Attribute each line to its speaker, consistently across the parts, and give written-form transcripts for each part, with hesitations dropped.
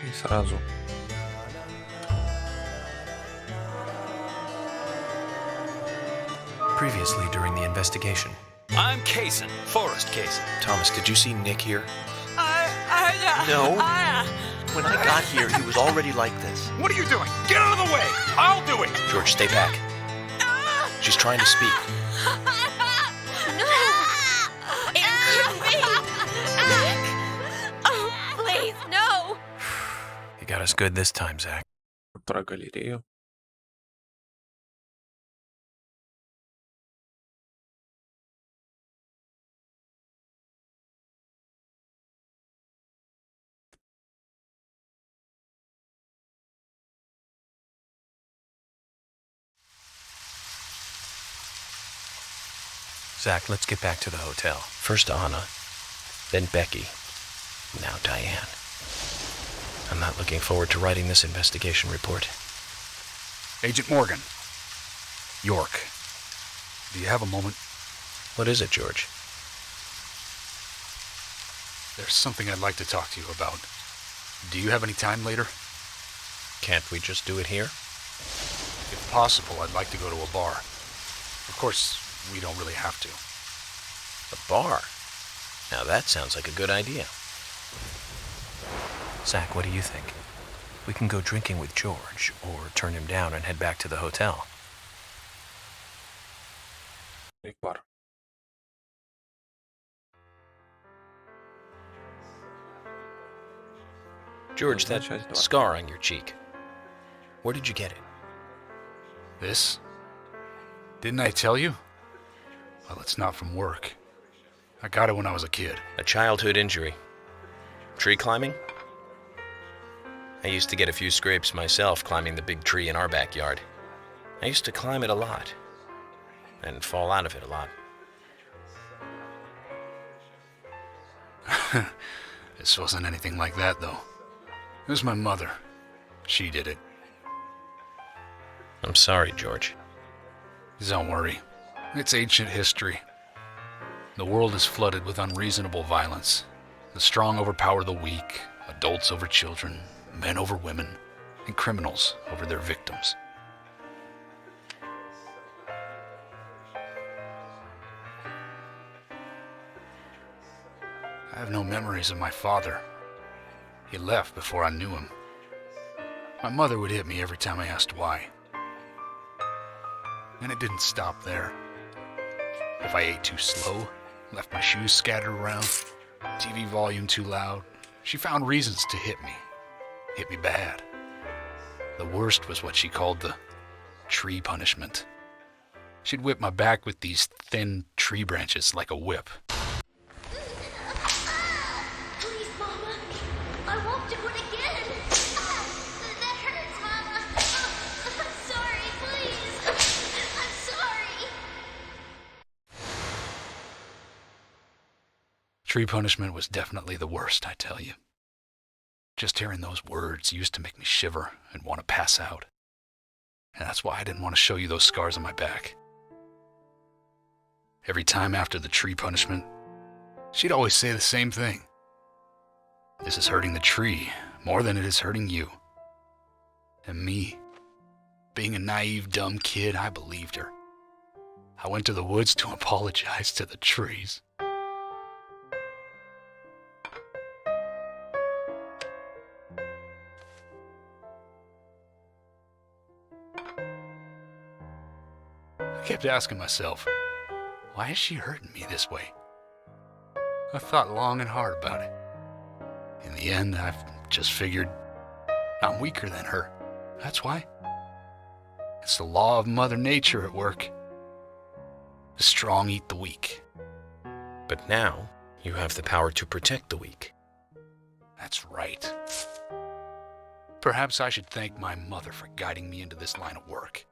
Speaker 1: И сразу.
Speaker 2: Previously during the investigation.
Speaker 3: I'm Kaysen, Forrest Kaysen.
Speaker 2: Thomas, did you see Nick here?
Speaker 4: No. When I got here, he was already like this.
Speaker 3: What are you doing? Get out of the way! I'll do it!
Speaker 2: George, stay back. She's trying to speak.
Speaker 5: No! It couldn't be! Nick! Oh, please, no!
Speaker 2: You got us good this time, Zach.
Speaker 1: Про галерею.
Speaker 2: Zach, let's get back to the hotel. First Anna, then Becky, now Diane. I'm not looking forward to writing this investigation report.
Speaker 3: Agent Morgan. York. Do you have a moment?
Speaker 2: What is it, George?
Speaker 3: There's something I'd like to talk to you about. Do you have any time later?
Speaker 2: Can't we just do it here?
Speaker 3: If possible, I'd like to go to a bar. Of course, we don't really have to.
Speaker 2: A bar? Now that sounds like a good idea. Zach, what do you think? We can go drinking with George, or turn him down and head back to the hotel.
Speaker 1: Big bar.
Speaker 2: George, that
Speaker 1: Часть 2.
Speaker 2: scar on your cheek. Where did you get it?
Speaker 3: This? Didn't I tell you? Well, it's not from work. I got it when I was a kid.
Speaker 2: A childhood injury. Tree climbing? I used to get a few scrapes myself climbing the big tree in our backyard. I used to climb it a lot. And fall out of it a lot.
Speaker 3: This wasn't anything like that, though. It was my mother. She did it.
Speaker 2: I'm sorry, George.
Speaker 3: Don't worry. It's ancient history. The world is flooded with unreasonable violence. The strong overpower the weak, adults over children, men over women, and criminals over their victims. I have no memories of my father. He left before I knew him. My mother would hit me every time I asked why. And it didn't stop there. If I ate too slow, left my shoes scattered around, TV volume too loud, she found reasons to hit me. Hit me bad. The worst was what she called the tree punishment. She'd whip my back with these thin tree branches like a whip.
Speaker 5: Please, Mama. I won't do it again. That hurts, Mama. I'm sorry, please. I'm sorry.
Speaker 3: Tree punishment was definitely the worst, I tell you. Just hearing those words used to make me shiver and want to pass out. And that's why I didn't want to show you those scars on my back. Every time after the tree punishment, she'd always say the same thing. This is hurting the tree more than it is hurting you. And me, being a naive, dumb kid, I believed her. I went to the woods to apologize to the trees. I kept asking myself, why is she hurting me this way? I thought long and hard about it. In the end, I've just figured I'm weaker than her. That's why. It's the law of Mother Nature at work. The strong eat the weak.
Speaker 2: But now, you have the power to protect the weak.
Speaker 3: That's right. Perhaps I should thank my mother for guiding me into this line of work.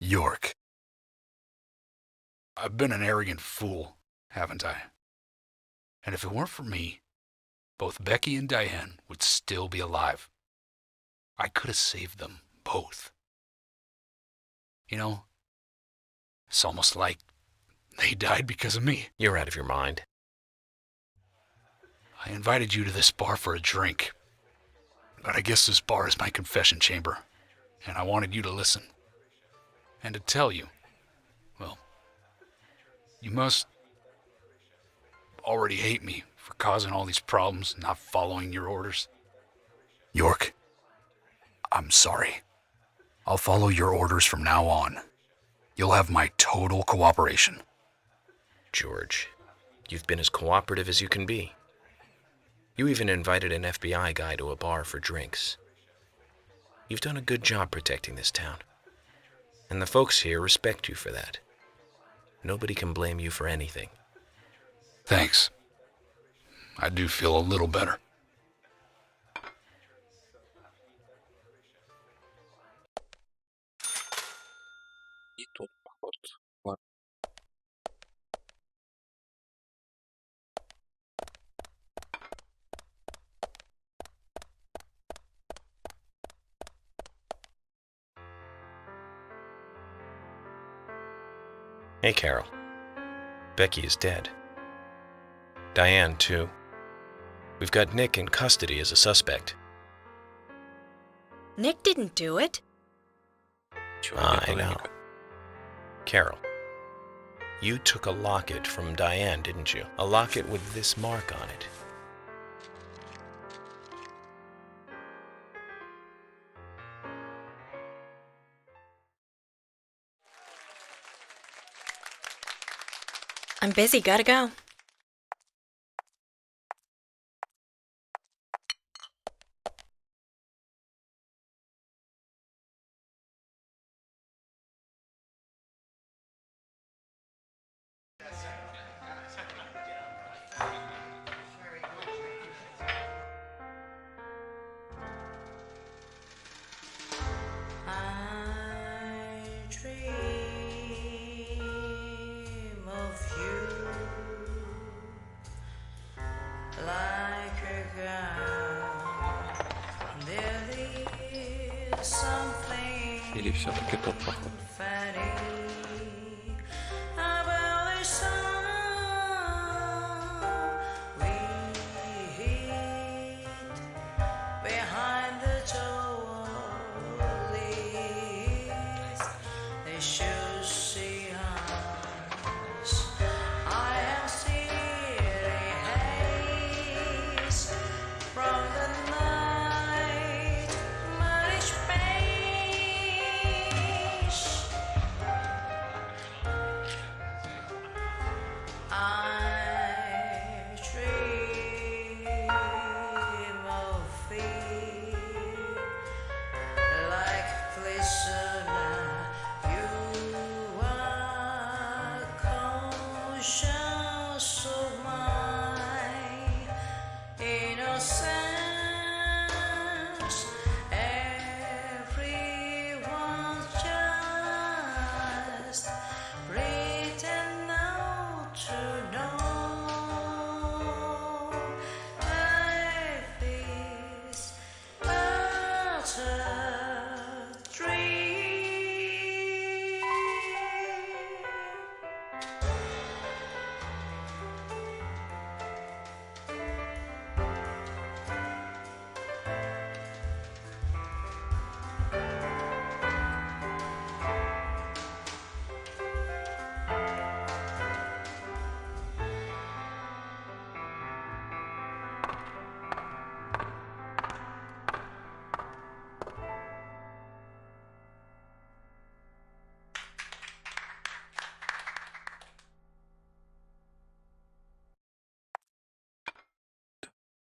Speaker 3: York. I've been an arrogant fool, haven't I? And if it weren't for me, both Becky and Diane would still be alive. I could have saved them both. You know, It's almost like they died because of me.
Speaker 2: You're out of your mind.
Speaker 3: I invited you to this bar for a drink. But I guess this bar is my confession chamber, and I wanted you to listen. And to tell you, well, you must already hate me for causing all these problems and not following your orders. York, I'm sorry. I'll follow your orders from now on. You'll have my total cooperation.
Speaker 2: George, you've been as cooperative as you can be. You even invited an FBI guy to a bar for drinks. You've done a good job protecting this town. And the folks here respect you for that. Nobody can blame you for anything.
Speaker 3: Thanks. I do feel a little better.
Speaker 1: И тут поход. Ладно.
Speaker 2: Hey, Carol. Becky is dead. Diane, too. We've got Nick in custody as a suspect.
Speaker 6: Nick didn't do it.
Speaker 1: Чего
Speaker 2: I
Speaker 1: нет,
Speaker 2: know.
Speaker 1: Ника?
Speaker 2: Carol, you took a locket from Diane, didn't you? A locket with this mark on it.
Speaker 6: I'm busy, gotta go.
Speaker 1: Или все-таки тот поход?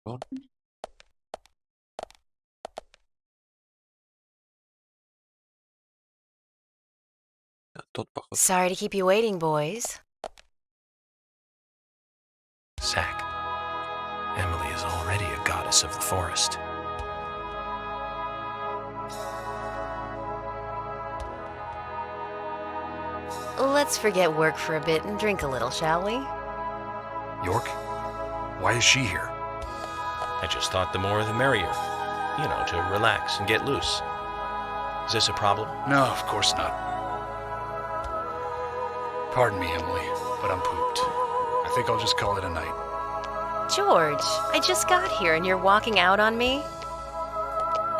Speaker 1: Вот. Тот поход.
Speaker 6: Sorry to keep you waiting, boys.
Speaker 2: Zach, Emily is already a goddess of the forest.
Speaker 6: Let's forget work for a bit and drink a little, shall we?
Speaker 3: York, why is she here?
Speaker 2: I just thought the more the merrier. You know, to relax and get loose. Is this a problem?
Speaker 3: No, of course not. Pardon me, Emily, but I'm pooped. I think I'll just call it a night.
Speaker 6: George, I just got here and you're walking out on me?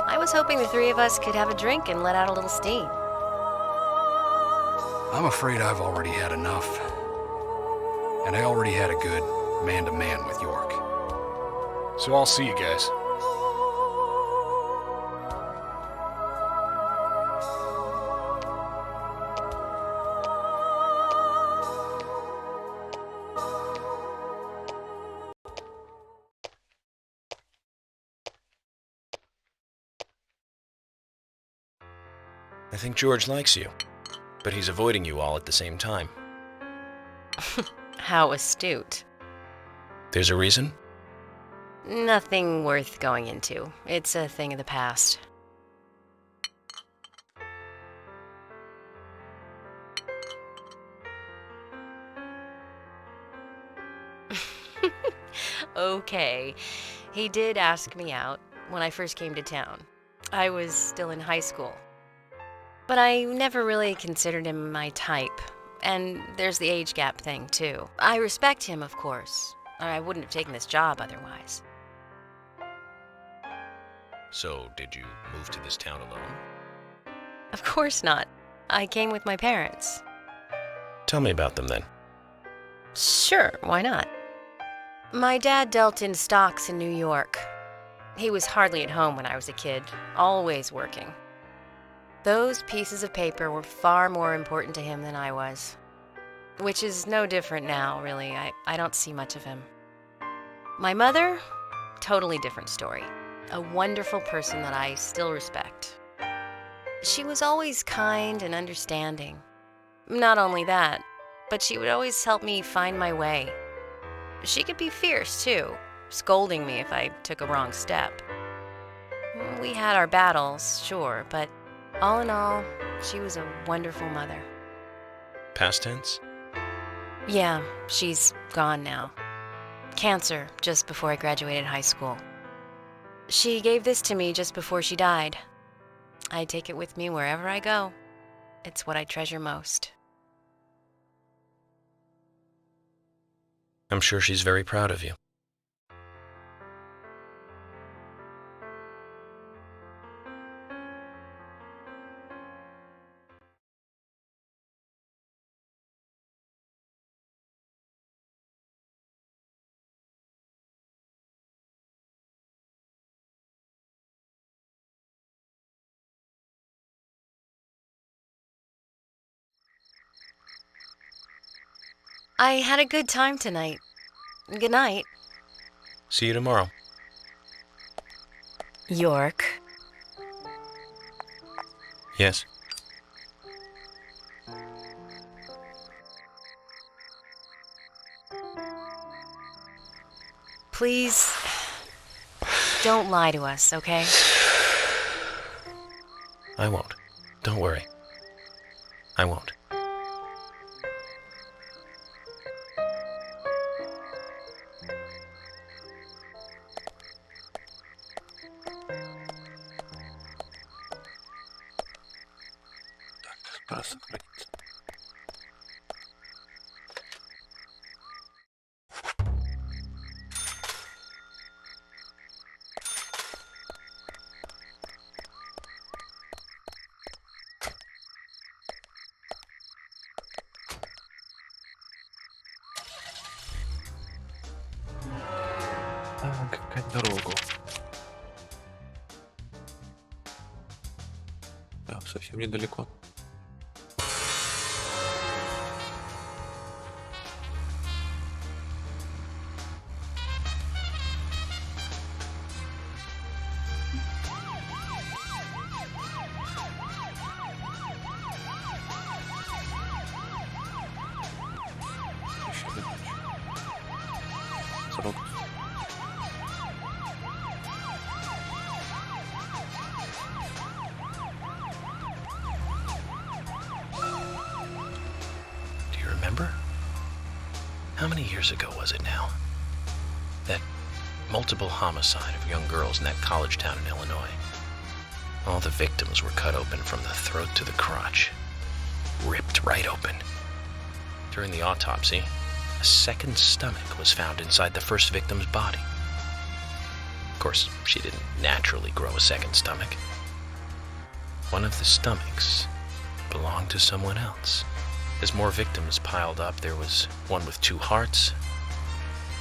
Speaker 6: I was hoping the three of us could have a drink and let out a little steam.
Speaker 3: I'm afraid I've already had enough. And I already had a good man-to-man with York. So I'll see you guys.
Speaker 2: I think George likes you, but he's avoiding you all at the same time.
Speaker 6: How astute.
Speaker 2: There's a reason?
Speaker 6: Nothing worth going into. It's a thing of the past. Okay, he did ask me out when I first came to town. I was still in high school. But I never really considered him my type. And there's the age gap thing, too. I respect him, of course. Or I wouldn't have taken this job otherwise.
Speaker 2: So, did you move to this town alone?
Speaker 6: Of course not. I came with my parents.
Speaker 2: Tell me about them then.
Speaker 6: Sure, why not? My dad dealt in stocks in New York. He was hardly at home when I was a kid, always working. Those pieces of paper were far more important to him than I was. Which is no different now, really. I don't see much of him. My mother? Totally different story. A wonderful person that I still respect. She was always kind and understanding. Not only that, but she would always help me find my way. She could be fierce, too, scolding me if I took a wrong step. We had our battles, sure, but all in all, she was a wonderful mother.
Speaker 2: Past tense?
Speaker 6: Yeah, she's gone now. Cancer, just before I graduated high school. She gave this to me just before she died. I take it with me wherever I go. It's what I treasure most.
Speaker 2: I'm sure she's very proud of you.
Speaker 6: I had a good time tonight. Good night.
Speaker 2: See you tomorrow.
Speaker 6: York.
Speaker 2: Yes?
Speaker 6: Please, don't lie to us, okay?
Speaker 2: I won't. Don't worry. I won't.
Speaker 1: Пора сохраниться. Так, опять дорогу. Да, совсем недалеко. Еще одна ночь. Срок.
Speaker 2: Do you remember? How many years ago was it now? That multiple homicide of young girls in that college town in Illinois. All the victims were cut open from the throat to the crotch. Ripped right open. During the autopsy, a second stomach was found inside the first victim's body. Of course, she didn't naturally grow a second stomach. One of the stomachs belonged to someone else. As more victims piled up, there was one with 2 hearts,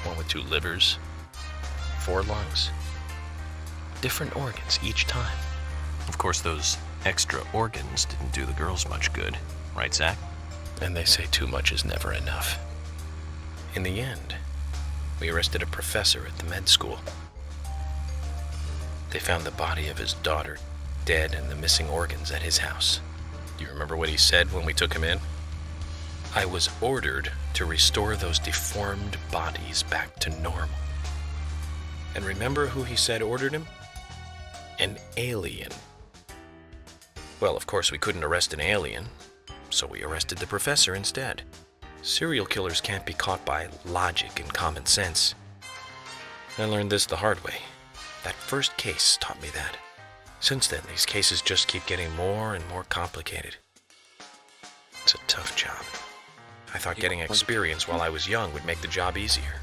Speaker 2: one with 2 livers, 4 lungs. Different organs each time.
Speaker 7: Of course, those extra organs didn't do the girls much good, right, Zach?
Speaker 2: And they say too much is never enough. In the end, we arrested a professor at the med school. They found the body of his daughter dead and the missing organs at his house. Do you remember what he said when we took him in? I was ordered to restore those deformed bodies back to normal. And remember who he said ordered him? An alien. Well, of course, we couldn't arrest an alien, so we arrested the professor instead. Serial killers can't be caught by logic and common sense. I learned this the hard way. That first case taught me that. Since then, these cases just keep getting more and more complicated. It's a tough job. I thought getting experience while I was young would make the job easier.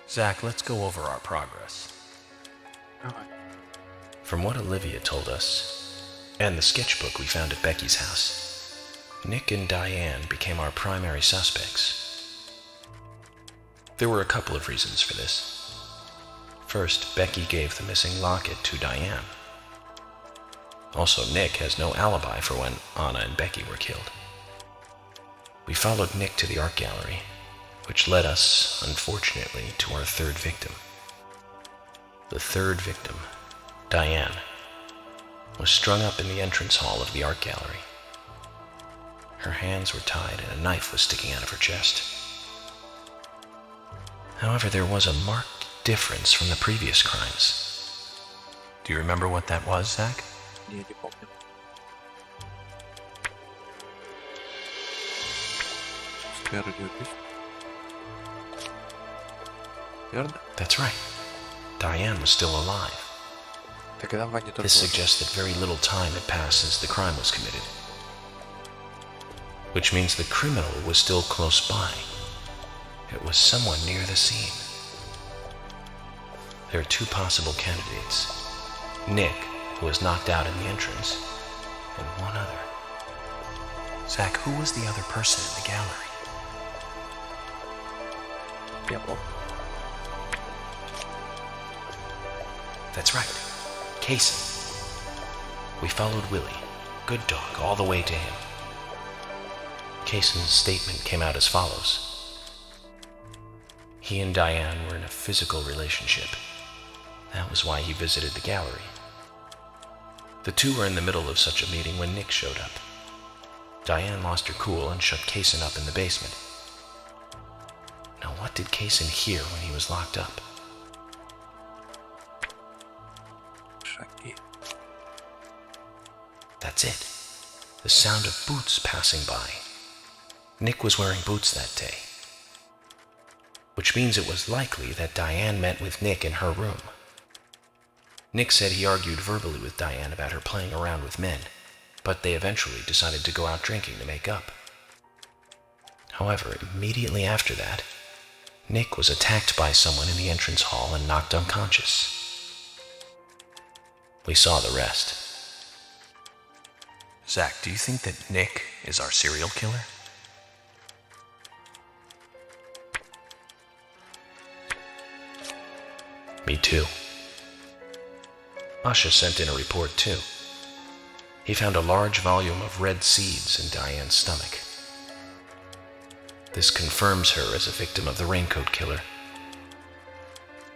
Speaker 7: Zach, let's go over our progress.
Speaker 2: From what Olivia told us, and the sketchbook we found at Becky's house, Nick and Diane became our primary suspects. There were a couple of reasons for this. First, Becky gave the missing locket to Diane. Also, Nick has no alibi for when Anna and Becky were killed. We followed Nick to the art gallery, which led us, unfortunately, to our third victim. The third victim, Diane, was strung up in the entrance hall of the art gallery. Her hands were tied and a knife was sticking out of her chest. However, there was a marked difference from the previous crimes. Do you remember what that was, Zach?
Speaker 1: Не помню. Спереди убийство. Верно?
Speaker 2: That's right. Diane was still alive.
Speaker 1: Тогда Ваня только...
Speaker 2: This suggests that very little time had passed since the crime was committed. Which means the criminal was still close by. It was someone near the scene. There are 2 possible candidates. Nick, who was knocked out in the entrance, and one other.
Speaker 7: Zach, who was the other person in the gallery?
Speaker 1: Я помню.
Speaker 2: That's right, Kaysen. We followed Willie, good dog, all the way to him. Kaysen's statement came out as follows. He and Diane were in a physical relationship. That was why he visited the gallery. The 2 were in the middle of such a meeting when Nick showed up. Diane lost her cool and shut Kaysen up in the basement. Now, what did Kaysen hear when he was locked up?
Speaker 1: Шаги.
Speaker 2: That's it. The sound of boots passing by. Nick was wearing boots that day. Which means it was likely that Diane met with Nick in her room. Nick said he argued verbally with Diane about her playing around with men, but they eventually decided to go out drinking to make up. However, immediately after that, Nick was attacked by someone in the entrance hall and knocked unconscious. We saw the rest.
Speaker 7: Zach, do you think that Nick is our serial killer?
Speaker 2: Me too. Asha sent in a report too. He found a large volume of red seeds in Diane's stomach. This confirms her as a victim of the raincoat killer.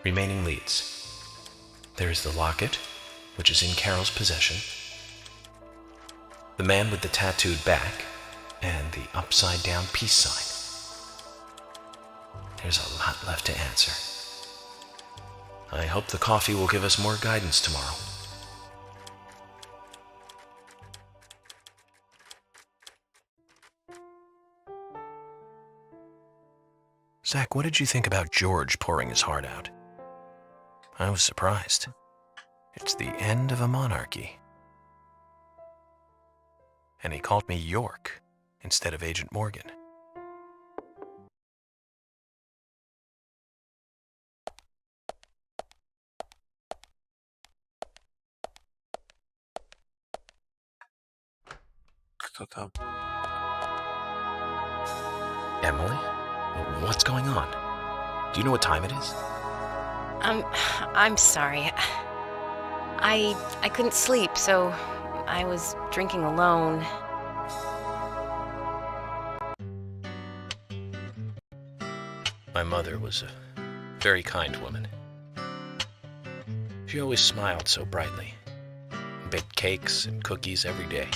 Speaker 2: Remaining leads. There is the locket which is in Carol's possession, the man with the tattooed back, and the upside-down peace sign. There's a lot left to answer. I hope the coffee will give us more guidance tomorrow. Zach, what did you think about George pouring his heart out? I was surprised. It's the end of a monarchy. And he called me York instead of Agent Morgan.
Speaker 1: Кто там?
Speaker 2: Emily? What's going on? Do you know what time it is?
Speaker 6: I'm sorry. I couldn't sleep, so I was drinking alone.
Speaker 2: My mother was a very kind woman. She always smiled so brightly, and baked cakes and cookies every day.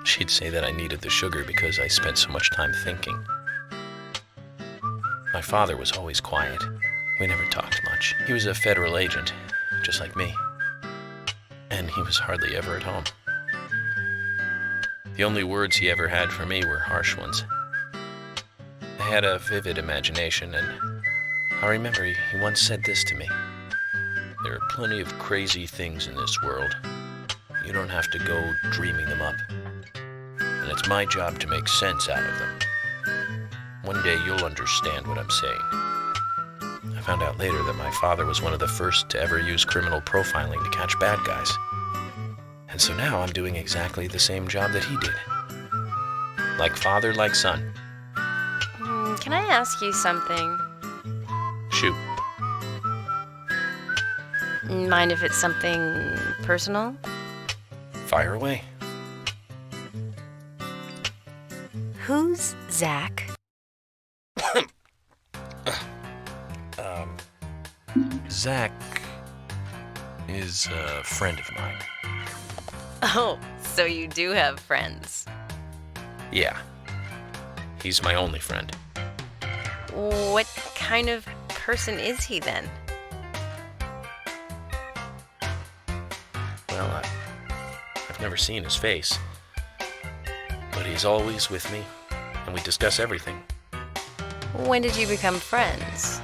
Speaker 2: She'd say that I needed the sugar because I spent so much time thinking. My father was always quiet. We never talked much. He was a federal agent, just like me. And he was hardly ever at home. The only words he ever had for me were harsh ones. I had a vivid imagination, and I remember he once said this to me. There are plenty of crazy things in this world. You don't have to go dreaming them up. And it's my job to make sense out of them. One day you'll understand what I'm saying. I found out later that my father was one of the first to ever use criminal profiling to catch bad guys. And so now I'm doing exactly the same job that he did. Like father, like son.
Speaker 6: Can I ask you something?
Speaker 2: Shoot.
Speaker 6: Mind if it's something personal?
Speaker 2: Fire away.
Speaker 6: Who's Zach?
Speaker 2: Zach is a friend of mine.
Speaker 6: Oh, so you do have friends.
Speaker 2: Yeah. He's my only friend.
Speaker 6: What kind of person is he then?
Speaker 2: Well, I've never seen his face. But he's always with me, and we discuss everything.
Speaker 6: When did you become friends?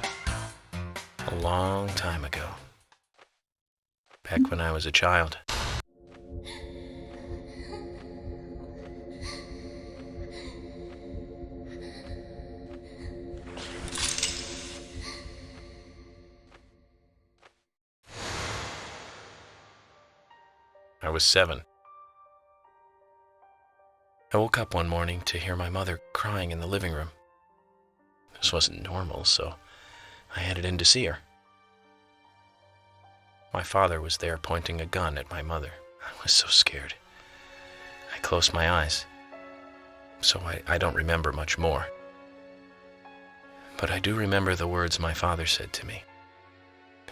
Speaker 2: A long time ago. Back when I was a child. I was 7. I woke up one morning to hear my mother crying in the living room. This wasn't normal, so I headed in to see her. My father was there pointing a gun at my mother. I was so scared. I closed my eyes, so I don't remember much more. But I do remember the words my father said to me.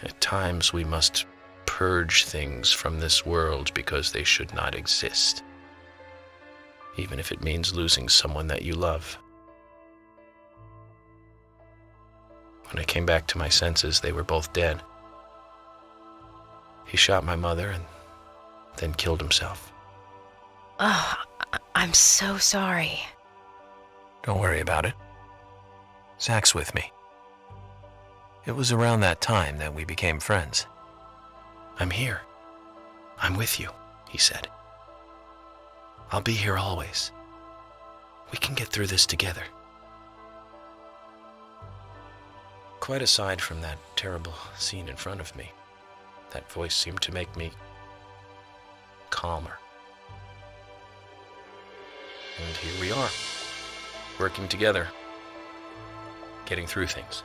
Speaker 2: At times we must purge things from this world because they should not exist, even if it means losing someone that you love. When I came back to my senses, they were both dead. He shot my mother and then killed himself.
Speaker 6: Oh, I'm so sorry.
Speaker 2: Don't worry about it. Zach's with me. It was around that time that we became friends. I'm here. I'm with you, he said. I'll be here always. We can get through this together. Quite aside from that terrible scene in front of me, that voice seemed to make me calmer. And here we are, working together, getting through things.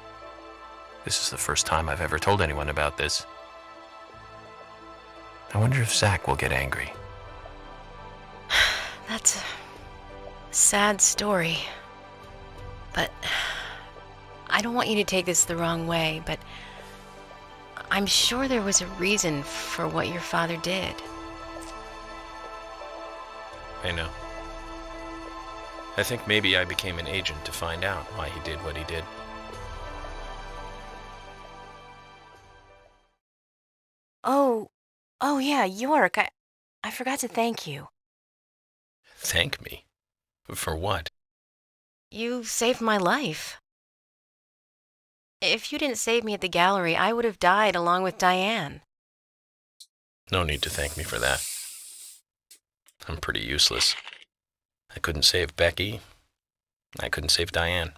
Speaker 2: This is the first time I've ever told anyone about this. I wonder if Zach will get angry.
Speaker 6: That's a sad story. But I don't want you to take this the wrong way, but I'm sure there was a reason for what your father did.
Speaker 2: I know. I think maybe I became an agent to find out why he did what he did.
Speaker 6: Oh yeah, York, I forgot to thank you.
Speaker 2: Thank me? For what?
Speaker 6: You saved my life. If you didn't save me at the gallery, I would have died along with Diane.
Speaker 2: No need to thank me for that. I'm pretty useless. I couldn't save Becky. I couldn't save Diane.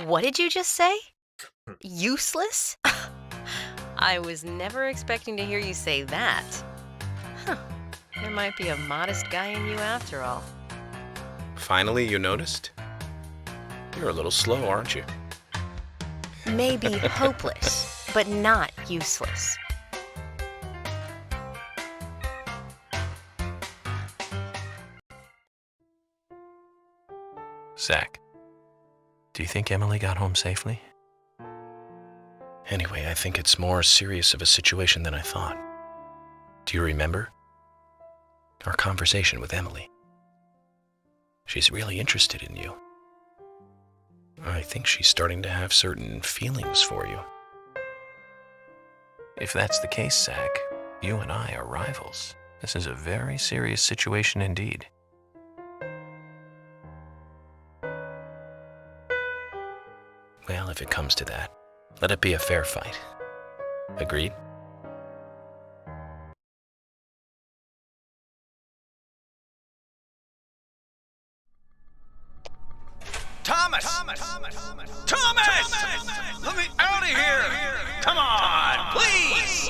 Speaker 6: What did you just say? Useless? I was never expecting to hear you say that. Huh. There might be a modest guy in you after all.
Speaker 2: Finally, you noticed? You're a little slow, aren't you?
Speaker 6: Maybe hopeless, but not useless.
Speaker 7: Zach, do you think Emily got home safely?
Speaker 2: Anyway, I think it's more serious of a situation than I thought. Do you remember? Our conversation with Emily. She's really interested in you. I think she's starting to have certain feelings for you.
Speaker 7: If that's the case, Zach, you and I are rivals. This is a very serious situation indeed.
Speaker 2: Well, if it comes to that, let it be a fair fight. Agreed?
Speaker 8: Thomas! Let me out of here! Come on, please!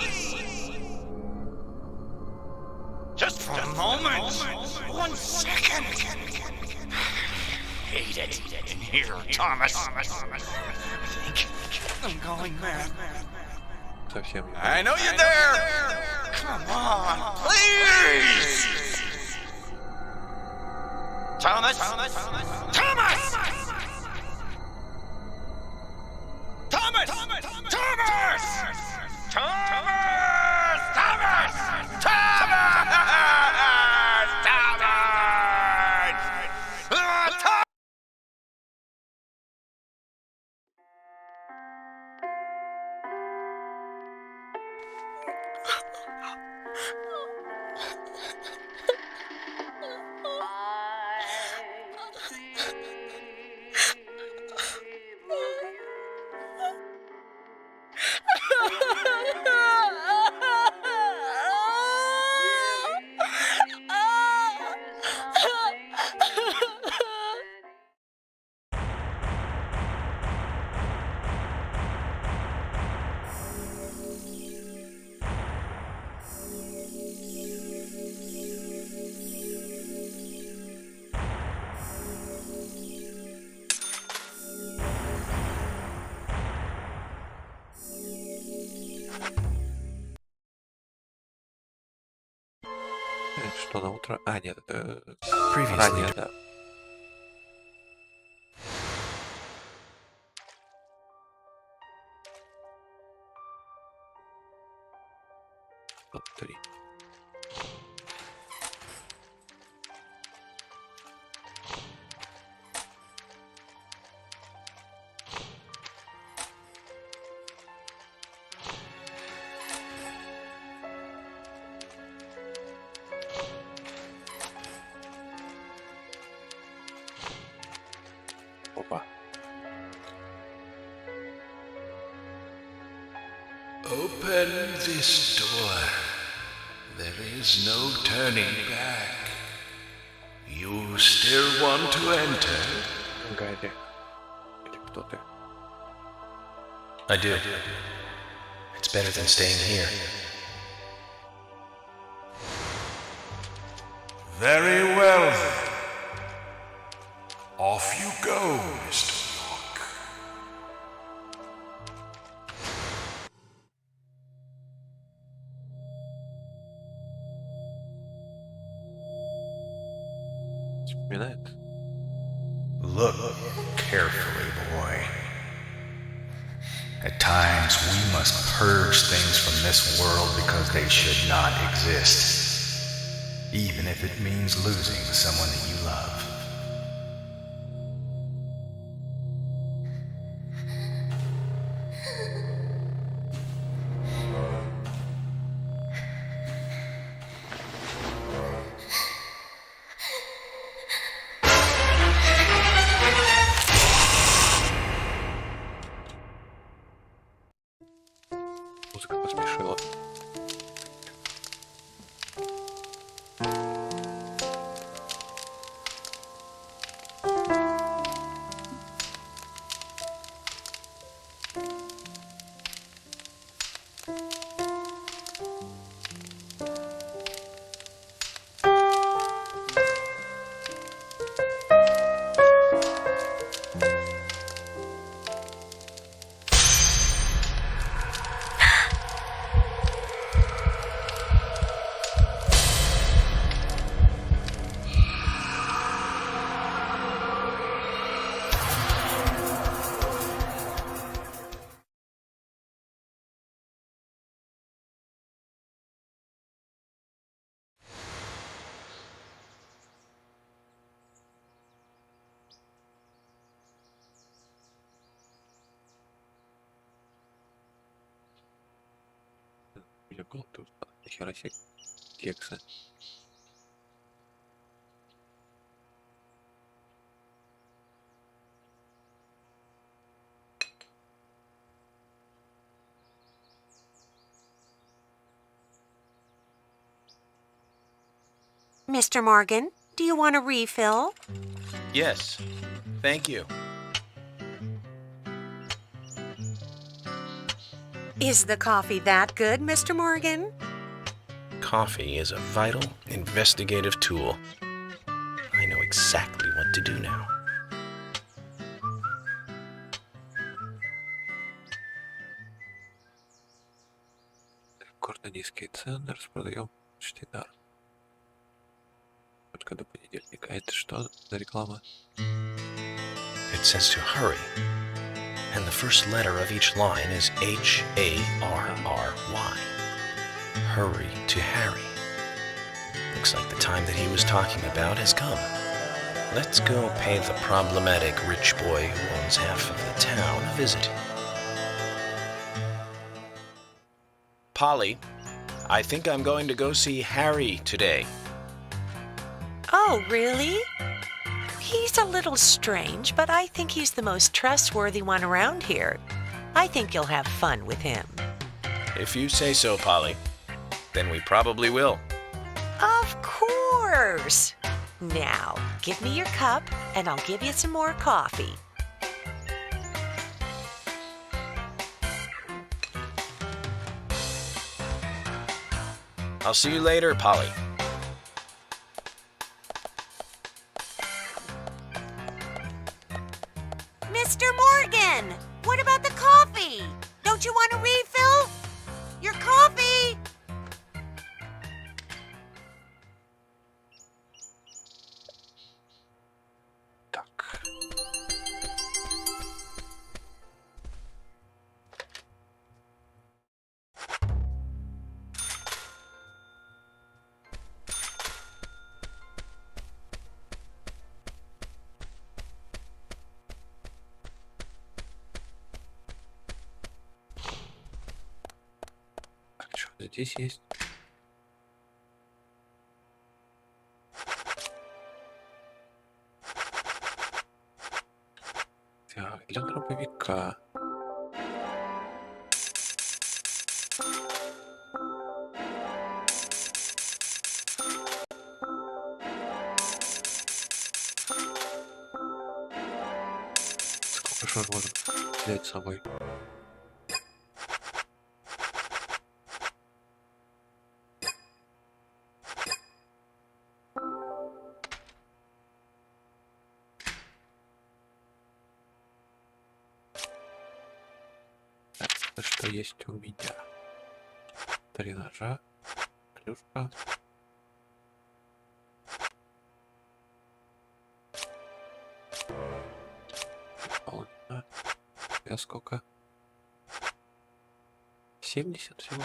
Speaker 8: Just for a moment. 1 second. Hate it in here, Thomas. I think I'm going mad.
Speaker 1: Совсем не.
Speaker 8: I know you're there! Come on, please! Thomas! Thomas! Thomas! Thomas! Thomas! Thomas! Thomas!
Speaker 1: Что на утро? А, нет, это
Speaker 7: Previously,
Speaker 1: ранее, да. Вот 3. Опа.
Speaker 3: Open this door. There is no turning back. You still want to enter?
Speaker 1: Гарри. Или кто ты?
Speaker 2: I do. It's better than staying here.
Speaker 3: Very well then. Off you go, Mr. York.
Speaker 1: Вспоминает?
Speaker 3: Look carefully, boy. At times, we must purge things from this world because they should not exist, even if it means losing someone that you love.
Speaker 1: Музыка посмешила. Я был тут, нихера себе кексы.
Speaker 9: Mr. Morgan, do you want a refill?
Speaker 2: Yes, thank you.
Speaker 9: Is the coffee that good, Mr. Morgan?
Speaker 2: Coffee is a vital, investigative tool. I know exactly what to do now.
Speaker 1: Рекордно-низкие цены распродаем почти даром. Только до понедельника. А это что за реклама?
Speaker 2: It says to hurry, and the first letter of each line is H-A-R-R-Y. Hurry to Harry. Looks like the time that he was talking about has come. Let's go pay the problematic rich boy who owns half of the town a visit. Polly, I think I'm going to go see Harry today.
Speaker 9: Oh, really? He's a little strange, but I think he's the most trustworthy one around here. I think you'll have fun with him.
Speaker 2: If you say so, Polly, then we probably will.
Speaker 9: Of course! Now, give me your cup, and I'll give you some more coffee.
Speaker 2: I'll see you later, Polly.
Speaker 9: Mr. Morgan! What about the coffee? Don't you want a refill? Your coffee!
Speaker 1: Так. Так, что здесь есть? Так, для дробовика. Сколько же можно взять с собой? Так, что есть у меня? 3 ножа, клюшка. Дополнительно. Я сколько? 70 всего.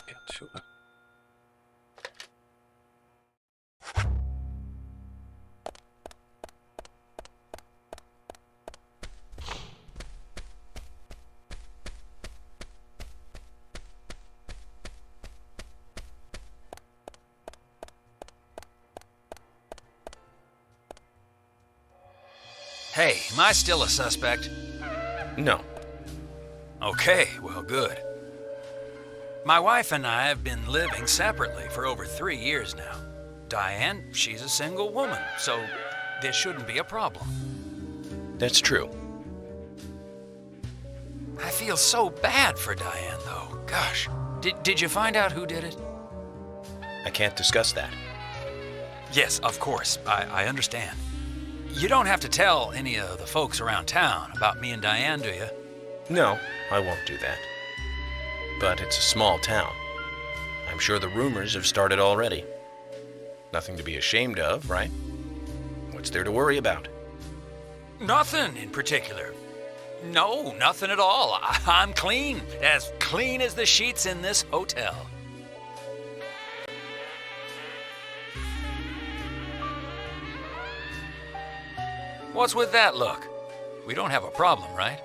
Speaker 1: И отсюда.
Speaker 3: Hey, am I still a suspect?
Speaker 2: No.
Speaker 3: Okay, well, good. My wife and I have been living separately for over 3 years now. Diane, she's a single woman, so this shouldn't be a problem.
Speaker 2: That's true.
Speaker 3: I feel so bad for Diane, though. Gosh, did you find out who did it?
Speaker 2: I can't discuss that.
Speaker 3: Yes, of course, I understand. You don't have to tell any of the folks around town about me and Diane, do you?
Speaker 2: No, I won't do that. But it's a small town. I'm sure the rumors have started already. Nothing to be ashamed of, right? What's there to worry about?
Speaker 3: Nothing in particular. No, nothing at all. I'm clean as the sheets in this hotel. What's with that look? We don't have a problem, right?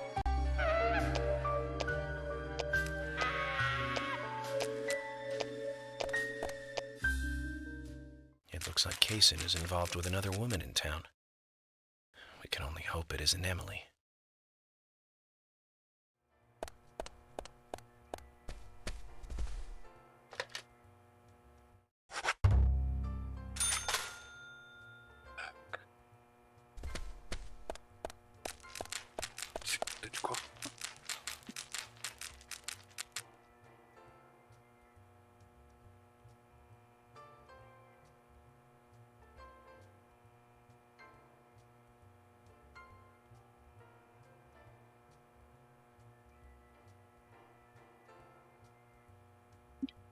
Speaker 2: It looks like Kaysen is involved with another woman in town. We can only hope it isn't Emily.
Speaker 1: Секундочку.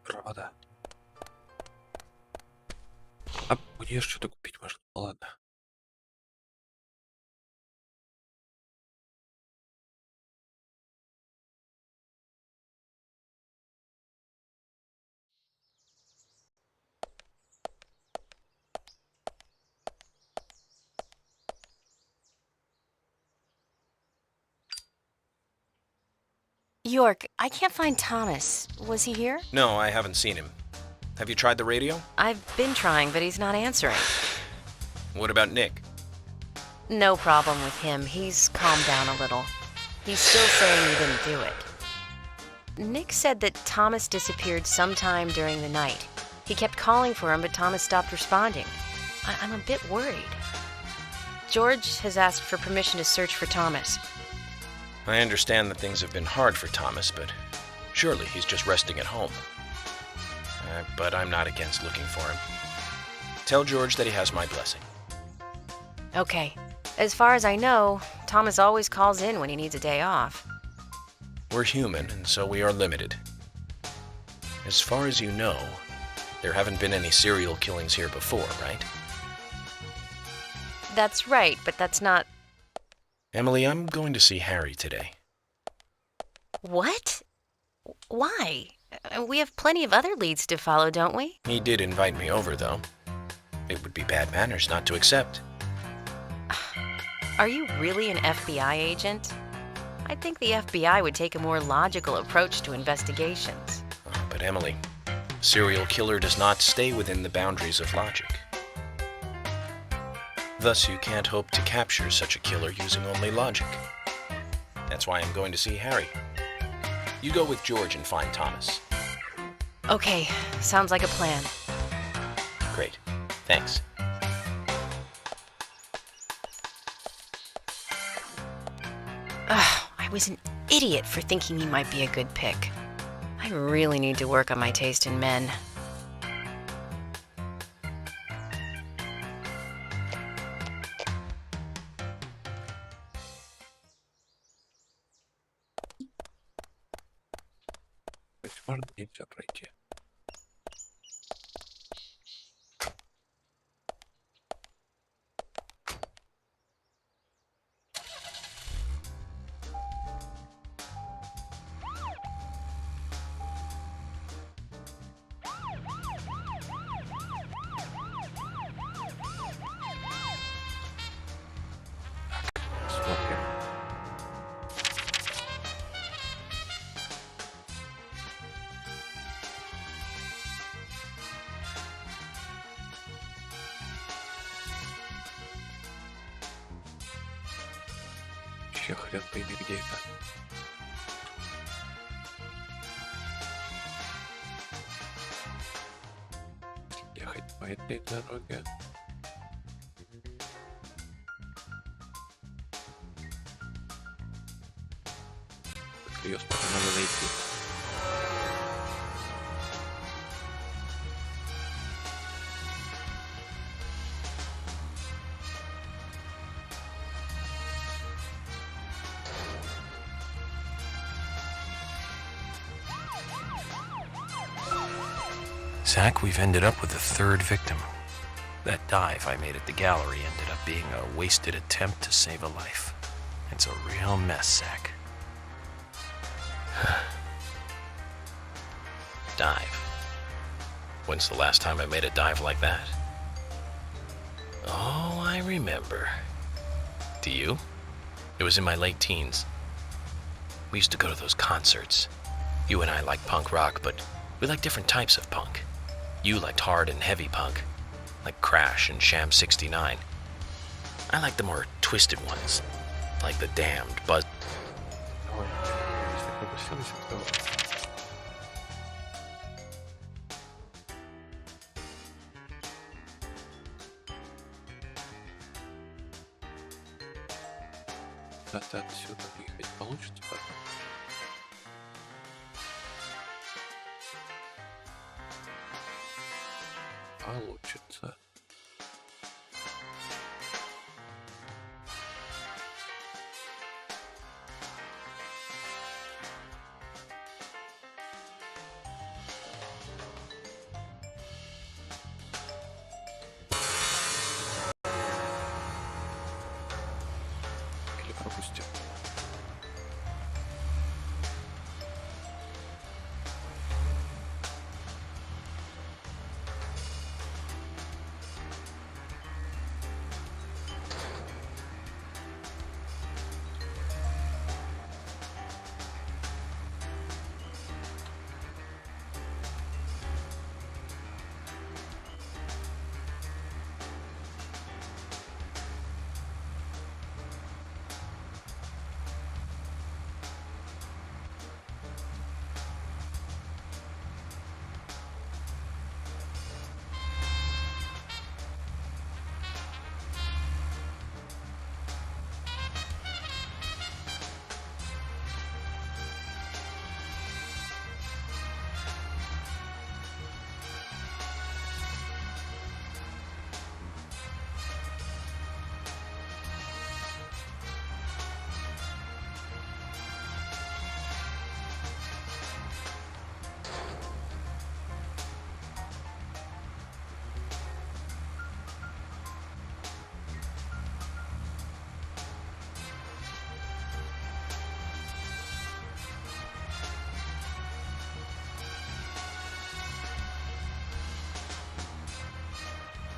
Speaker 1: Провода. А у нее что-то купить можно? Ну ладно.
Speaker 6: York, I can't find Thomas. Was he here?
Speaker 2: No, I haven't seen him. Have you tried the radio?
Speaker 6: I've been trying, but he's not answering.
Speaker 2: What about Nick?
Speaker 6: No problem with him. He's calmed down a little. He's still saying he didn't do it. Nick said that Thomas disappeared sometime during the night. He kept calling for him, but Thomas stopped responding. I'm a bit worried. George has asked for permission to search for Thomas.
Speaker 2: I understand that things have been hard for Thomas, but surely he's just resting at home. But I'm not against looking for him. Tell George that he has my blessing.
Speaker 6: Okay. As far as I know, Thomas always calls in when he needs a day off.
Speaker 2: We're human, and so we are limited. As far as you know, there haven't been any serial killings here before, right?
Speaker 6: That's right, but that's not...
Speaker 2: Emily, I'm going to see Harry today.
Speaker 6: What? Why? We have plenty of other leads to follow, don't we?
Speaker 2: He did invite me over, though. It would be bad manners not to accept.
Speaker 6: Are you really an FBI agent? I think the FBI would take a more logical approach to investigations.
Speaker 2: But Emily, a serial killer does not stay within the boundaries of logic. Thus, you can't hope to capture such a killer using only logic. That's why I'm going to see Harry. You go with George and find Thomas.
Speaker 6: Okay, sounds like a plan.
Speaker 2: Great. Thanks.
Speaker 6: I was an idiot for thinking he might be a good pick. I really need to work on my taste in men.
Speaker 1: Можно нельзя пройти. Смотрим. Вообще хрен пойми, где это. Ехать по этой дороге. Ее спокойно надо найти.
Speaker 7: Zach, we've ended up with a third victim. That dive I made at the gallery ended up being a wasted attempt to save a life. It's a real mess, Zach.
Speaker 2: Dive. When's the last time I made a dive like that? Oh, I remember. Do you? It was in my late teens. We used to go to those concerts. You and I liked punk rock, but we liked different types of punk. You liked hard and heavy punk, like Crash and Sham 69. I liked the more twisted ones, like the Damned, Buzz.
Speaker 1: Ой, если попросилась, то... Куда-то отсюда выехать получится потом? Получится. Или пропустим.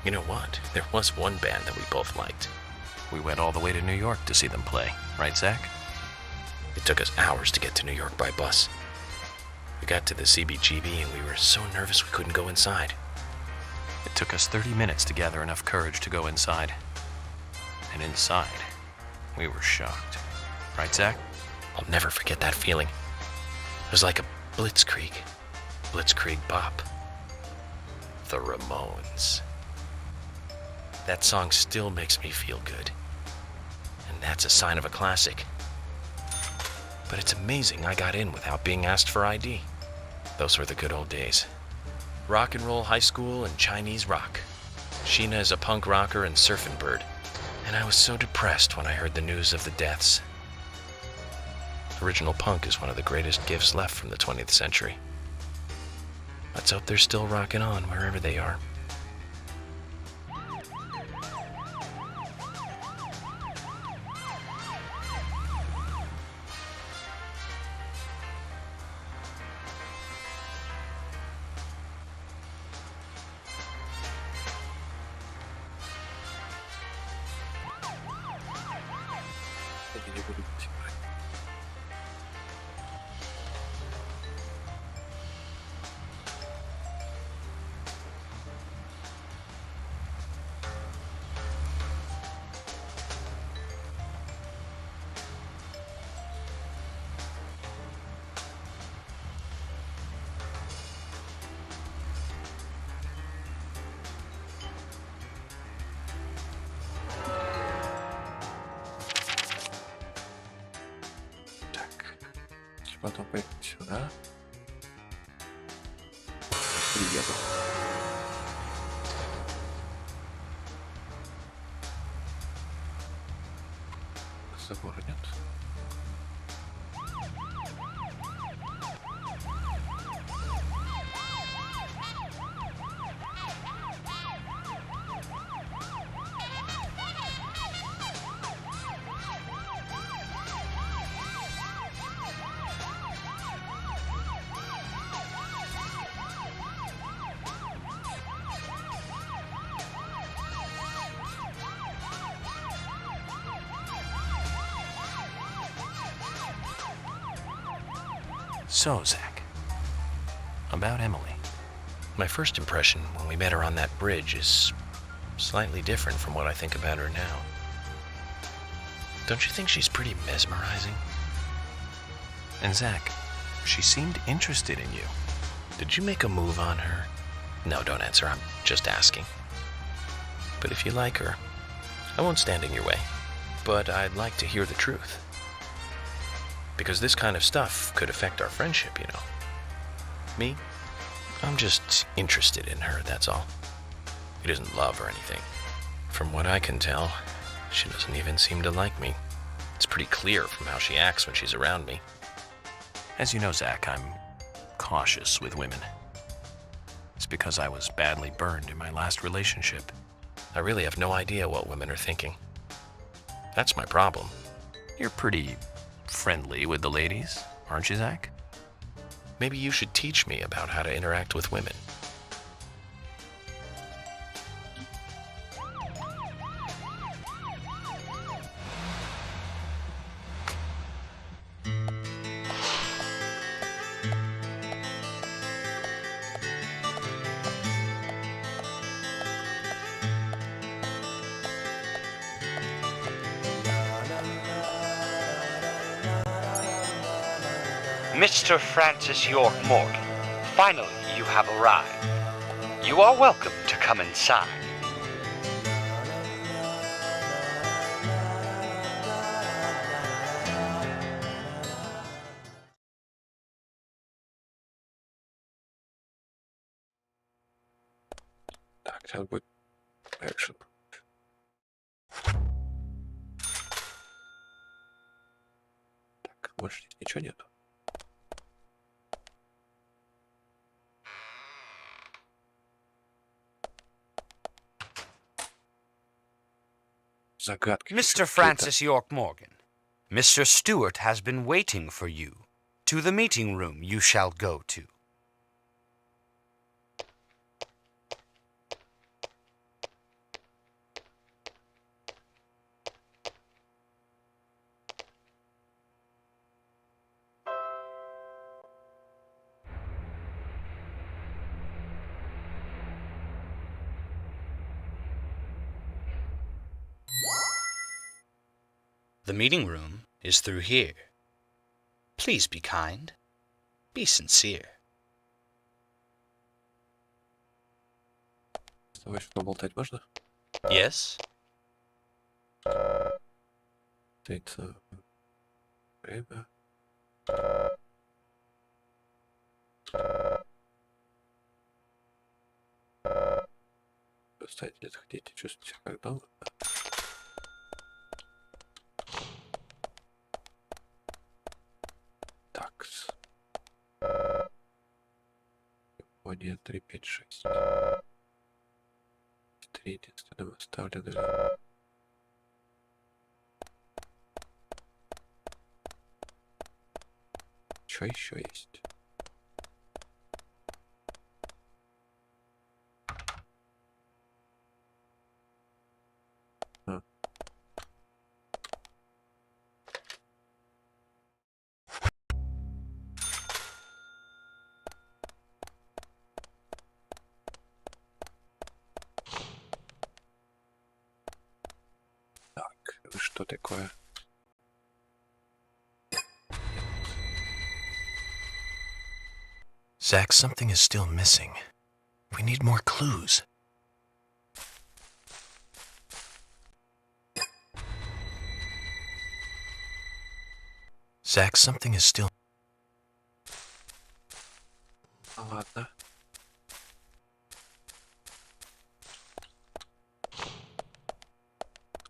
Speaker 2: You know what? There was one band that we both liked.
Speaker 7: We went all the way to New York to see them play, right, Zach?
Speaker 2: It took us hours to get to New York by bus. We got to the CBGB and we were so nervous we couldn't go inside.
Speaker 7: It took us 30 minutes to gather enough courage to go inside. And inside, we were shocked. Right, Zach?
Speaker 2: I'll never forget that feeling. It was like a blitzkrieg. Blitzkrieg bop. The Ramones. That song still makes me feel good. And that's a sign of a classic. But it's amazing I got in without being asked for ID. Those were the good old days. Rock and roll high school and Chinese rock. Sheena is a punk rocker and surfing bird. And I was so depressed when I heard the news of the deaths. Original punk is one of the greatest gifts left from the 20th century. Let's hope they're still rocking on wherever they are.
Speaker 1: Они не будут играть. Потом поехать сюда. Приеду. Забора нет.
Speaker 7: So, Zach, about Emily.
Speaker 2: My first impression when we met her on that bridge is slightly different from what I think about her now. Don't you think she's pretty mesmerizing?
Speaker 7: And Zach, she seemed interested in you.
Speaker 2: Did you make a move on her? No, don't answer. I'm just asking. But if you like her, I won't stand in your way. But I'd like to hear the truth. Because this kind of stuff could affect our friendship, you know. Me? I'm just interested in her, that's all. It isn't love or anything. From what I can tell, she doesn't even seem to like me. It's pretty clear from how she acts when she's around me.
Speaker 7: As you know, Zach, I'm cautious with women. It's because I was badly burned in my last relationship.
Speaker 2: I really have no idea what women are thinking. That's my problem.
Speaker 7: You're pretty friendly with the ladies, aren't you, Zach?
Speaker 2: Maybe you should teach me about how to interact with women.
Speaker 8: Mr. Francis York Morgan, finally you have arrived. You are welcome to come inside.
Speaker 1: Так, сейчас будет экшен. Так, больше ничего нету. Загадки.
Speaker 8: Mr. Francis York Morgan, Mr. Stewart has been waiting for you. To the meeting room you shall go to. The meeting room is through here. Please be kind. Be sincere.
Speaker 1: С тобой что поболтать можно?
Speaker 8: Yes?
Speaker 1: Стоится время. Кстати, где-то хотите чувствовать себя как дома? Так. симфония 3, 5, 6. Три единственным оставлены. Что еще есть? Что такое?
Speaker 7: Zach, something is still missing. We need more clues. Zach, something is still...
Speaker 1: Ладно.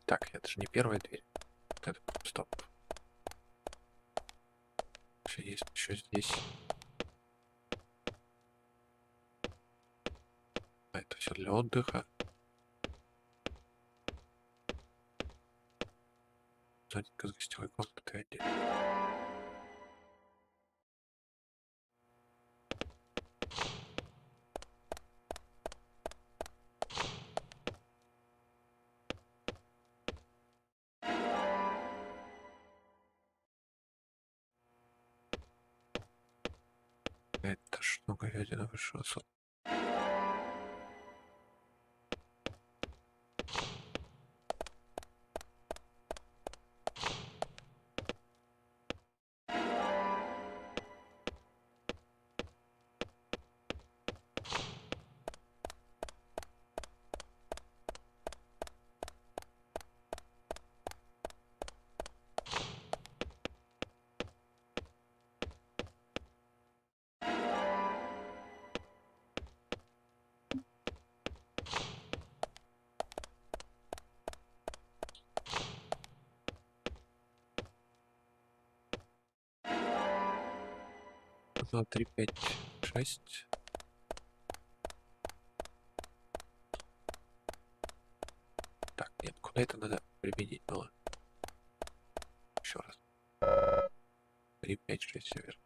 Speaker 1: Так, это же не первая дверь. Вот это, стоп. Есть еще здесь. А это все для отдыха. Зонтик из гостевой комнаты отдельно. Это что, говядина высшего сорта? Ну, 3, 5, 6. Так, нет, куда это надо применить было? Еще раз. 3, 5, 6, все верно.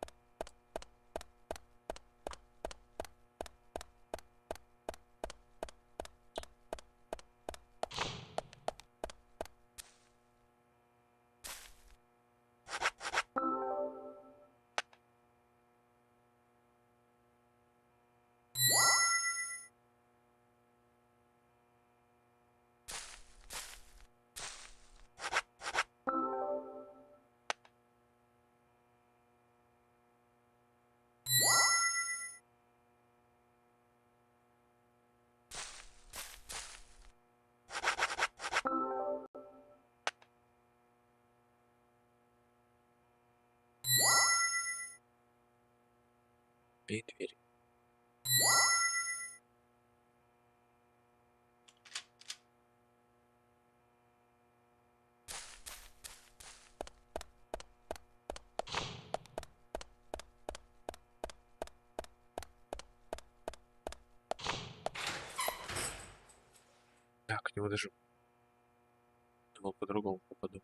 Speaker 1: И дверь. Так, к нему даже думал по-другому попаду.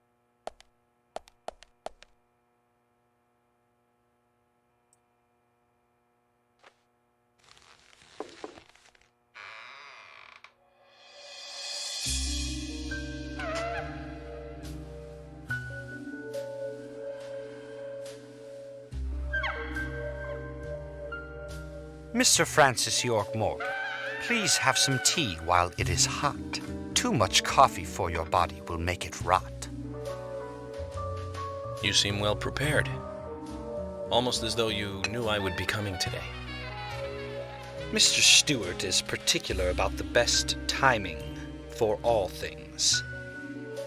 Speaker 8: Mr. Francis York Morgan, please have some tea while it is hot. Too much coffee for your body will make it rot.
Speaker 2: You seem well prepared. Almost as though you knew I would be coming today.
Speaker 8: Mr. Stewart is particular about the best timing for all things.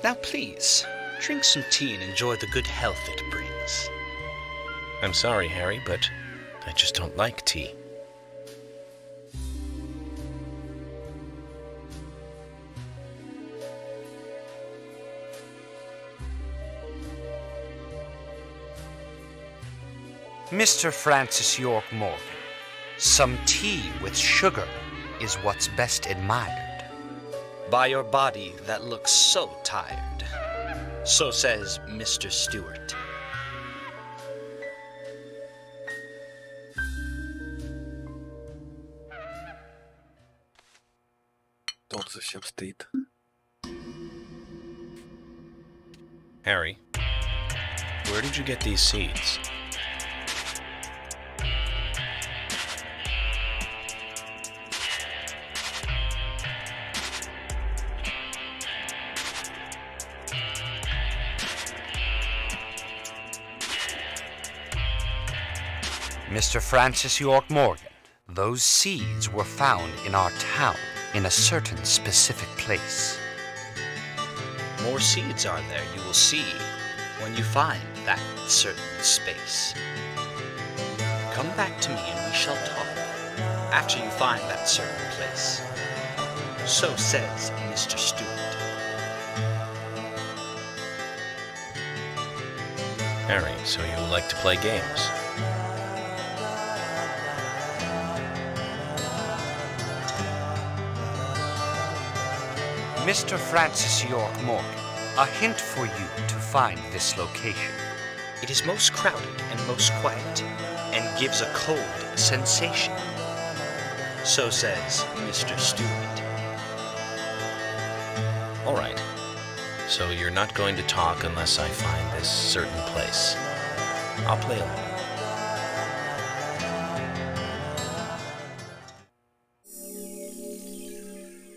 Speaker 8: Now please, drink some tea and enjoy the good health it brings.
Speaker 2: I'm sorry, Harry, but I just don't like tea.
Speaker 8: Mr. Francis York Morgan, Some tea with sugar is what's best admired by your body that looks so tired. So says Mr. Stewart.
Speaker 1: Он совсем стоит.
Speaker 2: Harry, where did you get these seeds?
Speaker 8: Mr. Francis York Morgan, those seeds were found in our town in a certain specific place. More seeds are there, you will see, when you find that certain space. Come back to me and we shall talk after you find that certain place. So says Mr. Stewart.
Speaker 2: Harry, so you like to play games?
Speaker 8: Mr. Francis York Morgan, a hint for you to find this location. It is most crowded and most quiet, and gives a cold sensation. So says Mr. Stewart.
Speaker 2: All right. So you're not going to talk unless I find this certain place. I'll play along.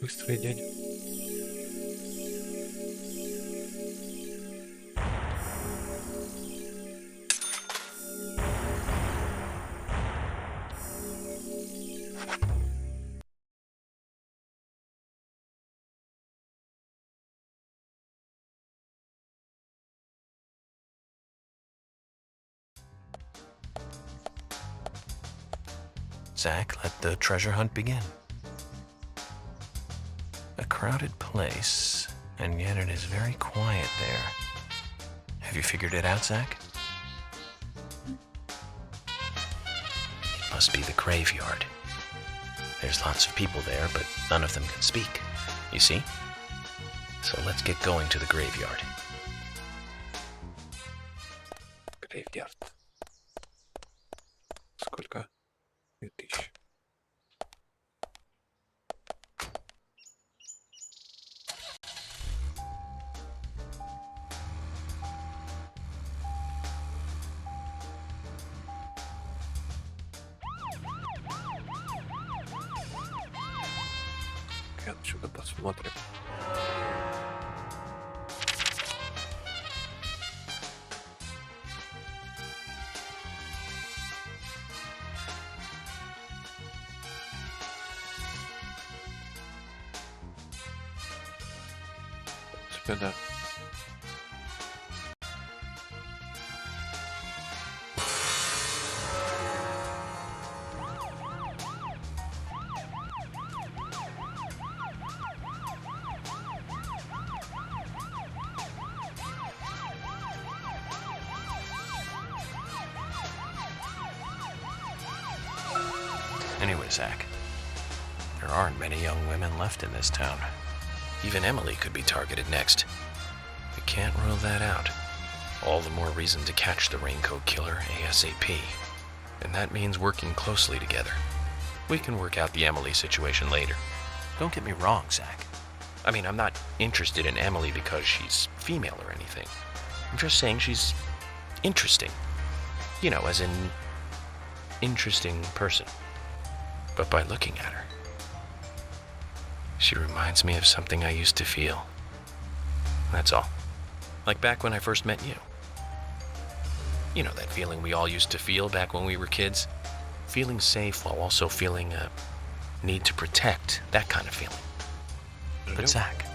Speaker 1: Быстрый день.
Speaker 7: Zach, let the treasure hunt begin. A crowded place, and yet it is very quiet there. Have you figured it out, Zach? It must be the graveyard. There's lots of people there, but none of them can speak. You see? So let's get going to the graveyard.
Speaker 1: Грейвярд. Сколько? 2000. Отсюда посмотрим. Да.
Speaker 7: Anyway, Zach, there aren't many young women left in this town.
Speaker 2: Even Emily could be targeted next.
Speaker 7: We can't rule that out.
Speaker 2: All the more reason to catch the Raincoat Killer ASAP.
Speaker 7: And that means working closely together.
Speaker 2: We can work out the Emily situation later.
Speaker 7: Don't get me wrong, Zach.
Speaker 2: I mean, I'm not interested in Emily because she's female or anything. I'm just saying she's interesting. You know, as in interesting person. But by looking at her, she reminds me of something I used to feel. That's all. Like back when I first met you. You know that feeling we all used to feel back when we were kids? Feeling safe while also feeling a need to protect, that kind of feeling.
Speaker 7: But Zach,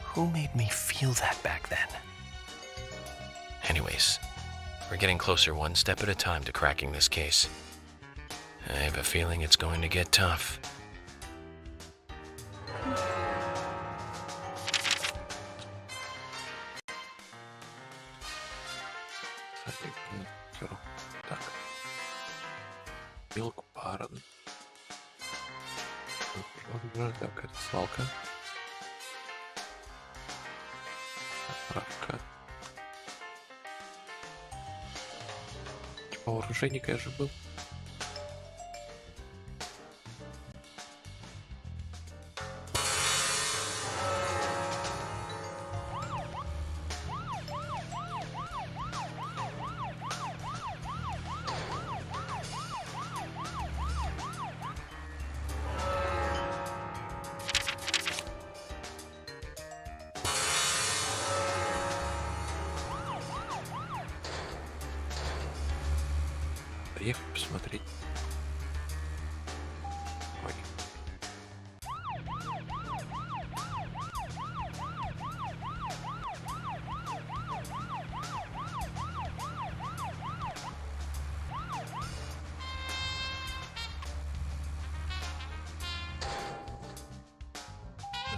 Speaker 7: who made me feel that back then?
Speaker 2: Anyways, we're getting closer one step at a time to cracking this case. I have a feeling it's going to get tough.
Speaker 1: Так. Milk Baron. Так, это свалка. Отправка. Типа оружейника я же был. Поехать посмотреть. Ой.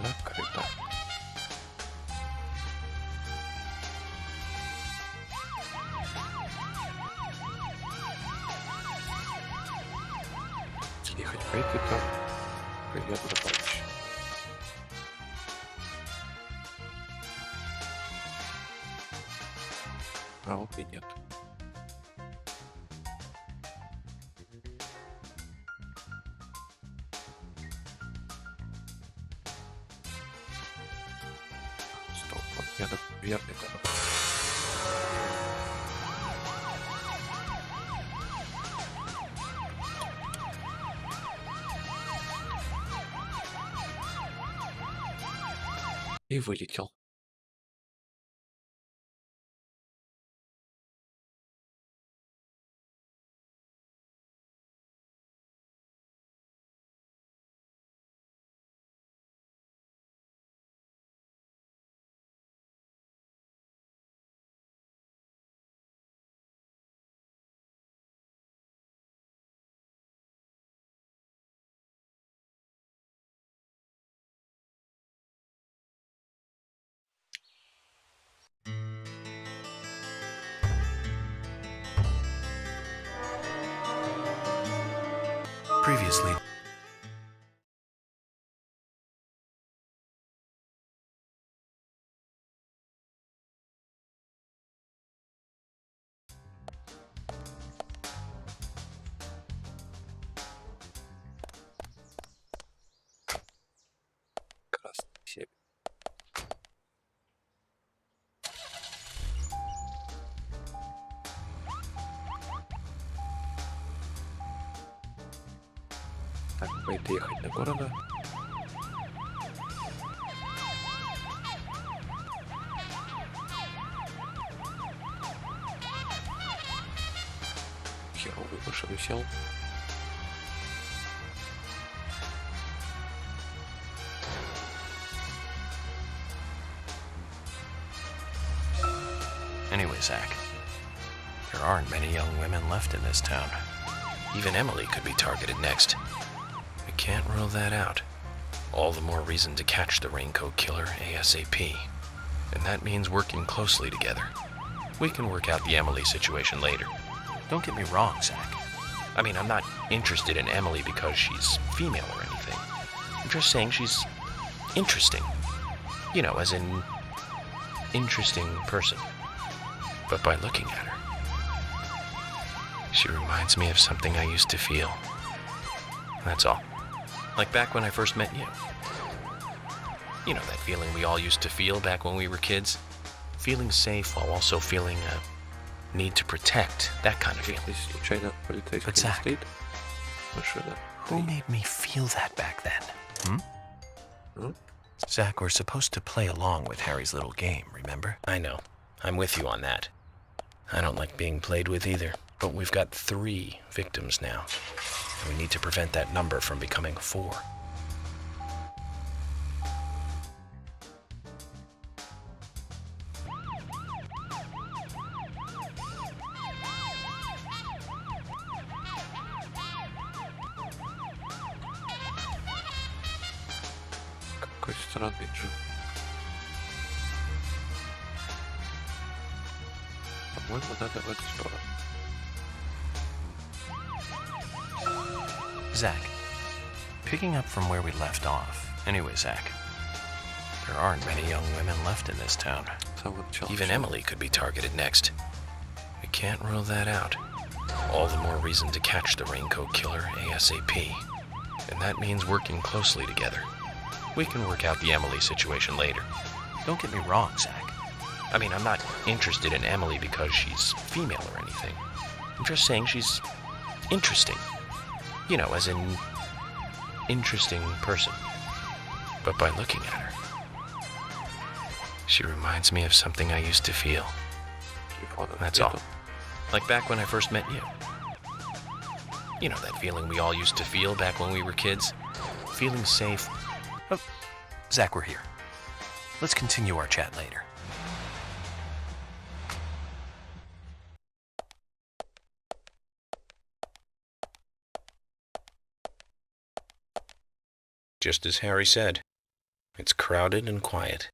Speaker 1: Закрыто. Ехать по этой там, я туда получше. А вот и нет. Стоп, вот я так верный дорог. И вылетел.
Speaker 7: Previously.
Speaker 1: Красный север. Так, будет ехать до города. Херовый машину сел.
Speaker 7: Anyway, Zach, there aren't many young women left in this town. Even Emily could be targeted next. We can't rule that out. All the more reason to catch the Raincoat Killer ASAP. And that means working closely together. We can work out the Emily situation later. Don't get me wrong, Zach. I mean, I'm not interested in Emily because she's female or anything. I'm just saying she's interesting. You know, as in interesting person. But by looking at her, she reminds me of something I used to feel. That's all. Like back when I first met you. You know that feeling we all used to feel back when we were kids? Feeling safe while also feeling a need to protect, that kind of feeling. But Zach, who made me feel that back then? Zach, we're supposed to play along with Harry's little game, remember? I know. I'm with you on that. I don't like being played with either. But we've got 3 victims now. And we need to prevent that number from becoming 4.
Speaker 1: Какой странный джип. По-моему, надо в эту сторону.
Speaker 7: Zach, picking up from where we left off. Anyway, Zach, there aren't many young women left in this town. Even Emily could be targeted next. We can't rule that out. All the more reason to catch the raincoat killer ASAP. And that means working closely together. We can work out the Emily situation later. Don't get me wrong, Zach. I mean, I'm not interested in Emily because she's female or anything. I'm just saying she's interesting. You know, as in interesting person. But by looking at her, she reminds me of something I used to feel. That's all. Like back when I first met you. You know, that feeling we all used to feel back when we were kids? Feeling safe. Oh, Zach, we're here. Let's continue our chat later.
Speaker 2: Just as Harry said, it's crowded and quiet.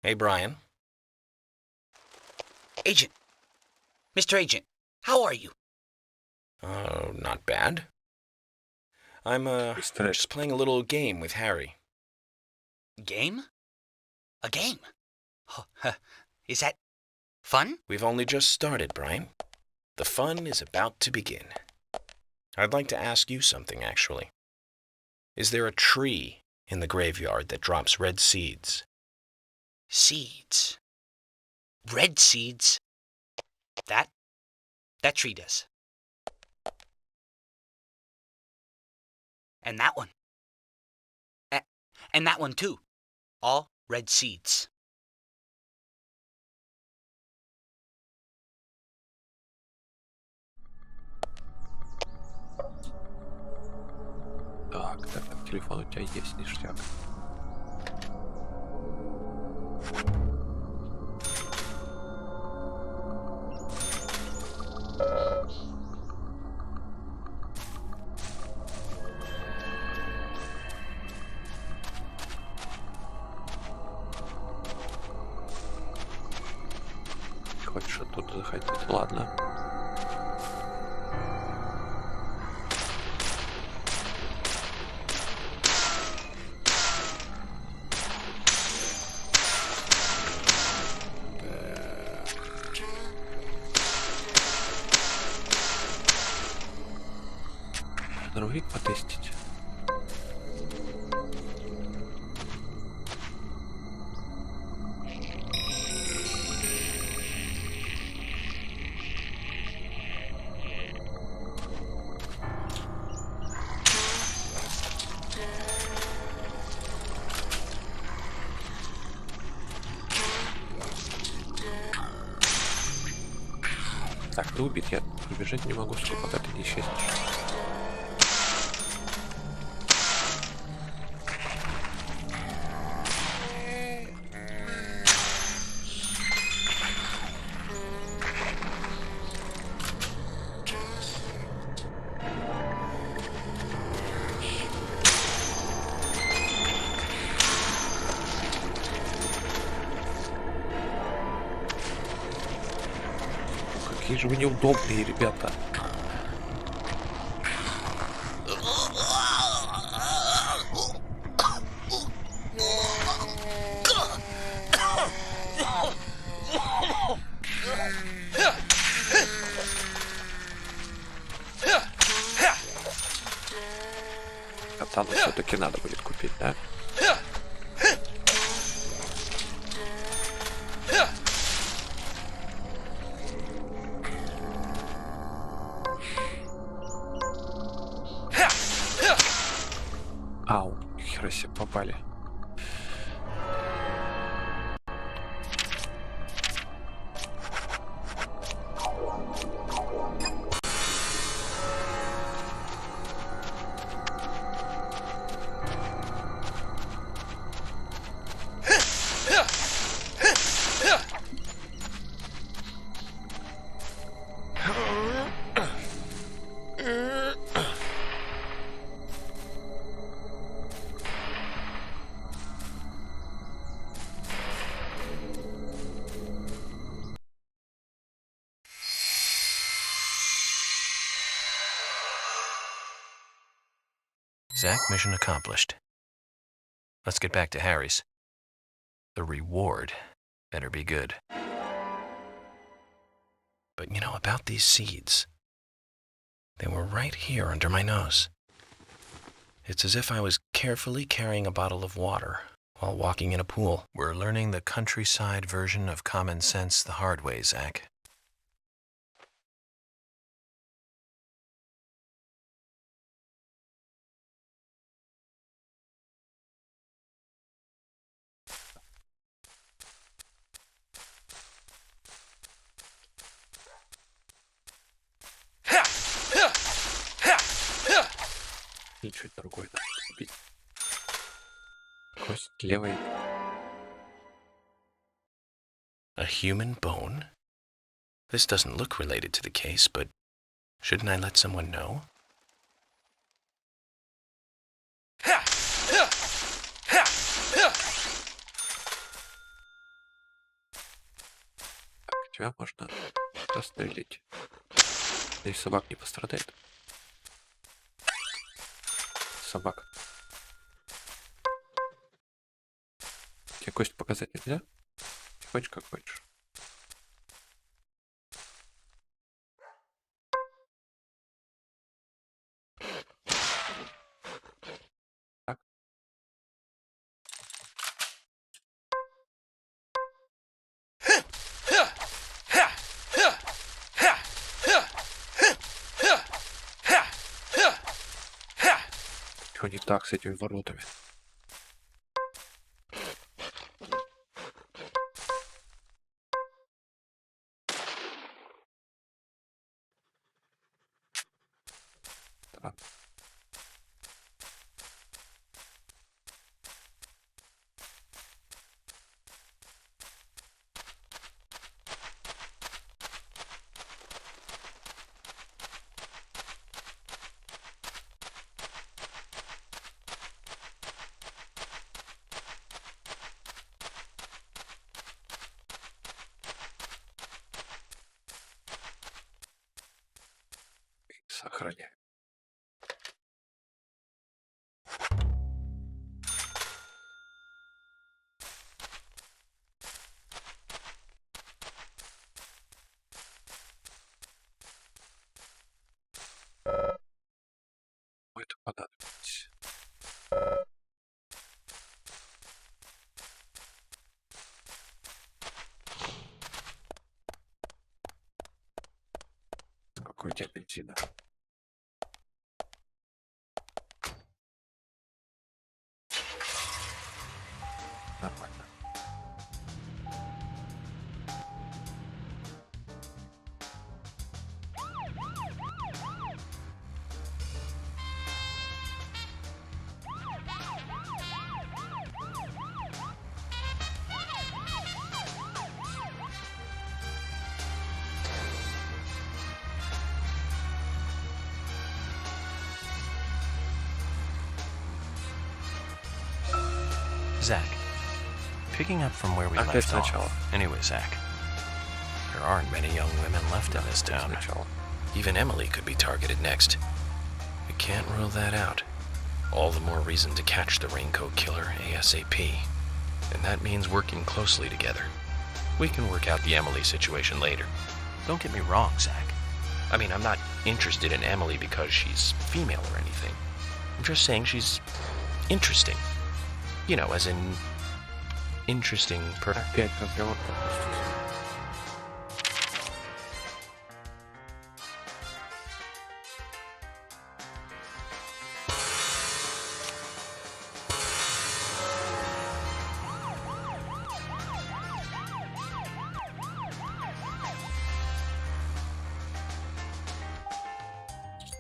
Speaker 2: Hey, Brian.
Speaker 8: Agent. Mr. Agent, how are you?
Speaker 2: Not bad. I'm, just playing a little game with Harry.
Speaker 8: Game? A game? Is that fun?
Speaker 2: We've only just started, Brian. The fun is about to begin. I'd like to ask you something, actually. Is there a tree in the graveyard that drops red seeds?
Speaker 8: Seeds. Red seeds. That tree does. And that one. And that one too. All red seeds.
Speaker 1: Так, телефон у тебя есть, ништяк. Хочешь оттуда заходить? Ладно. Дробовик потестить. Так, ты убит, я побежать не могу, пока ты не исчезнешь. Какие же вы неудобные, ребята. Катану все-таки надо будет купить, да? Ау, хера себе попали.
Speaker 7: Zach, mission accomplished. Let's get back to Harry's. The reward better be good. But you know, about these seeds, they were right here under my nose. It's as if I was carefully carrying a bottle of water while walking in a pool. We're learning the countryside version of common sense the hard way, Zach.
Speaker 1: И чуть другой надо купить. Кость левой.
Speaker 7: A human bone? This doesn't look related to the case, but shouldn't I let someone know?
Speaker 1: Так, тебя можно застрелить. Здесь собак не пострадает. Собака. Тебе кость показать нельзя? Хочешь, как хочешь. Так. Что не так с этими воротами? Так. Сохраняю. Это понадобилось. Какой у тебя бензина? Нормально.
Speaker 7: Zach, picking up from where we
Speaker 1: Опять
Speaker 7: left
Speaker 1: сначала.
Speaker 7: off. Anyway, Zach, there aren't many young women left in this town.
Speaker 1: Сначала.
Speaker 7: Even Emily could be targeted next. We can't rule that out. All the more reason to catch the raincoat killer ASAP. And that means working closely together. We can work out the Emily situation later. Don't get me wrong, Zach. I mean, I'm not interested in Emily because she's female or anything. I'm just saying she's interesting. You know, as in interesting
Speaker 1: Опять разговор пропустил.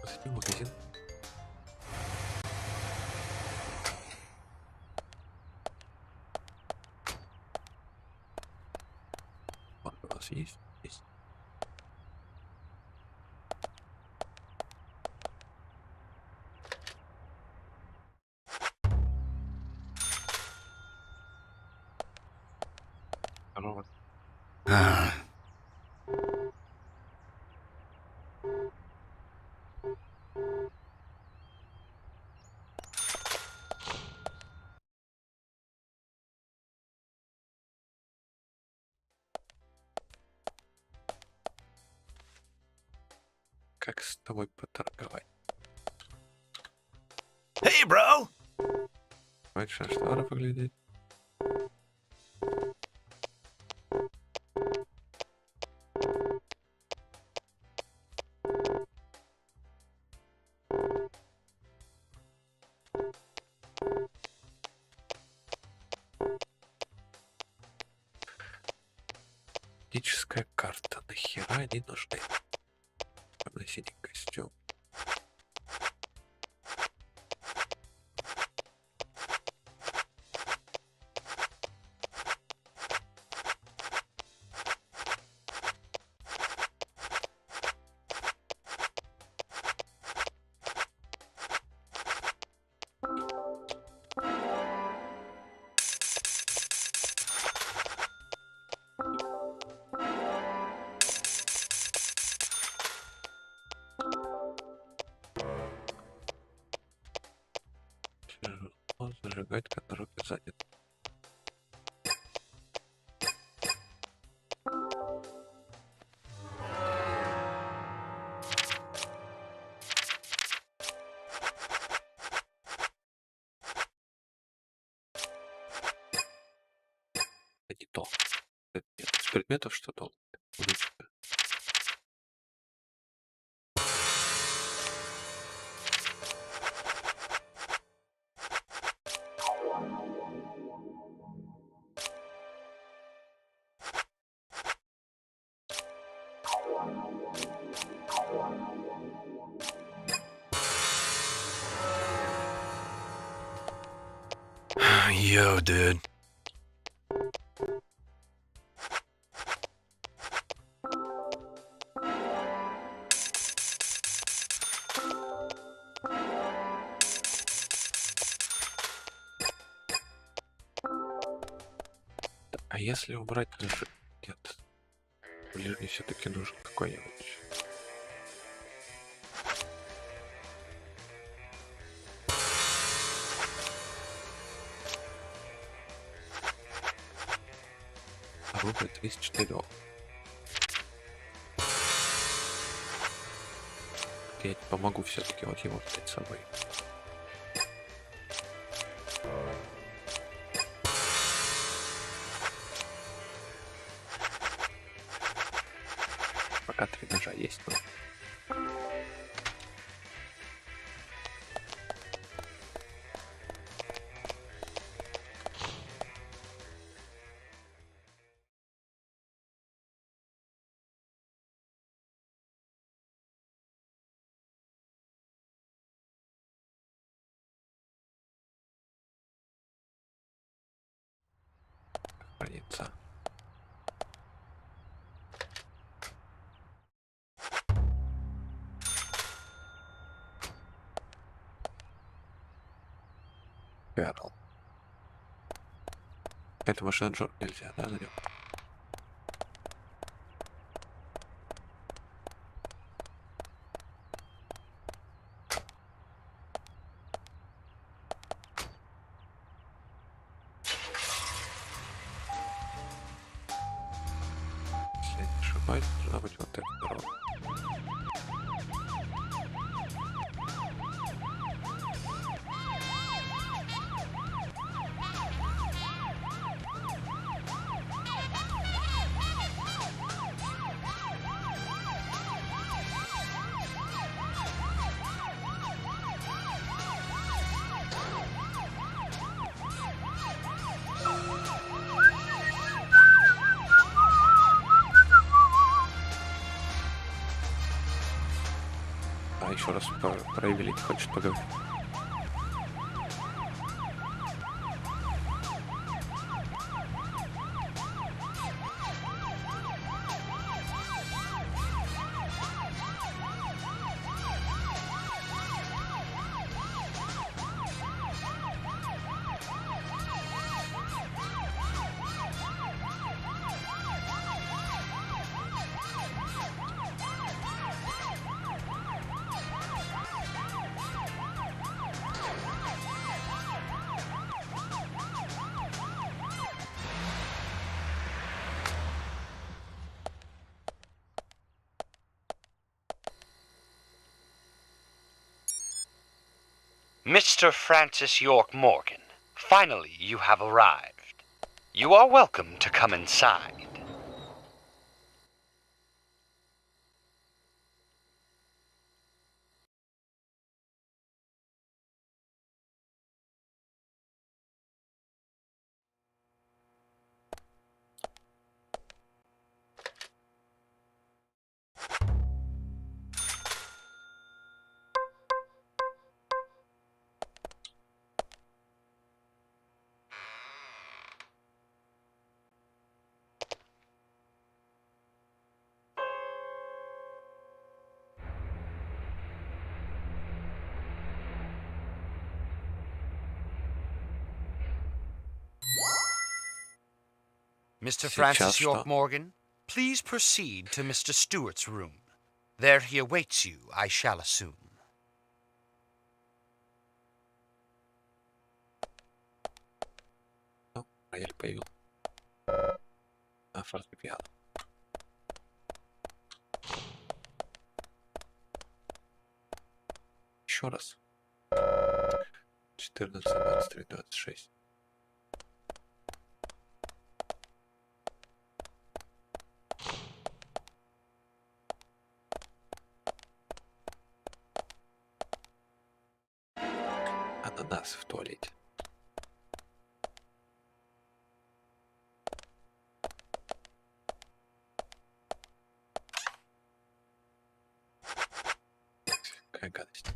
Speaker 1: Посетил магазин. Он у нас есть? Есть. Здорово.
Speaker 3: Ah,
Speaker 1: Как с тобой поторговать?
Speaker 4: Hey, bro!
Speaker 1: Хочешь на шторы поглядеть? Техническая карта. Нахера они нужны? Темно-синий костюм. Тяжело зажигать, который занят. Это не то. Это нет. Из предметов что долго?
Speaker 7: Yo, dude.
Speaker 1: А если убрать даже... Нет. Или мне все-таки нужен какой-нибудь... Оружие 34. Я тебе помогу все-таки вот его взять с собой. Пока 3 ножа есть, но... Хранится. Перл. Это машина Джор нельзя, да, на нем? Если я не ошибаюсь, должна быть вот эта дорога. А еще раз про Эвелин хочет поговорить.
Speaker 8: Mr. Francis York Morgan, finally you have arrived. You are welcome to come inside.
Speaker 10: Mr.
Speaker 1: Сейчас
Speaker 10: Francis York
Speaker 1: что?
Speaker 10: Morgan, please proceed to Mr. Stewart's room. There he awaits you, I shall assume.
Speaker 1: Рояль появился. Фортепиано. Еще раз. 14, 23, 26. Ананас в туалете. Какая гадость.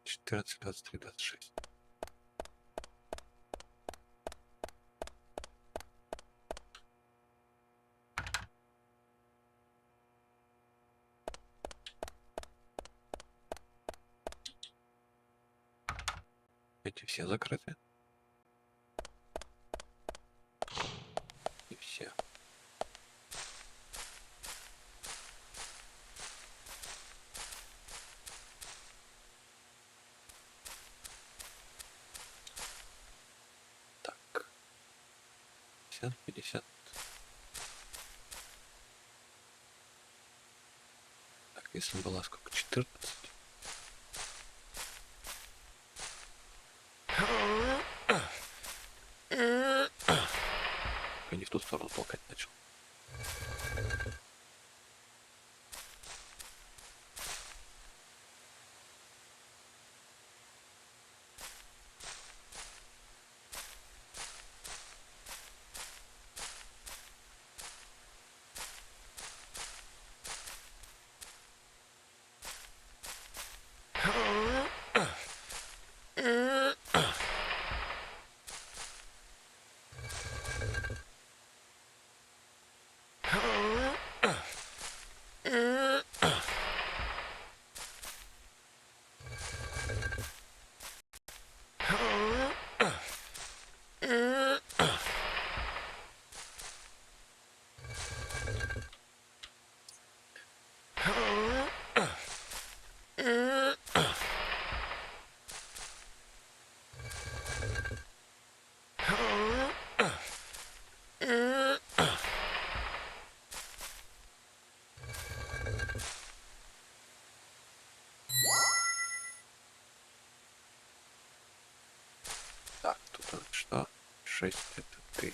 Speaker 1: Четырнадцать, 23, 26. Эти все закрыты. И все. Так. 50, 50. Так, если была сколько? 14. Я не в ту сторону толкать начал. Так, тут что? 6 это ты.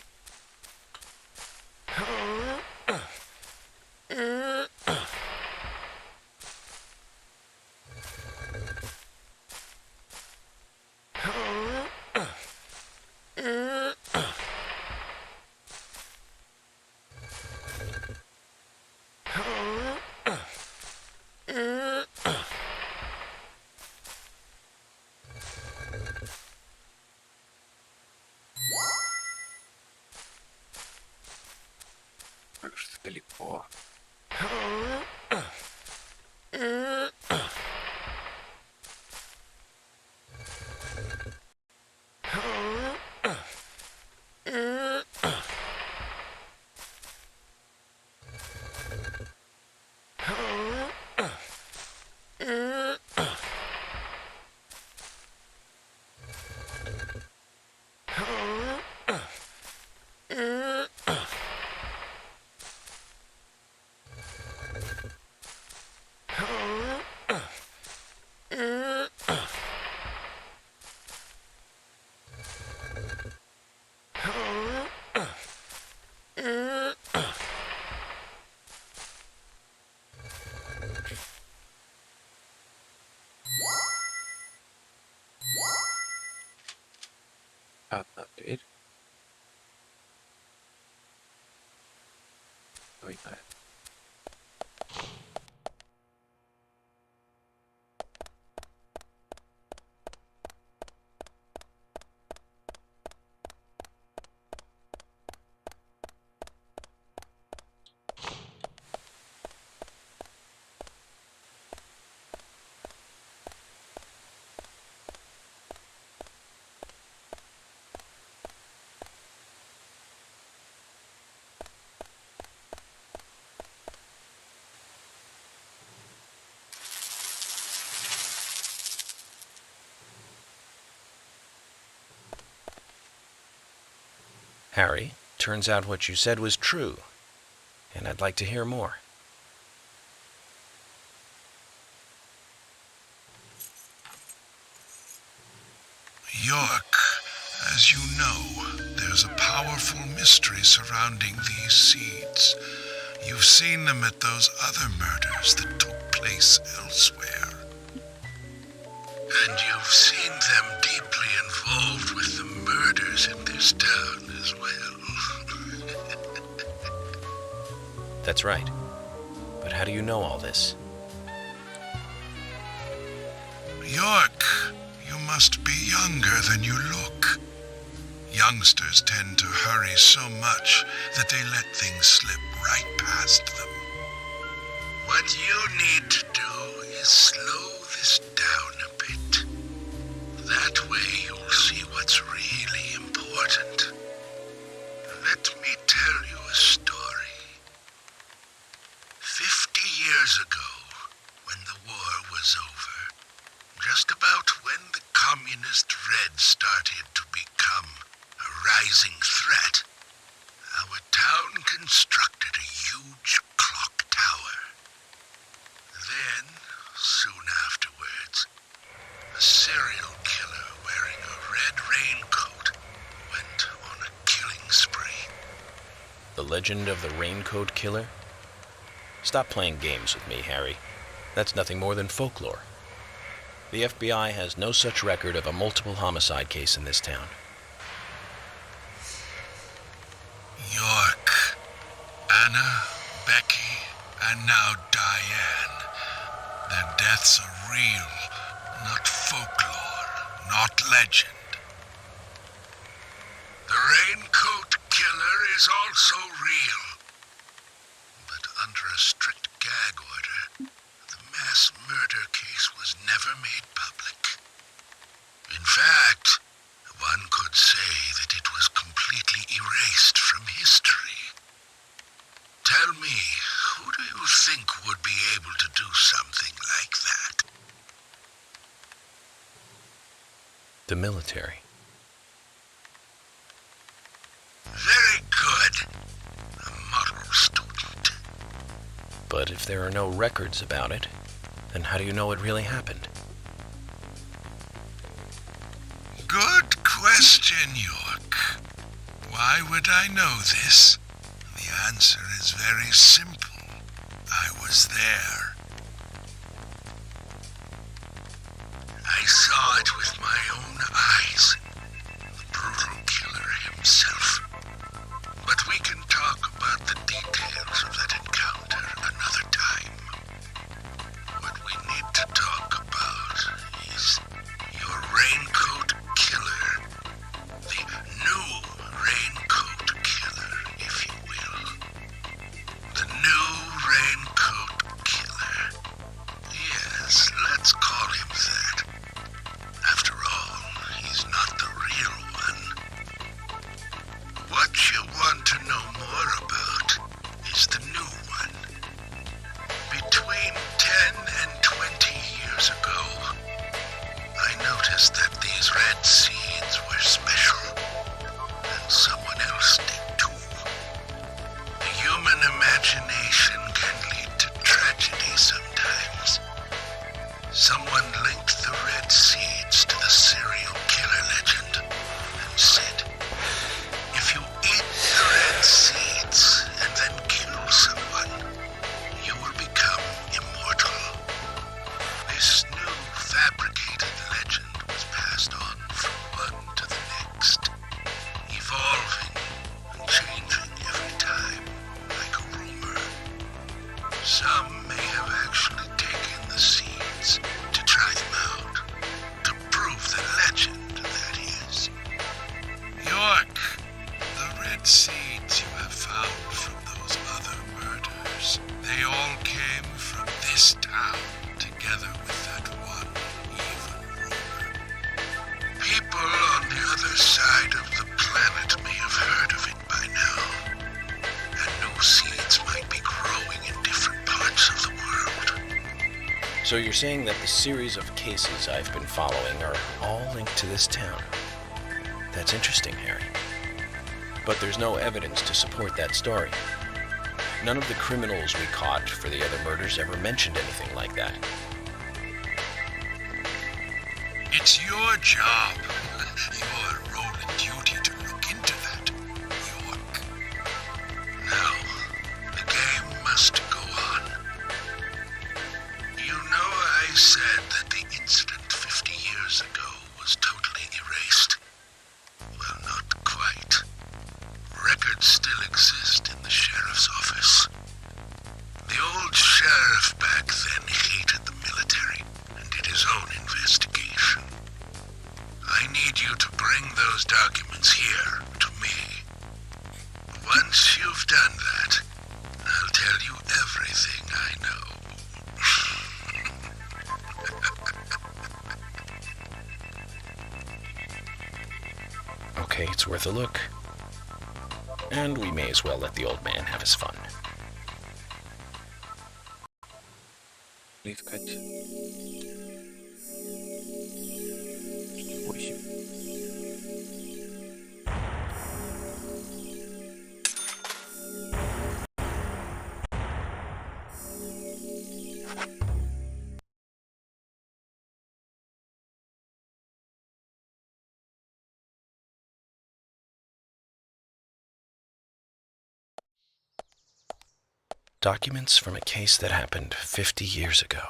Speaker 1: Как же ты далеко. Двойная.
Speaker 7: Harry, turns out what you said was true, and I'd like to hear more.
Speaker 11: York, as you know, there's a powerful mystery surrounding these seeds. You've seen them at those other murders that took place elsewhere. And you've seen them deeply involved with the murders in this town as well.
Speaker 7: That's right. But how do you know all this?
Speaker 11: York, you must be younger than you look. Youngsters tend to hurry so much that they let things slip right past them. What you need to do is slow this down a bit. That way you'll see what's really important. Let me tell you a story. 50 years ago, when the war was over, just about when the communist Red started to become a rising threat, our town constructed a huge clock tower. Then, soon afterwards, a serial killer wearing a red raincoat went on a killing spree.
Speaker 7: The legend of the Raincoat Killer? Stop playing games with me, Harry. That's nothing more than folklore. The FBI has no such record of a multiple homicide case in this town.
Speaker 11: York, Anna, Becky, and now Diane. Their deaths are real, not folklore, not legend. The Raincoat Killer is also real. But under a strict gag order, the mass murder case was never made public. In fact, one could say that it was completely erased from history. Tell me, who do you think would be able to do something like that?
Speaker 7: The military.
Speaker 11: Very good. A model student.
Speaker 7: But if there are no records about it, then how do you know it really happened?
Speaker 11: Good question, York. Why would I know this? The answer is very simple. I was there. I saw it with my own eyes. The brutal killer himself. But we can talk about the details of that encounter another time. What we need to talk about is your Raincoat Killer. The new Raincoat Killer, if you will. The new Raincoat Killer. Yes, let's call him that. After all, he's not the real one. What you want to know more about is the new one. Between 10 and 20 years ago, I noticed that these red seeds were special, and someone else did too. The human imagination can lead to tragedy sometimes. Someone linked the red seeds to the serial killer legend and said, if you eat the red seeds and then kill someone, you will become immortal. This new fabricated legend was passed on from one to the next, evolving and changing every time, like a rumor. those seeds might be growing in different parts of the world.
Speaker 7: So you're saying that the series of cases I've been following are all linked to this town? That's interesting, Harry. But there's no evidence to support that story. None of the criminals we caught for the other murders ever mentioned anything like that.
Speaker 11: It's your job, your role and duty to look into that, York. Now, the game must go on. You know I said that the incident 50 years ago was totally erased. Well, not quite. Records still exist in the sheriff's office. The old sheriff back then hated the military and did his own investigation. I need you to bring those documents here to me. Once you've done that, I'll tell you everything I know.
Speaker 7: Okay, it's worth a look. And we may as well let the old man have his fun.
Speaker 1: Искать. 8.
Speaker 7: Documents from a case that happened 50 years ago.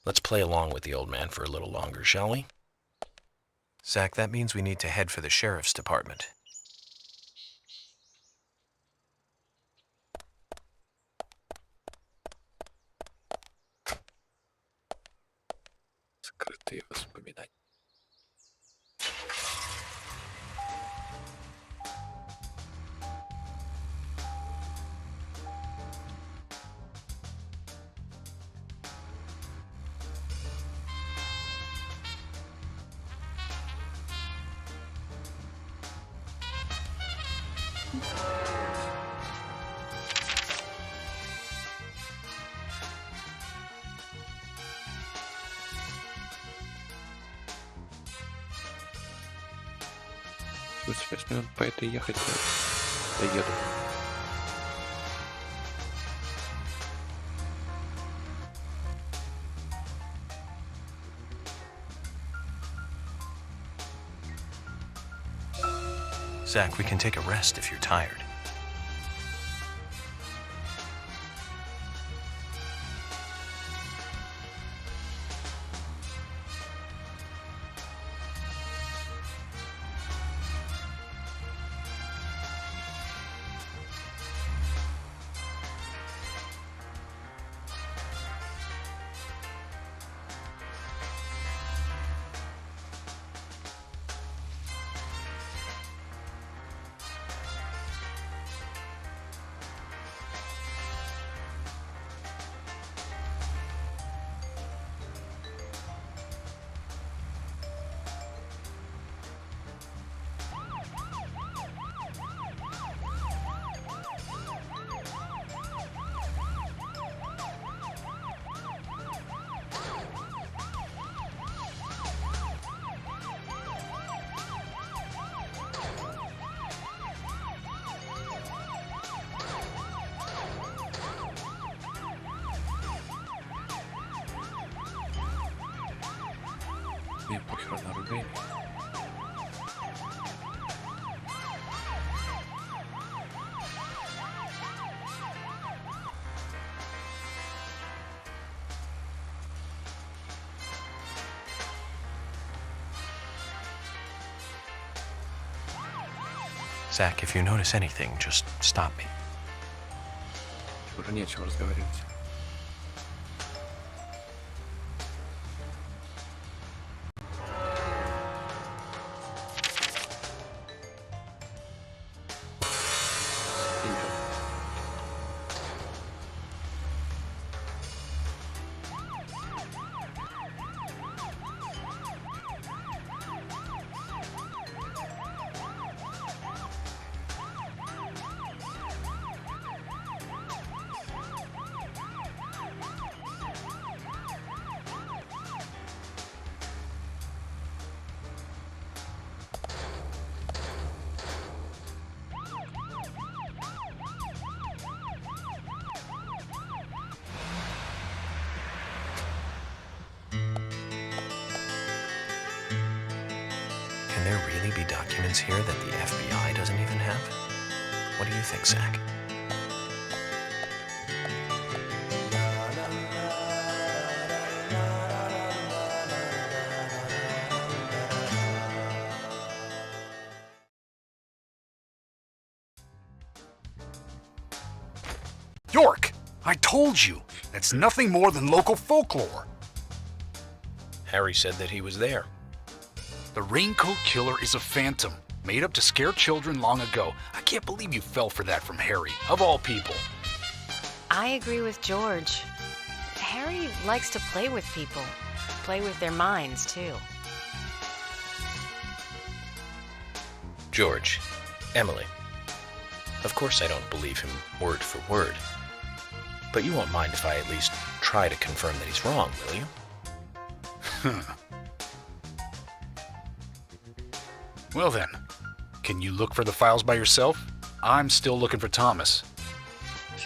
Speaker 7: Let's play along with the old man for a little longer, shall we? Zach, that means we need to head for the sheriff's department.
Speaker 1: Скрытые воспоминания. Если он по этой ехать, то доеду.
Speaker 7: Zach, we can take a rest if you're tired. Мне похер на оружие. Zach, if you notice anything, just stop me.
Speaker 1: Уже не о чем разговаривать.
Speaker 7: may be documents here that the FBI doesn't even have? What do you think, Zach?
Speaker 3: York! I told you! That's nothing more than local folklore.
Speaker 7: Harry said that he was there.
Speaker 3: The Raincoat Killer is a phantom, made up to scare children long ago. I can't believe you fell for that from Harry, of all people.
Speaker 6: I agree with George. Harry likes to play with people. Play with their minds, too.
Speaker 7: George, Emily. Of course I don't believe him word for word. But you won't mind if I at least try to confirm that he's wrong, will you?
Speaker 3: Well then, can you look for the files by yourself? I'm still looking for Thomas.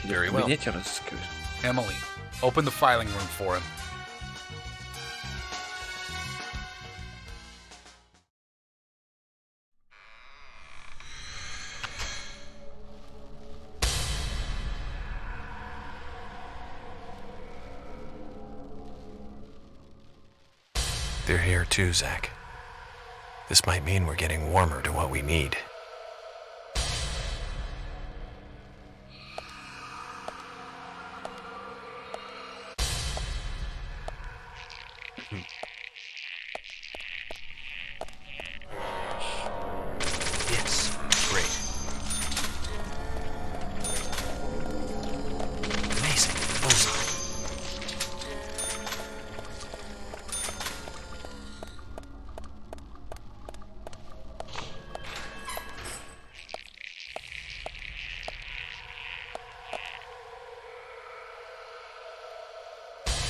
Speaker 7: Very well.
Speaker 3: Emily, open the filing room for him.
Speaker 7: They're here too, Zach. This might mean we're getting warmer to what we need.
Speaker 3: Yes, great. Amazing. Bullseye.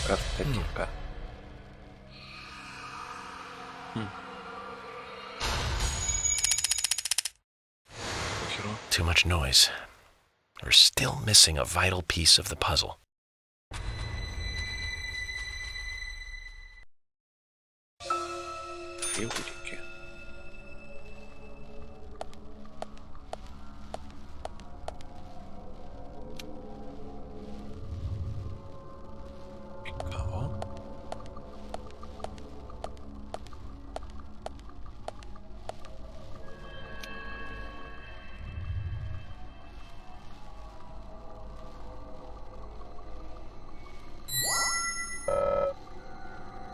Speaker 1: Картинка.
Speaker 7: Too much noise. We're still missing a vital piece of the puzzle.
Speaker 1: Фигурки. Никого.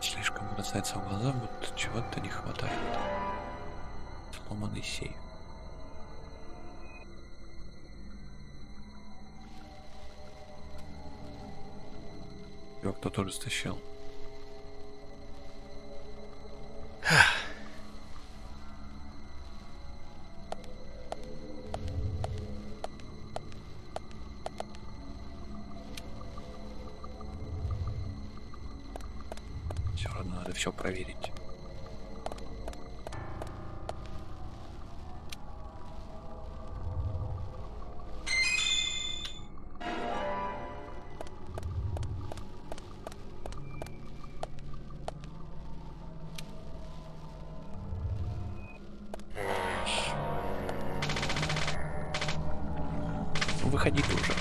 Speaker 1: Слишком бросается в глаза, будто чего-то не хватает. Сломанный сейф. Его кто тоже стащил. Все равно надо все проверить. Ну, выходи ты уже.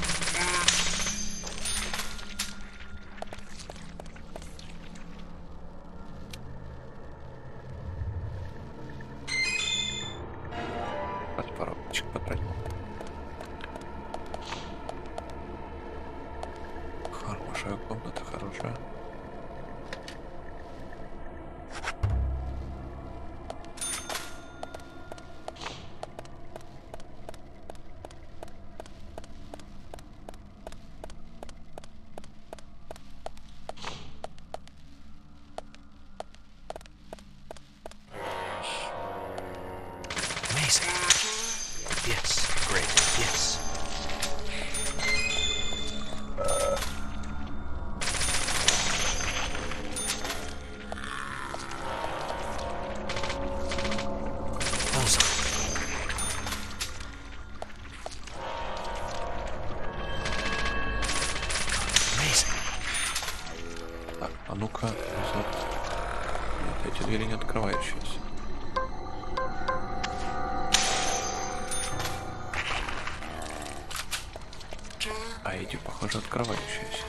Speaker 1: Подпоровочек потратил. Хорошая комната, хорошая.
Speaker 3: Amazing. Yes, great, yes. Bullseye. Amazing.
Speaker 1: Так, а ну-ка, назад. Нет, эти двери не открывающиеся. А эти, похоже, открывающиеся.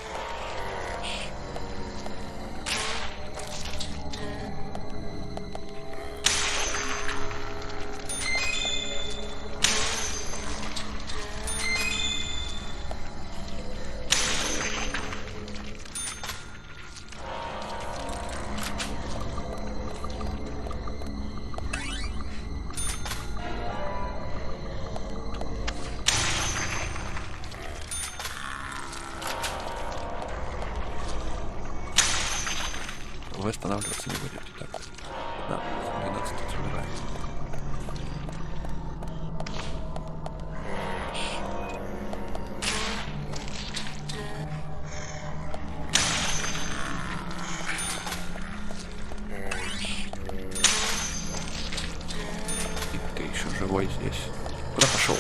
Speaker 1: Вы останавливаться не будете, так? Да, 12 собираем. И ты еще живой здесь. Куда пошел?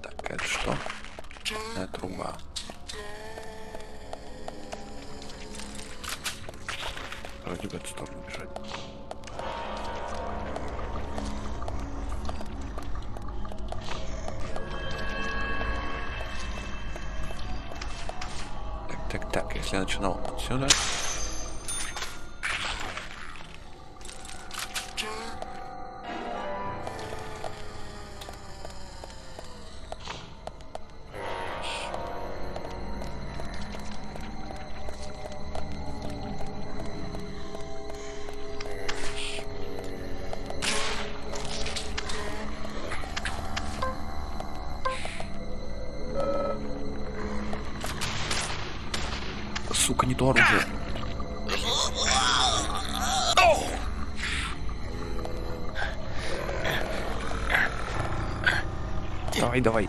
Speaker 1: Так, это что? Это труба. Вроде в эту сторону бежать. Так, если я начинал отсюда. Сука, не то оружие. Давай.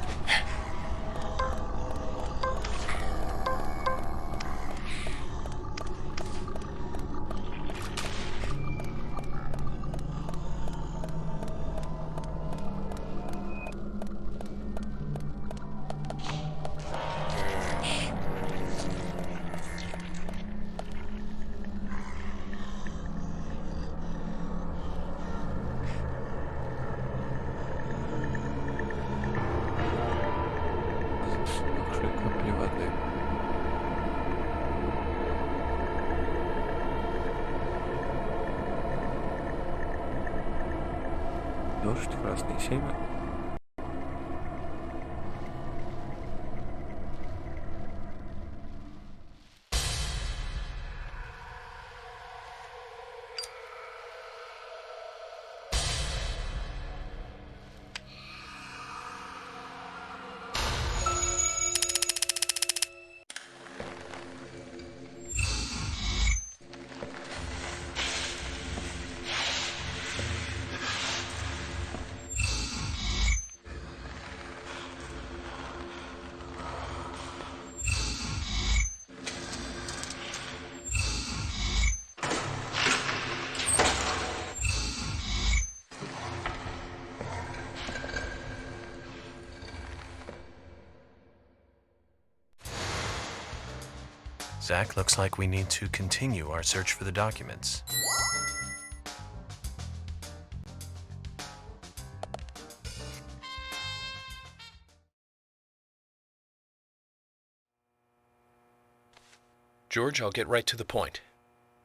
Speaker 1: Капли воды. Дождь, красный север.
Speaker 7: Zach, looks like we need to continue our search for the documents.
Speaker 2: George, I'll get right to the point.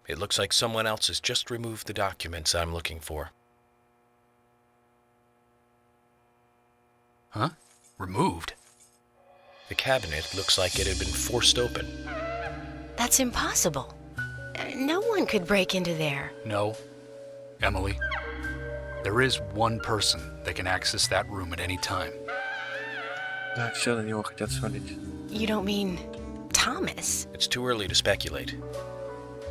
Speaker 2: It looks like someone else has just removed the documents I'm looking for.
Speaker 3: Huh? Removed?
Speaker 2: The cabinet looks like it had been forced open.
Speaker 6: That's impossible. No one could break into there.
Speaker 3: No. Emily, there is one person that can access that room at any time.
Speaker 1: Да, все на него хотят свалить.
Speaker 6: You don't mean Thomas?
Speaker 2: It's too early to speculate.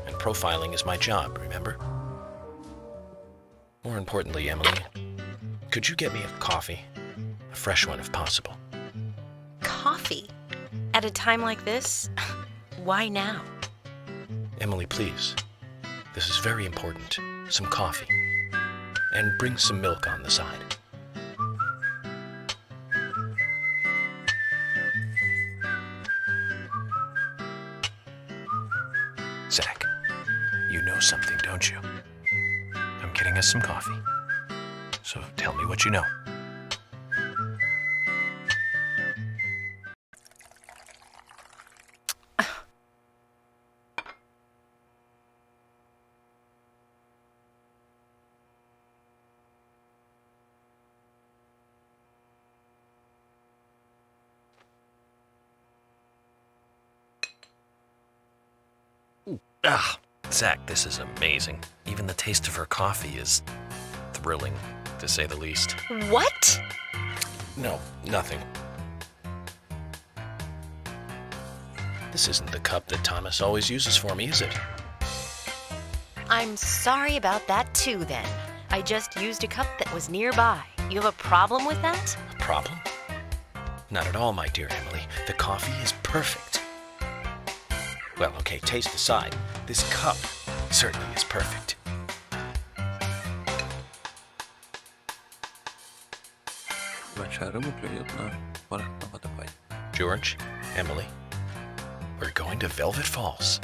Speaker 2: And profiling is my job, remember?
Speaker 7: More importantly, Emily, could you get me a coffee? A fresh one if possible.
Speaker 6: Coffee? At a time like this? Why now?
Speaker 7: Emily, please. This is very important. Some coffee. And bring some milk on the side. Zach, you know something, don't you? I'm getting us some coffee. So tell me what you know. Ah, Zach, this is amazing. Even the taste of her coffee is thrilling, to say the least.
Speaker 6: What?
Speaker 7: No, nothing. This isn't the cup that Thomas always uses for me, is it?
Speaker 6: I'm sorry about that too, then. I just used a cup that was nearby. You have a problem with that?
Speaker 7: A problem? Not at all, my dear Emily. The coffee is perfect. Well, okay, taste aside, this cup certainly is perfect.
Speaker 1: Большая рыба плюет на бархатном водопаде.
Speaker 7: George, Emily, we're going to Velvet Falls.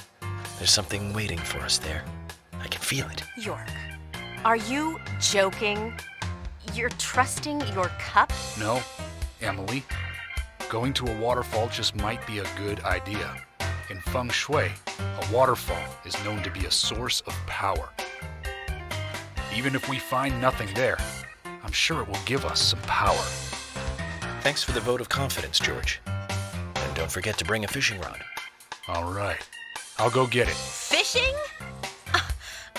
Speaker 7: There's something waiting for us there. I can feel it.
Speaker 6: York, are you joking? You're trusting your cup?
Speaker 3: No, Emily. Going to a waterfall just might be a good idea. In feng shui, a waterfall is known to be a source of power. Even if we find nothing there, I'm sure it will give us some power.
Speaker 7: Thanks for the vote of confidence, George. And don't forget to bring a fishing rod.
Speaker 3: All right. I'll go get it.
Speaker 6: Fishing?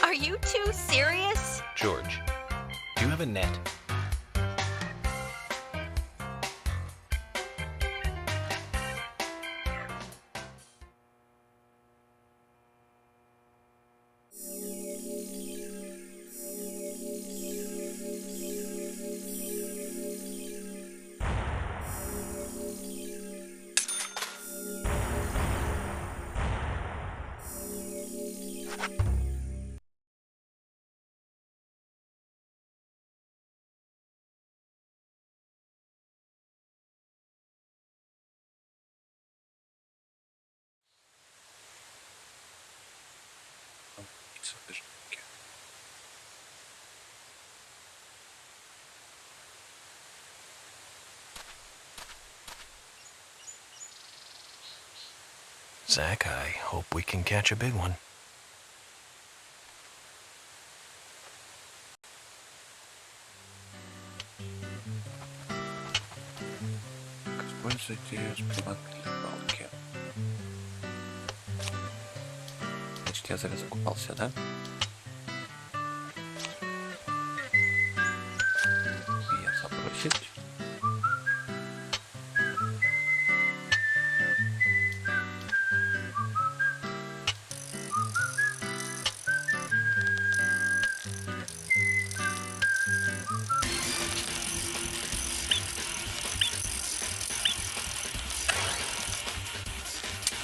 Speaker 6: Are you two serious?
Speaker 7: George, do you have a net? Zach, I hope we can catch a big one.
Speaker 1: Используйте приманкой для палки. Значит, я зря закупался, да? Я забросить.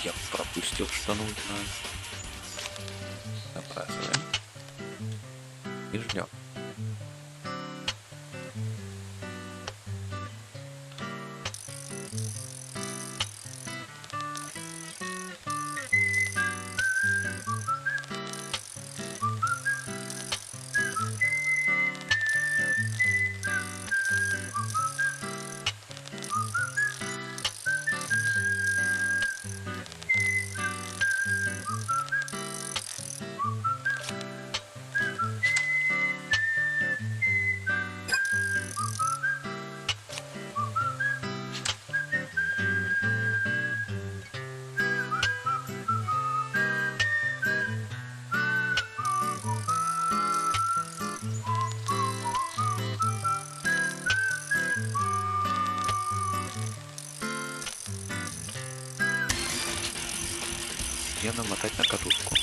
Speaker 1: Я пропустил, что нужно. Забрасываем. И ждем. Ее намотать на катушку.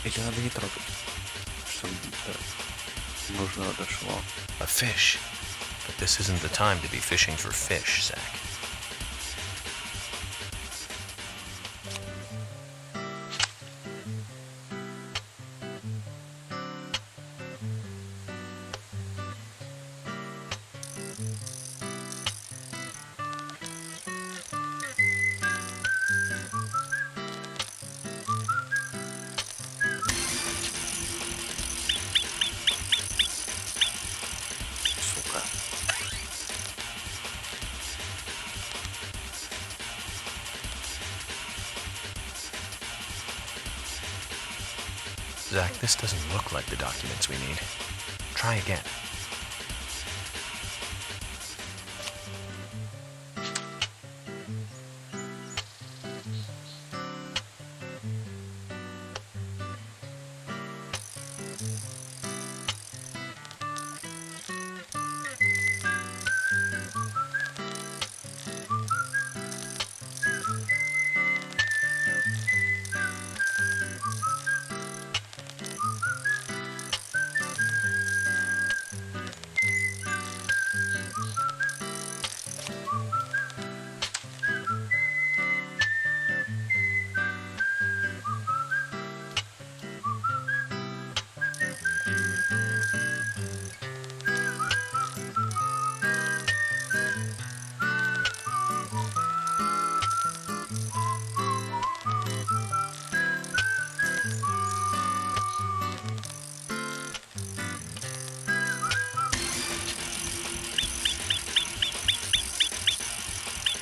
Speaker 1: Или надо не трогать, чтобы до нужного дошло.
Speaker 7: A fish. But this isn't the time to be fishing for fish, Zach.
Speaker 1: Сука.
Speaker 7: Zach, this doesn't look like the documents we need. Try again.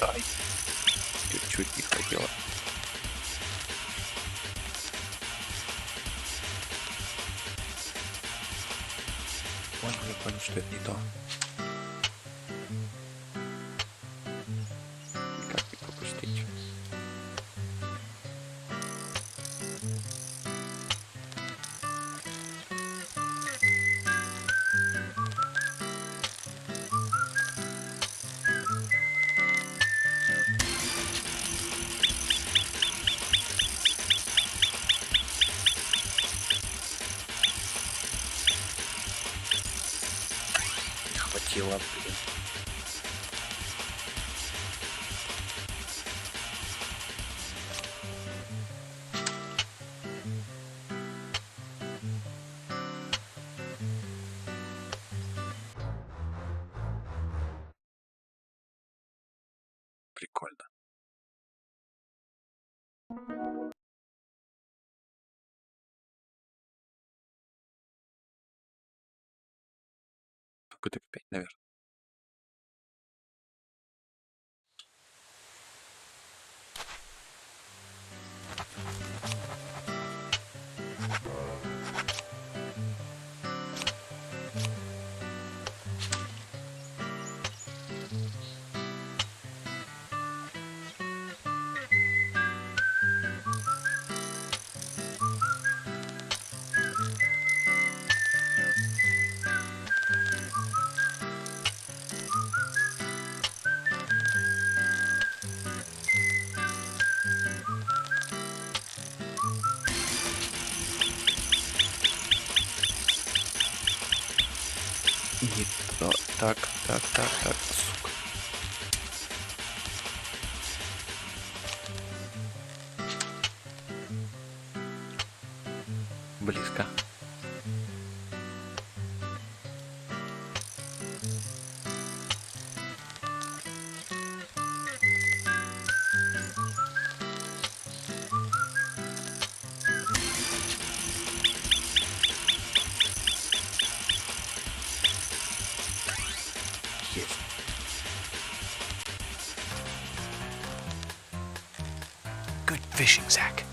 Speaker 1: Ай. Чуть-чуть не хватило. Ой, я понял, что это не то. Как не пропустить? Не хватило, блин. Прикольно. Попыток 5, наверное. Не то. Так, сука. Близко. Есть.
Speaker 7: Good fishing, Zach.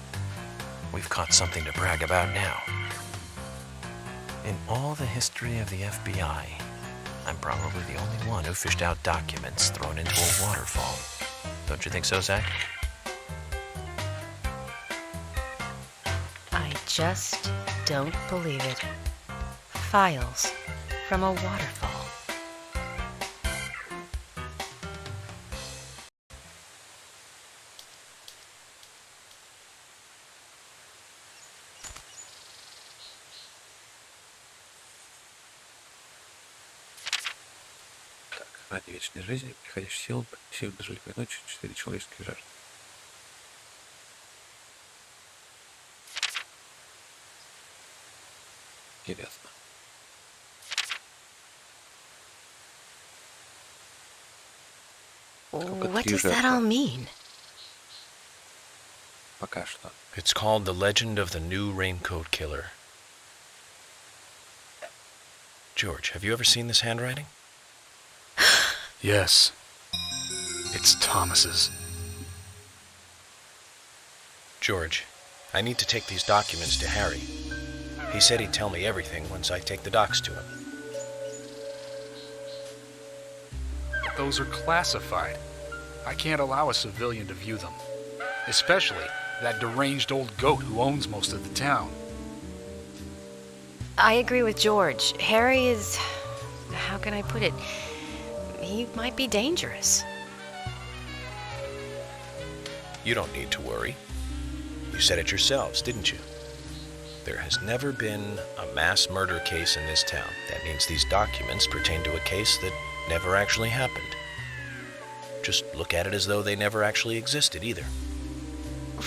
Speaker 7: We've caught something to brag about now. In all the history of the FBI, I'm probably the only one who fished out documents thrown into a waterfall. Don't you think so, Zach?
Speaker 6: I just don't believe it. Files from a waterfall.
Speaker 1: Ради вечной жизни, приходящей силы, принеси в дождливой ночи 4 человеческие жертвы. Интересно.
Speaker 6: What does that all mean?
Speaker 1: Пока что.
Speaker 7: It's called The Legend of the New Raincoat Killer. George, have you ever seen this handwriting?
Speaker 3: Yes. It's Thomas's.
Speaker 7: George, I need to take these documents to Harry. He said he'd tell me everything once I take the docs to him.
Speaker 3: Those are classified. I can't allow a civilian to view them. Especially that deranged old goat who owns most of the town.
Speaker 6: I agree with George. Harry is... how can I put it? He might be dangerous.
Speaker 7: You don't need to worry. You said it yourselves, didn't you? There has never been a mass murder case in this town. That means these documents pertain to a case that never actually happened. Just look at it as though they never actually existed either.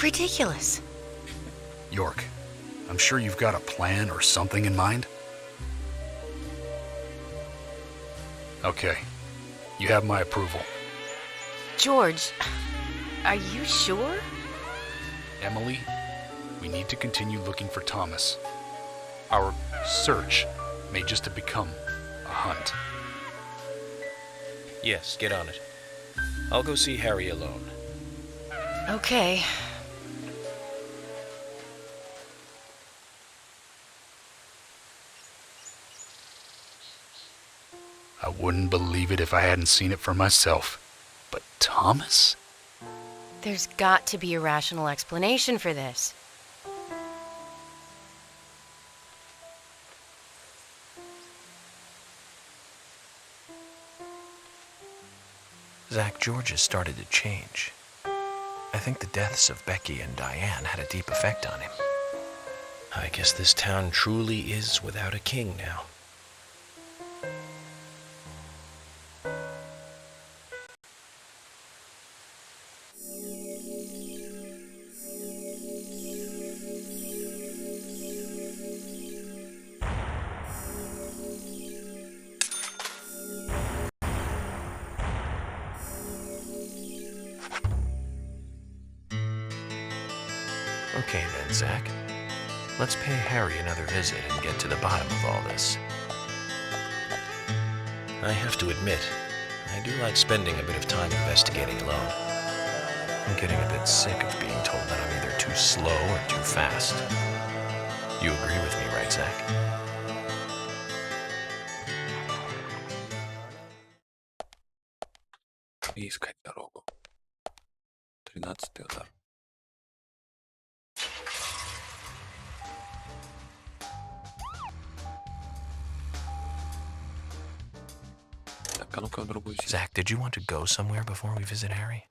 Speaker 6: Ridiculous.
Speaker 3: York, I'm sure you've got a plan or something in mind. Okay, you have my approval.
Speaker 6: George, are you sure?
Speaker 3: Emily, we need to continue looking for Thomas. Our search may just have become a hunt.
Speaker 7: Yes, get on it. I'll go see Harry alone.
Speaker 6: Okay.
Speaker 3: I wouldn't believe it if I hadn't seen it for myself. But Thomas?
Speaker 6: There's got to be a rational explanation for this.
Speaker 7: Zach, George has started to change. I think the deaths of Becky and Diane had a deep effect on him. I guess this town truly is without a king now. Okay then, Zach. Let's pay Harry another visit and get to the bottom of all this. I have to admit, I do like spending a bit of time investigating alone. I'm getting a bit sick of being told that I'm either too slow or too fast. You agree with me, right, Zach?
Speaker 1: И искать дорогу. 13-й удар. Так, а ну-ка в другую сторону.
Speaker 7: Zach, did you want to go somewhere before we visit Harry?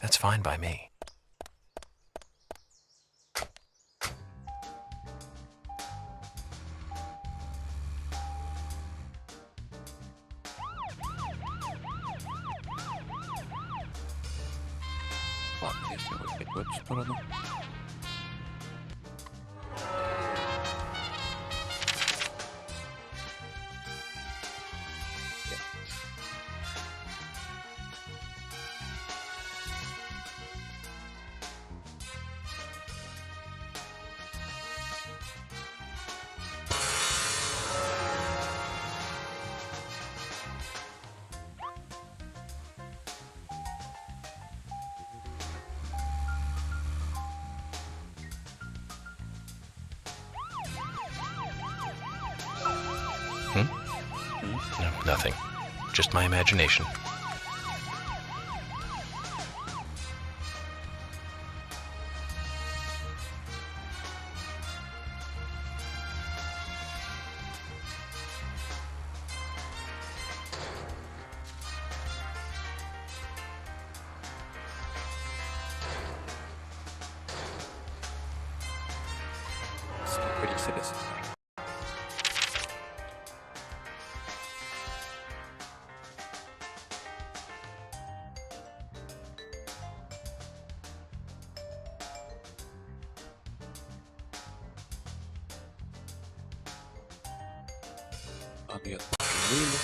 Speaker 7: That's fine by me.
Speaker 1: Ладно, если выехать в эту сторону.
Speaker 7: No, nothing. Just my imagination.
Speaker 1: Интересно. Ладно, я тут выйду.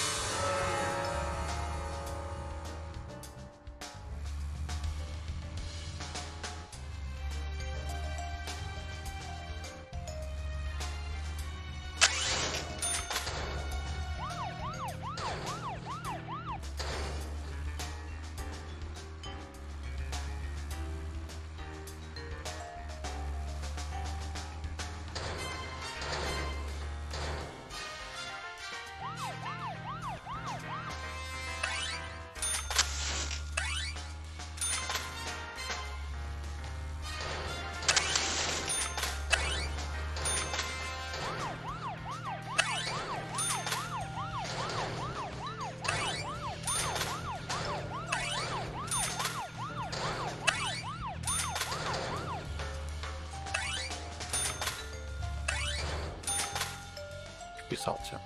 Speaker 1: Вписался.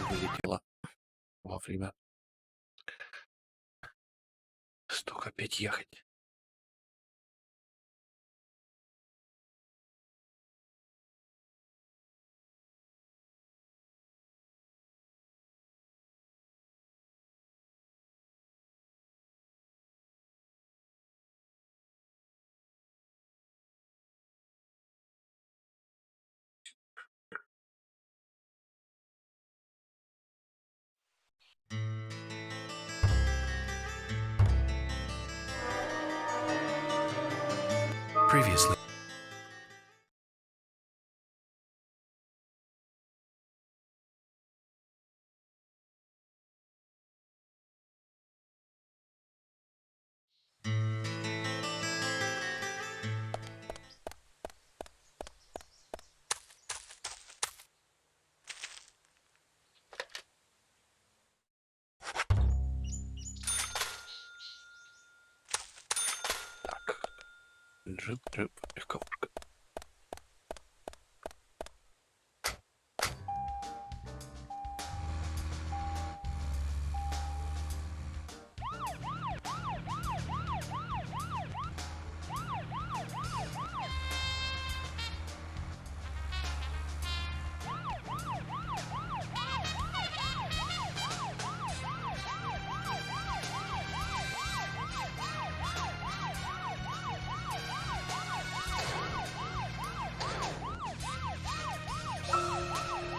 Speaker 1: Вылетела вовремя. Столько опять ехать.
Speaker 7: Previously.
Speaker 1: Джип, легковушка.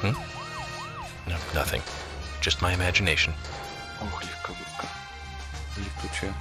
Speaker 7: No, nothing. Just my imagination.
Speaker 1: Ох, легковушка. Летучая.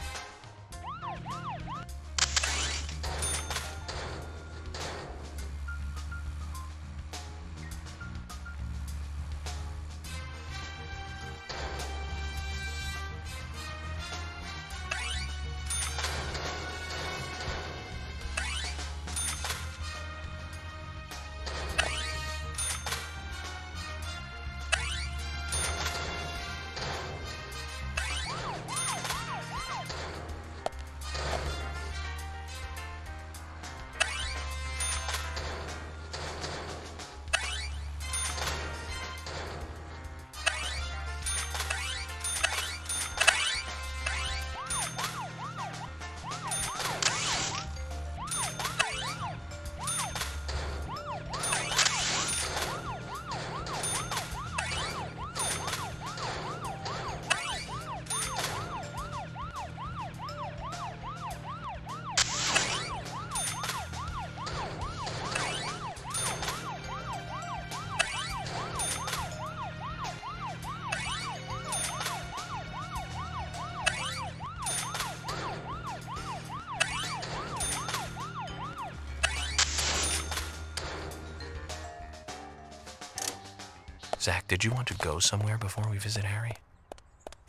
Speaker 7: Zach, did you want to go somewhere before we visit Harry?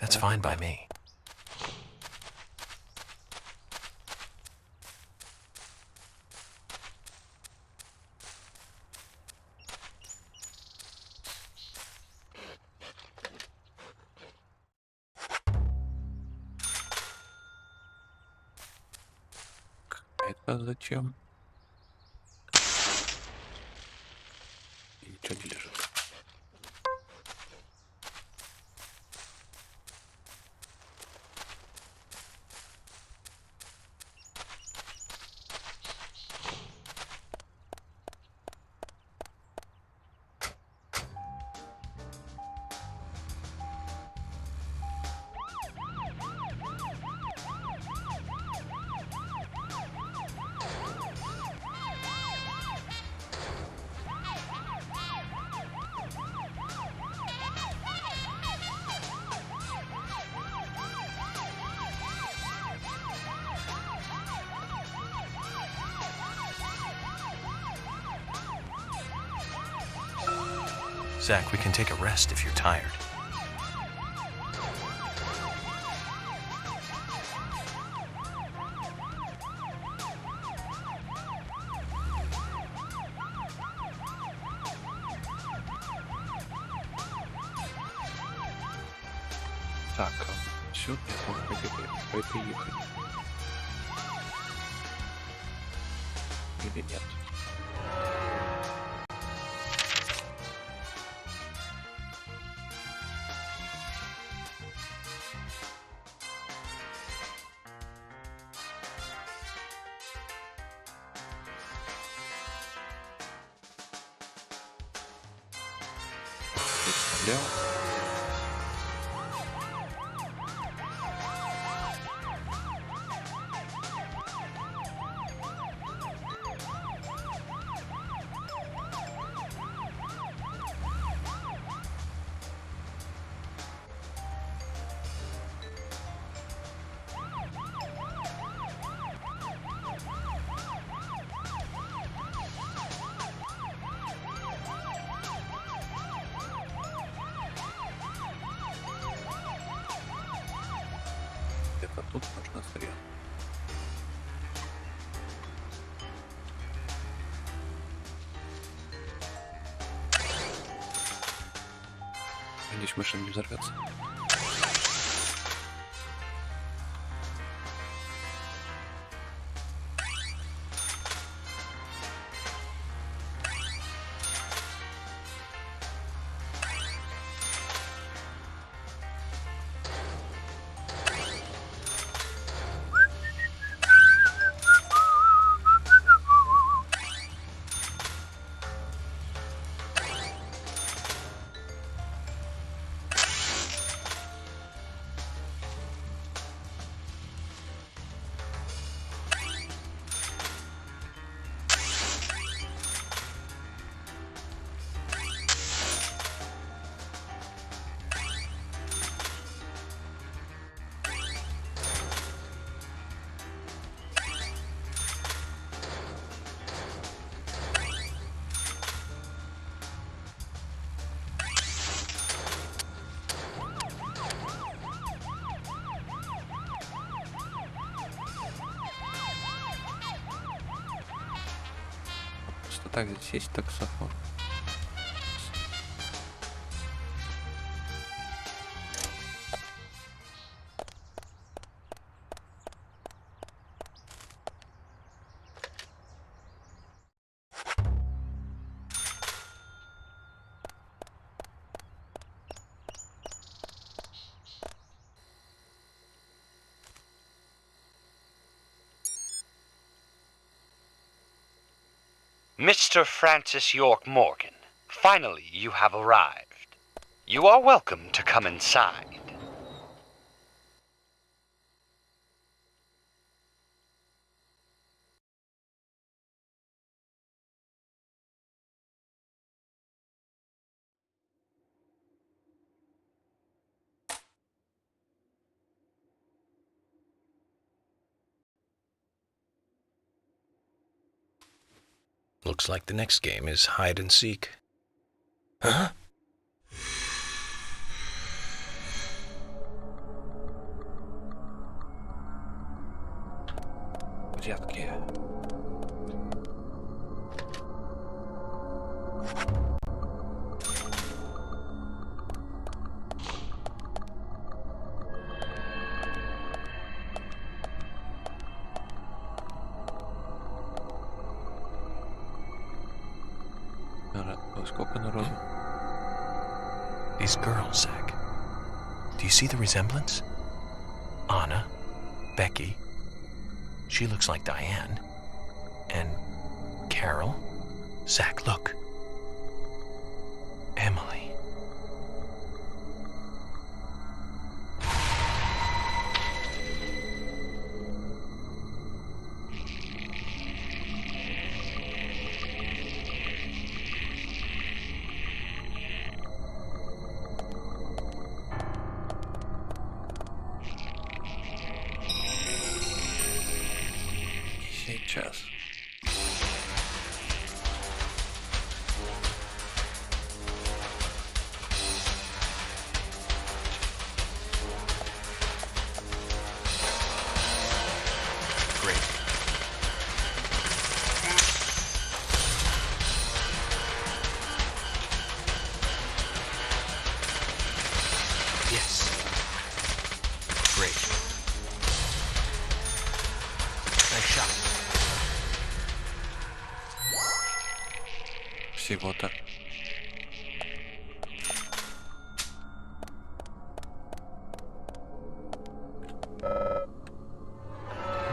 Speaker 7: That's fine by me.
Speaker 1: Это зачем? И ничего не лежит.
Speaker 7: Zach, we can take a rest if you're tired.
Speaker 1: Так, сюда по этой ехать. Или нет? Представлял. Где-то тут нужно стрелять. Надеюсь, машина не взорвется. Просто так здесь есть таксофон.
Speaker 10: Mr. Francis York Morgan, finally you have arrived. You are welcome to come inside.
Speaker 7: Looks like the next game is hide and seek. Huh?
Speaker 1: Сколько народу?
Speaker 7: These girls, Zach. Do you see the resemblance? Anna, Becky. She looks like Diane. And Carol. Zach, look. Emily.
Speaker 1: Сейчас.
Speaker 7: Great. Yes. Great. Nice shot.
Speaker 1: Всего-то.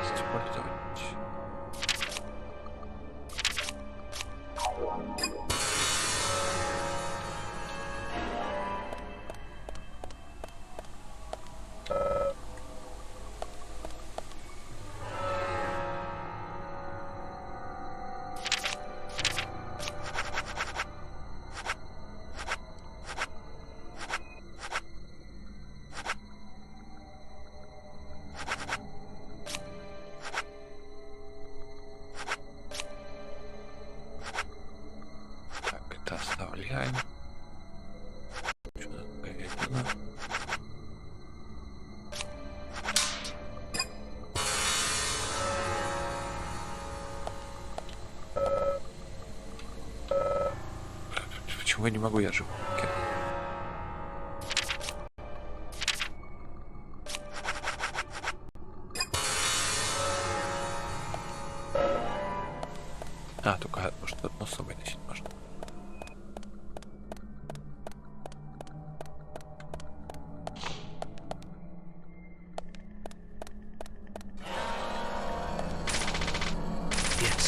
Speaker 1: Использовать. Так, это оставляем. Что говядина? Почему я не могу, я живу? Окей. А, только может одно с собой носить можно.
Speaker 7: Yes.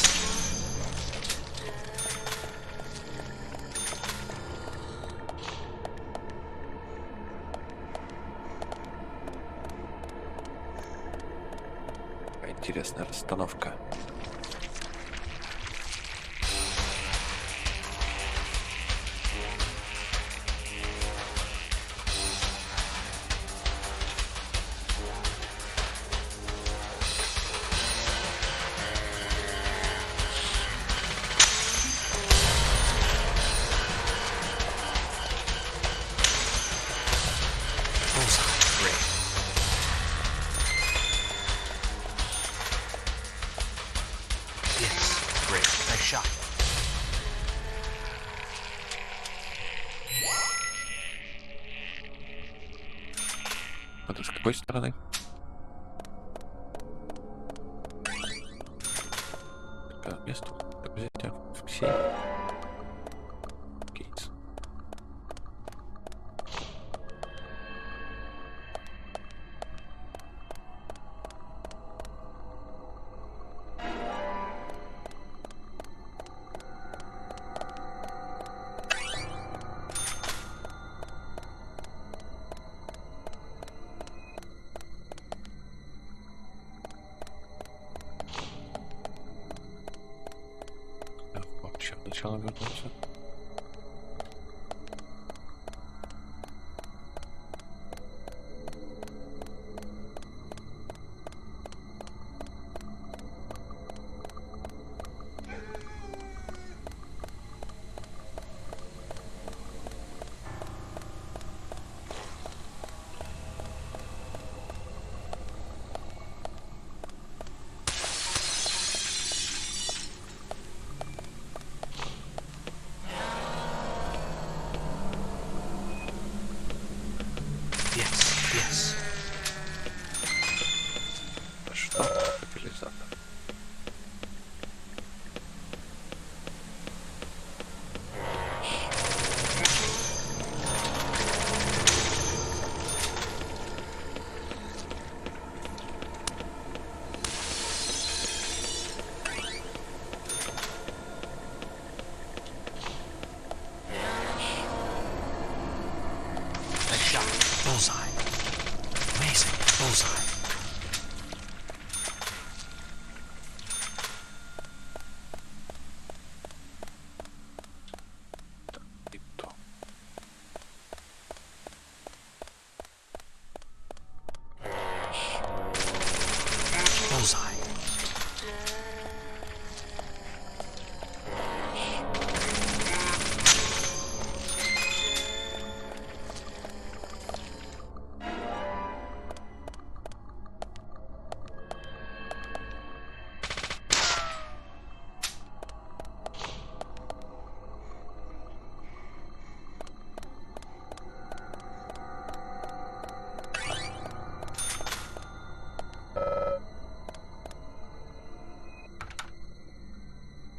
Speaker 1: Какая интересная расстановка.
Speaker 7: Bullseye. Great. Yes. Great. Nice shot.
Speaker 1: Это с какой стороны? Так, место. Так, взять Алексей. Кейс. Вообще в начало вернулся.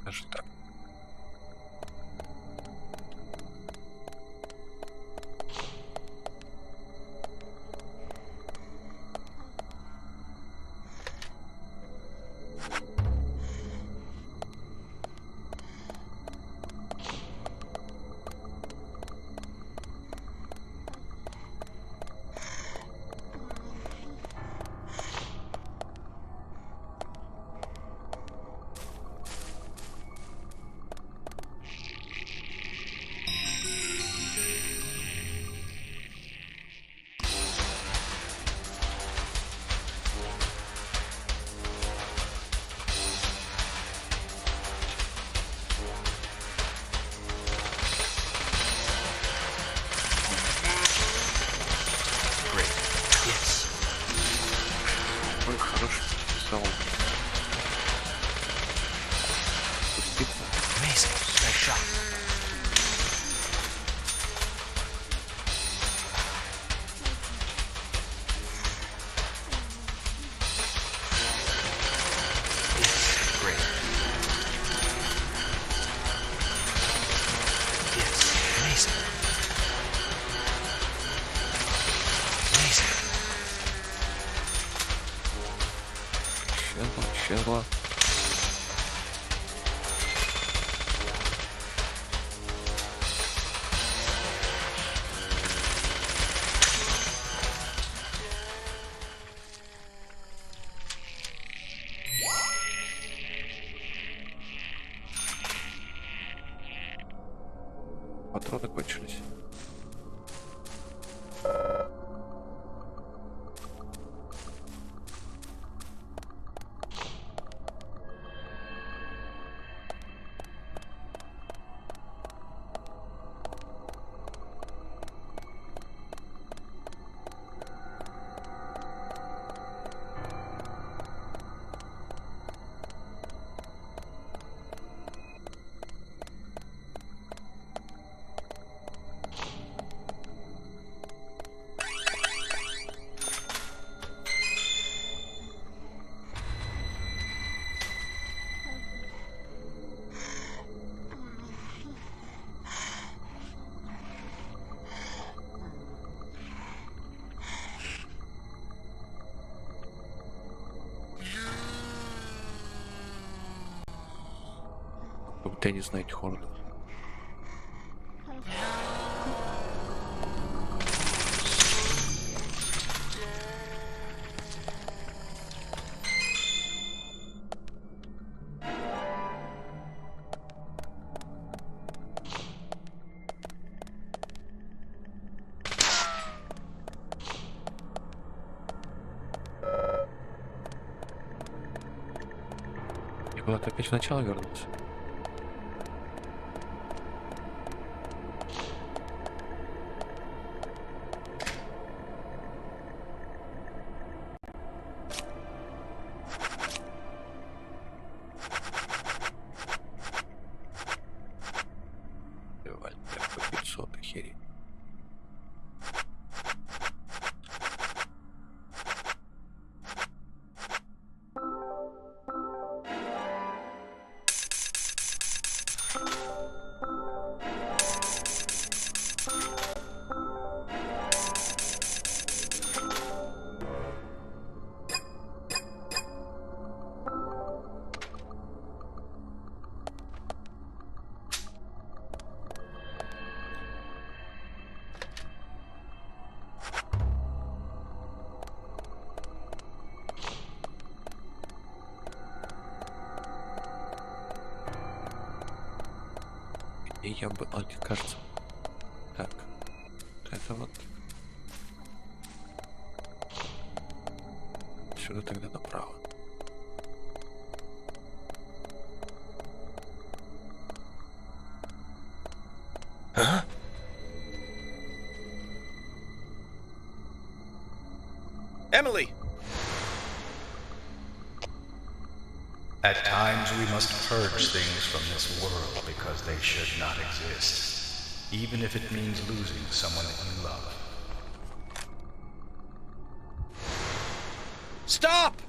Speaker 1: Даже так. Ой, хороший салон. Спуститься.
Speaker 7: Amazing. Nice shot. Yes, great. Yes, amazing. Amazing.
Speaker 1: Исчезла. Патроны кончились. Как будто я не знаю этих органов. Я куда-то опять в начало вернулся. По 500 херей. И я бы, мне кажется, так, это вот сюда тогда направо.
Speaker 7: Huh?
Speaker 2: Emily!
Speaker 3: At times we must purge things from this world because they should not exist, even if it means losing someone that you love.
Speaker 2: Stop!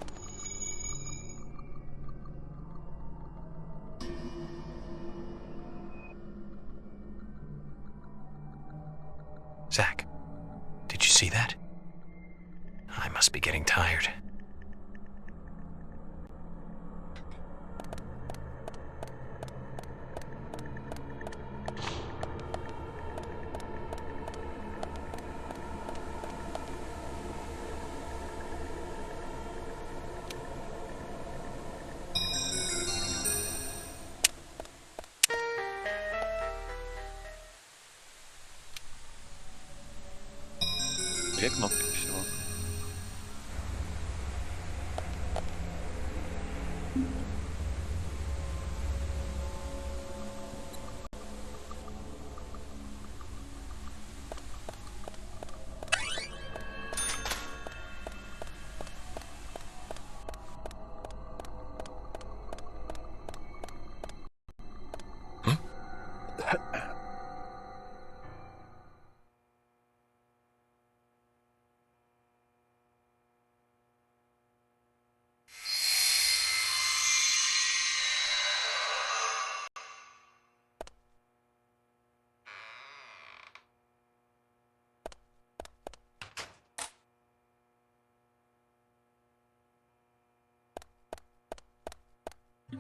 Speaker 7: Zach, did you see that? I must be getting tired.
Speaker 1: Две кнопки всего.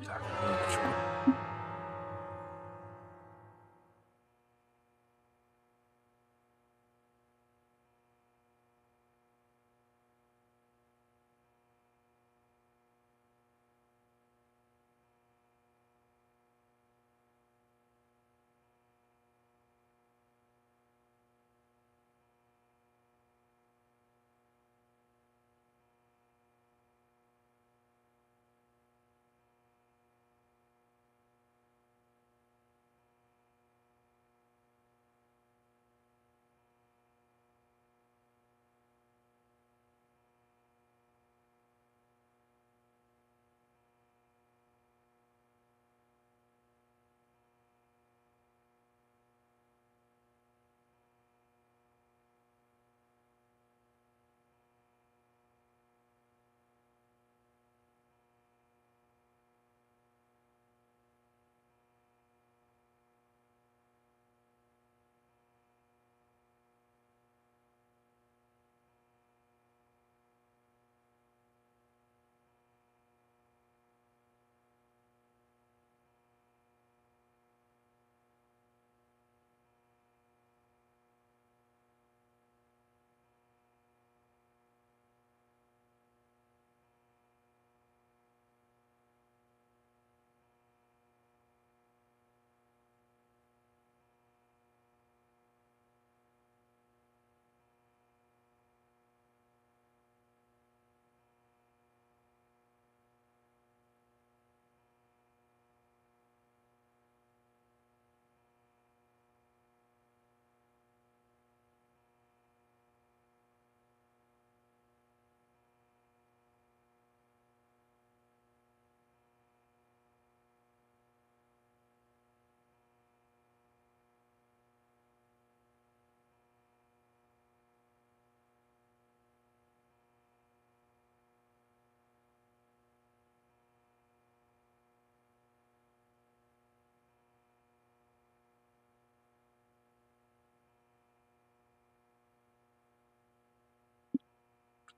Speaker 1: Так, минуточку.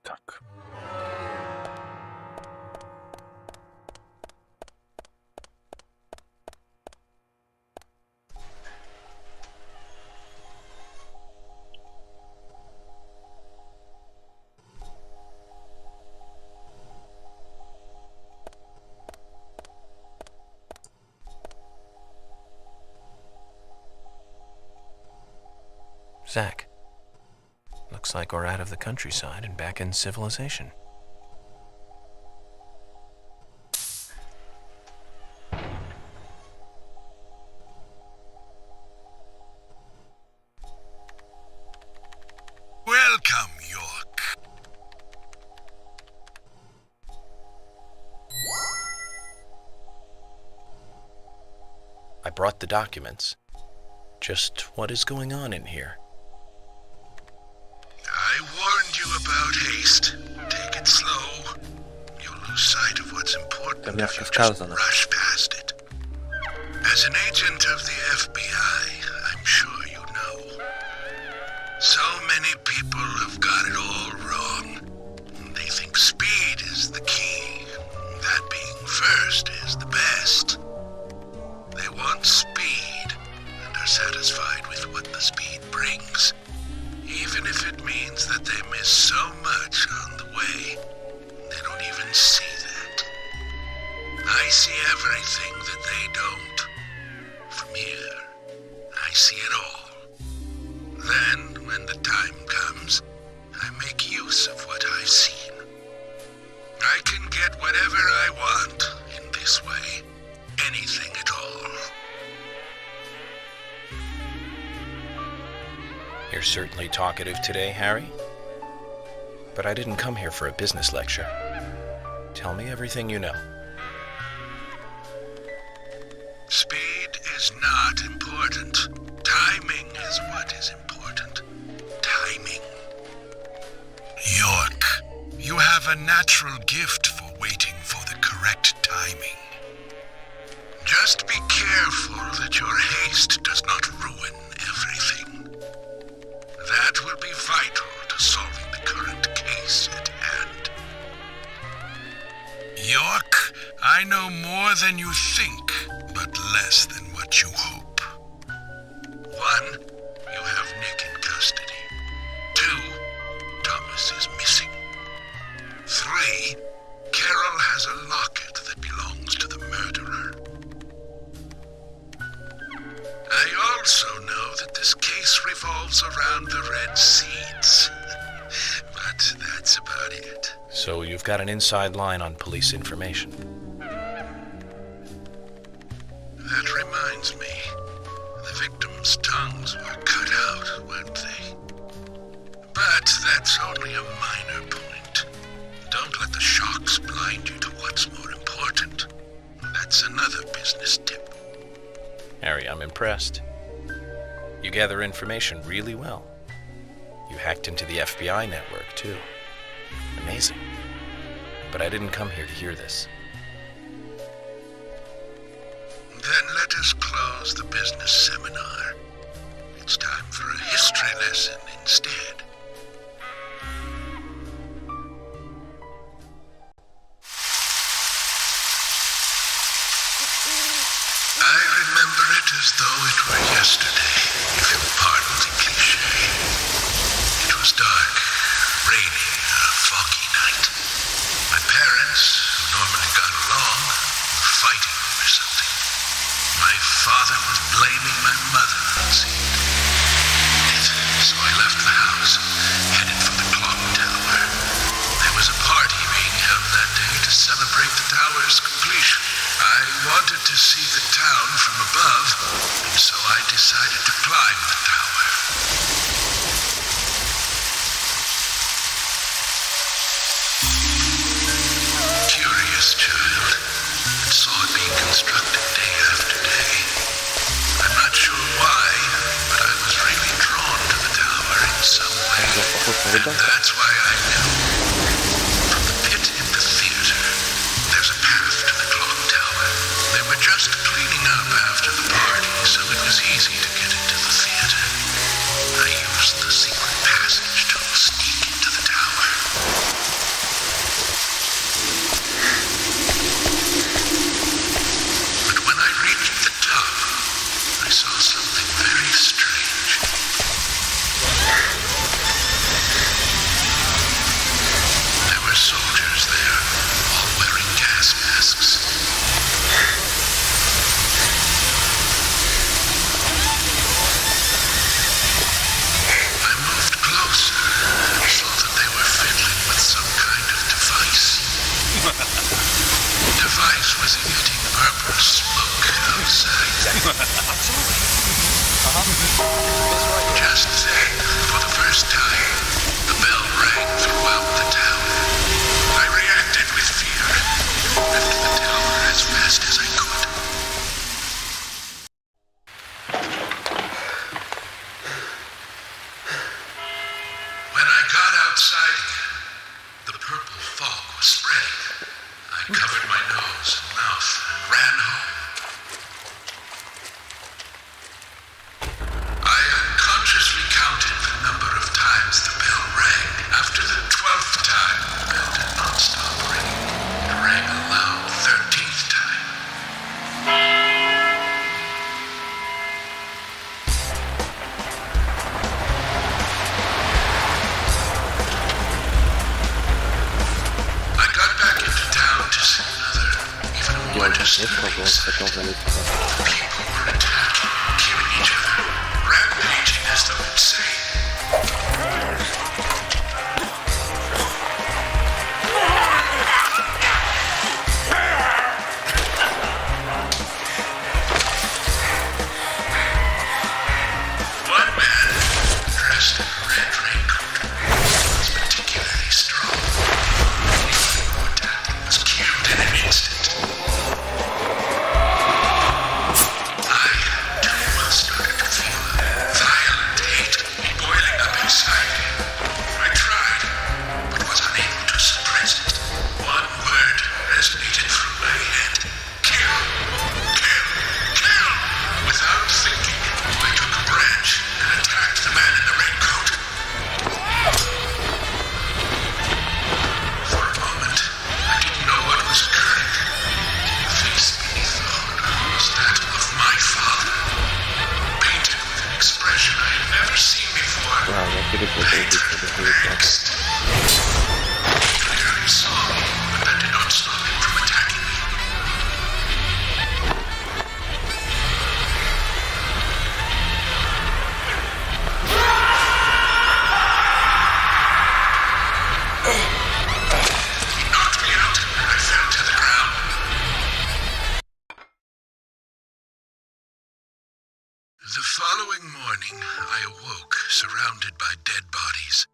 Speaker 1: Так.
Speaker 7: Zach, looks like we're out of the countryside and back in civilization.
Speaker 11: Welcome, York.
Speaker 7: I brought the documents. Just what is going on in here?
Speaker 11: I warned you about haste. Take it slow. You'll lose sight of what's important if you just rush past it. As an agent of the FBI, I'm sure you know. many people have got it all wrong. They think speed is the key. That being first is the best. They want speed and are satisfied with what the speed brings, even if it means that they miss so much on the way. They don't even see that. I see everything that they don't. From here, I see it all. Then, when the time comes, I make use of what I've seen. I can get whatever I want in this way. Anything at all.
Speaker 7: You're certainly talkative today, Harry. But I didn't come here for a business lecture. Tell me everything you know.
Speaker 11: Speed is not important. Timing is what is important. Timing. York, you have a natural gift for waiting for the correct timing. Just be careful that your haste does not ruin everything. That will be vital to solving the current case at hand. York, I know more than you think, but less than what you hope. 1, you have Nick in custody. 2, Thomas is missing. 3, Carol has a locket that belongs to the murderer. I also know that this case revolves around the red seeds. But that's about it.
Speaker 7: So you've got an inside line on police information.
Speaker 11: That reminds me. The victims' tongues were cut out, weren't they? But that's only a minor point. Don't let the shocks blind you to what's more important. That's another business tip.
Speaker 7: Harry, I'm impressed. You gather information really well. You hacked into the FBI network, too. Amazing. But I didn't come here to hear this.
Speaker 11: Then let us close the business seminar. It's time for a history lesson instead. I remember it as though it were yesterday, if you'll pardon the cliché. It was dark, rainy, a foggy night. My parents, who normally got along, were fighting over something. My father was blaming my mother, it seemed. So I left the house, headed for the clock tower. There was a party being held that day to celebrate the tower's completion. I wanted to see the town from above, and so I decided to climb the tower. Curious child, and saw it being constructed day after day. I'm not sure why, but I was really drawn to the tower in some way, and that's why I knew. From the pit in the theater, there's a path to the clock tower. They were just cleaning up after the party, so it was easy to get into the theater. I used the secret passage to sneak into the tower. But when I reached the top, I saw something very strange. There were soldiers there, all wearing gas masks. I moved closer and saw that they were fiddling with some kind of device. The device was emitting purple smoke outside. Just then, for the first time, the bell rang throughout the tower. I reacted with fear and left the tower as fast as I could. When I got outside again, the purple fog was spreading. I covered my nose and mouth and ran home. I unconsciously counted the number of times The following morning, I awoke surrounded by dead bodies.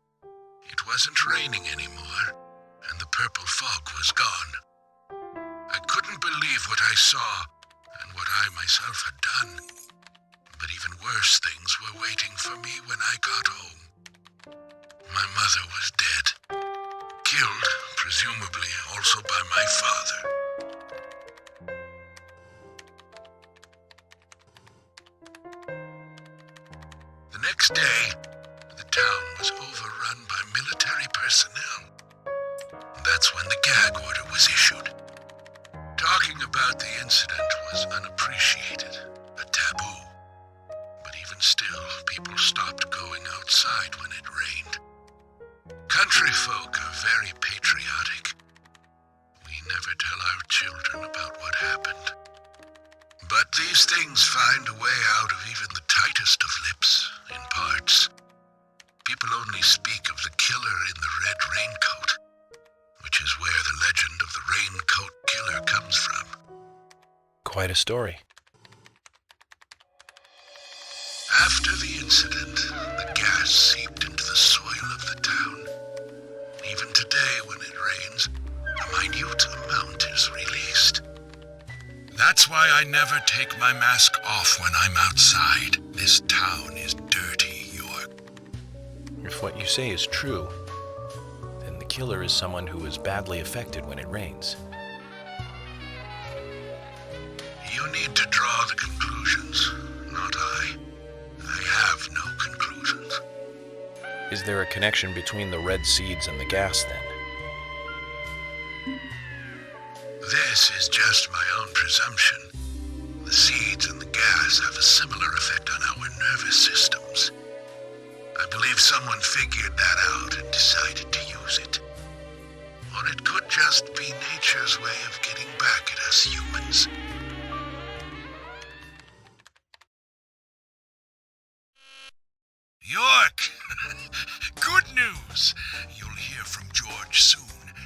Speaker 11: It wasn't raining anymore, and the purple fog was gone. I couldn't believe what I saw and what I myself had done. But even worse things were waiting for me when I got home. My mother was dead, killed, presumably also by my father. The next day, the town was overrun by military personnel. That's when the gag order was issued. Talking about the incident was unappreciated, a taboo. But even still, people stopped going outside when it rained. Country folk are very patriotic. We never tell our children about what happened. But these things find a way out of even the tightest of lips, in parts. People only speak of the killer in the red raincoat, which is where the legend of the raincoat killer comes from.
Speaker 7: Quite a story.
Speaker 11: After the incident, the gas seeped into the soil of the town. Even today, when it rains, a minute amount is released. That's why I never take my mask off when I'm outside. This town is dirty, York.
Speaker 7: If what you say is true, then the killer is someone who is badly affected when it rains.
Speaker 11: You need to draw the conclusions, not I. I have no conclusions.
Speaker 7: Is there a connection between the red seeds and the gas, then?
Speaker 11: This is just my own presumption. The seeds and the gas have a similar effect on our nervous systems. I believe someone figured that out and decided to use it. Or it could just be nature's way of getting back at us humans. York! Good news! You'll hear from George soon.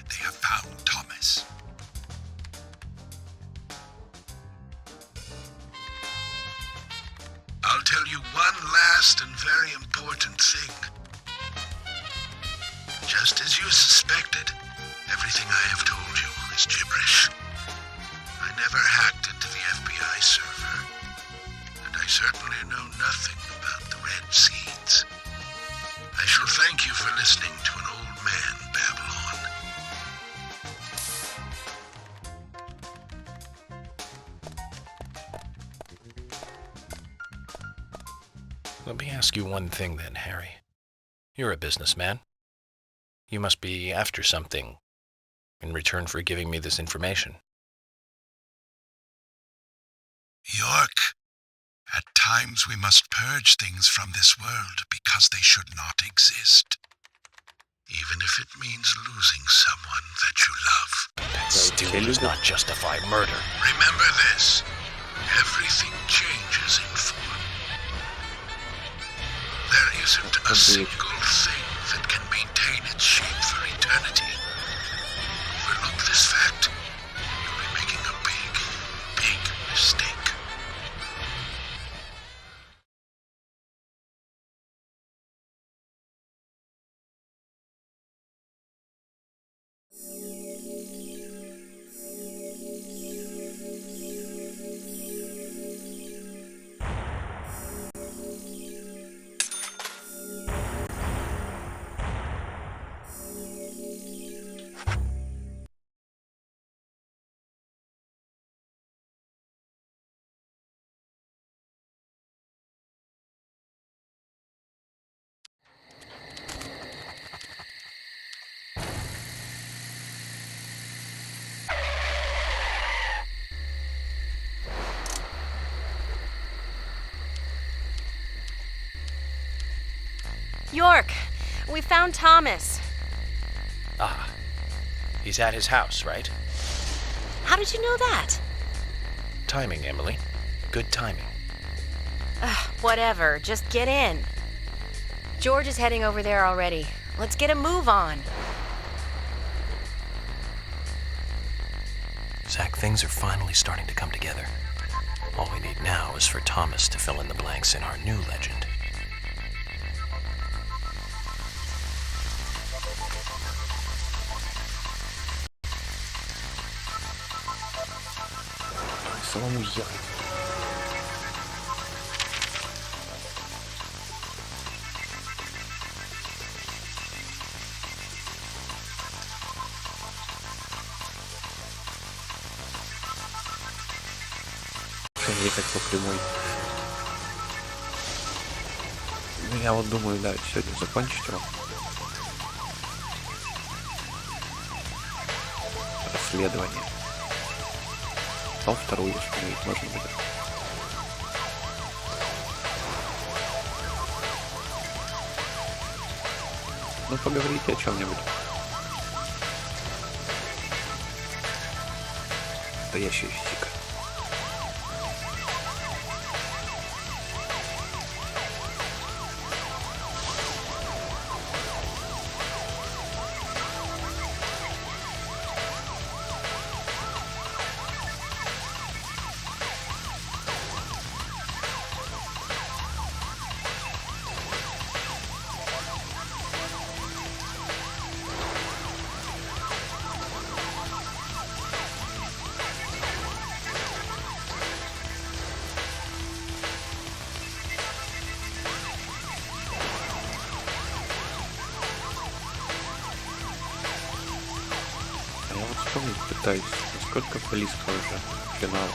Speaker 11: They have found Thomas. I'll tell you one last and very important thing. Just as you suspected, everything I have told you is gibberish. I never hacked into the FBI server, and I certainly know nothing about the red seeds. I shall thank you for listening to an old man babble on.
Speaker 7: Let me ask you one thing then, Harry. You're a businessman. You must be after something in return for giving me this information.
Speaker 11: York, at times we must purge things from this world because they should not exist. Even if it means losing someone that you love.
Speaker 7: That still does not justify murder.
Speaker 11: Remember this. everything changes in form. There isn't a single thing that can maintain its shape for eternity. Overlook this fact, you'll be making a big, big mistake.
Speaker 6: York, we found Thomas.
Speaker 7: Ah, he's at his house, right?
Speaker 6: How did you know that?
Speaker 7: Timing, Emily. Good timing.
Speaker 6: Whatever, just get in. George is heading over there already. Let's get a move on.
Speaker 7: Zach, things are finally starting to come together. All we need now is for Thomas to fill in the blanks in our new legend.
Speaker 1: Самому ехать. Ехать по прямой. Ну, я вот думаю, да, сегодня закончить его. Расследование. Потом вторую установить можно будет. Ну, поговорите о чем-нибудь. Настоящая физика. Вспомнить пытаюсь, насколько близко уже к финалу.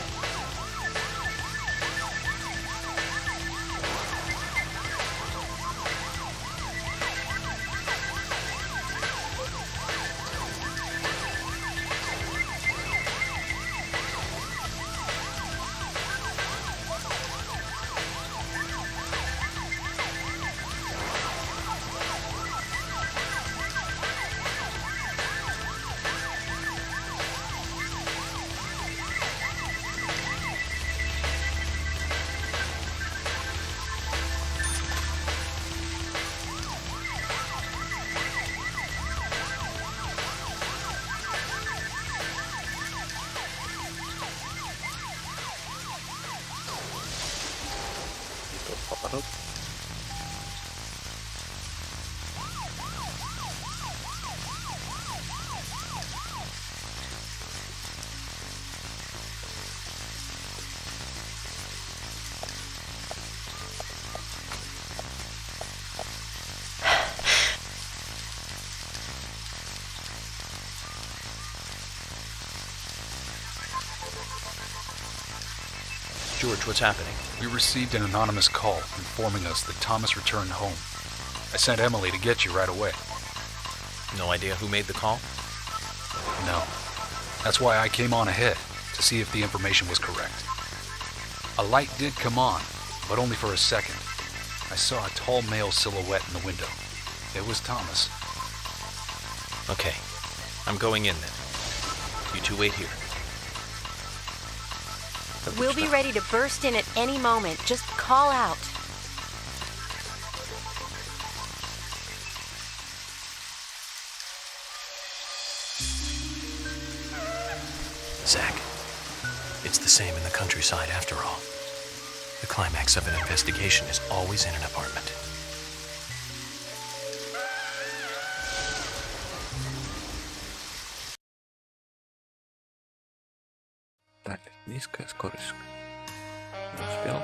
Speaker 1: Поворот.
Speaker 7: George, what's happening?
Speaker 3: We received an anonymous call informing us that Thomas returned home. I sent Emily to get you right away.
Speaker 7: No idea who made the call?
Speaker 3: No. That's why I came on ahead, to see if the information was correct. A light did come on, but only for a second. I saw a tall male silhouette in the window. It was Thomas.
Speaker 7: Okay. I'm going in then. You two wait here.
Speaker 6: We'll be ready to burst in at any moment. Just call out.
Speaker 7: Zach, it's the same in the countryside after all. The climax of an investigation is always in an apartment.
Speaker 1: Так, низкая скорость. Не успел.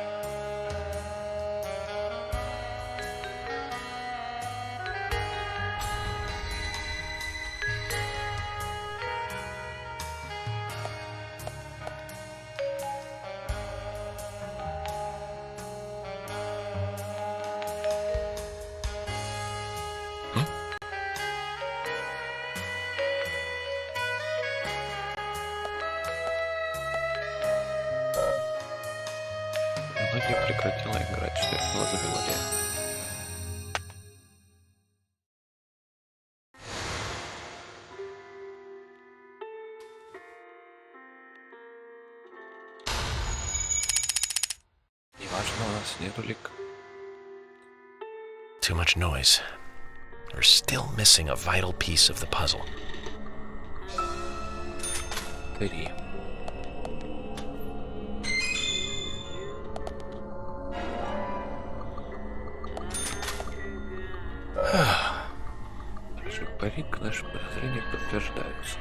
Speaker 1: Я прекратила играть, что это была за мелодия. Неважно, у нас нету лик.
Speaker 7: Too much noise. We're still missing a vital piece of the puzzle.
Speaker 1: 3. Парик, наши подозрения подтверждаются.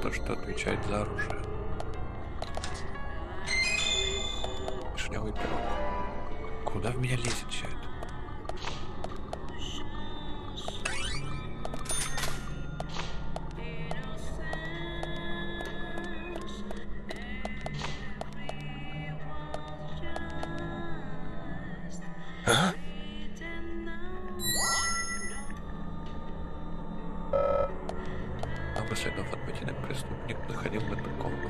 Speaker 1: То, что отвечает за оружие. Вишневый пирог. Куда в меня лезет все это? А? Следов от ботинок преступник находил в эту комнату.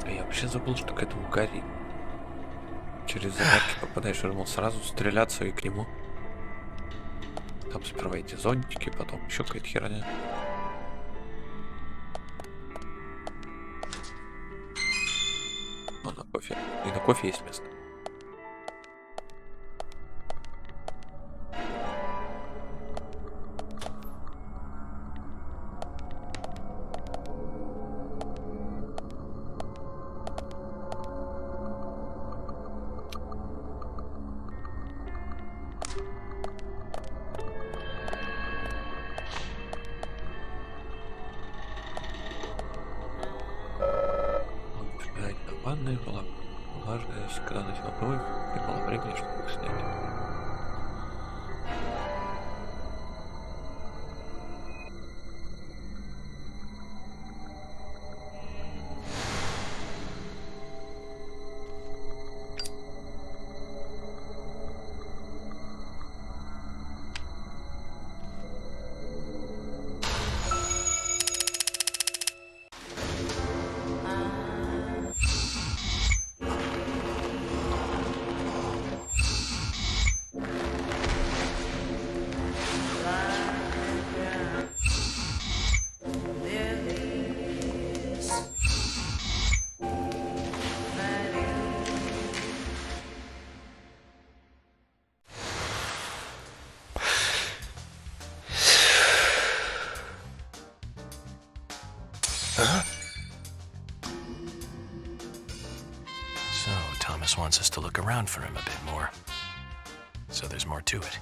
Speaker 1: А я вообще забыл, что к этому Гарри через загадки попадаешь, я думал сразу стреляться и к нему. Там сперва эти зонтики, потом еще какая-то херня. На кофе. И на кофе есть место. Ванная была влажная, когда начала бровь, и было времени, чтобы их снять.
Speaker 7: So, Thomas wants us to look around for him a bit more. So there's more to it.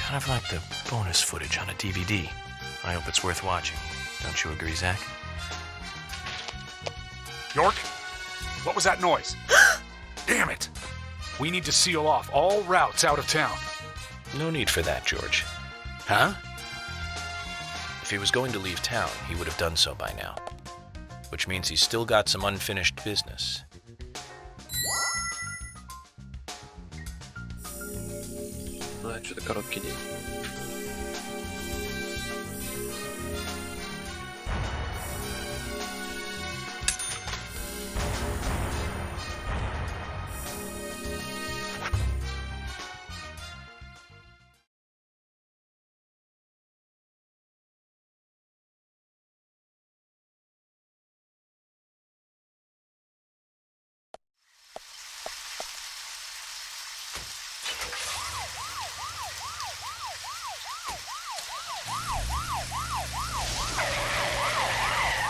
Speaker 7: Kind of like the bonus footage on a DVD. I hope it's worth watching. Don't you agree, Zach?
Speaker 3: York? What was that noise? Damn it! We need to seal off all routes out of town.
Speaker 7: No need for that, George.
Speaker 3: Huh?
Speaker 7: If he was going to leave town, he would have done so by now. Which means he's still got some unfinished business.
Speaker 1: Ну, это что-то короткий день.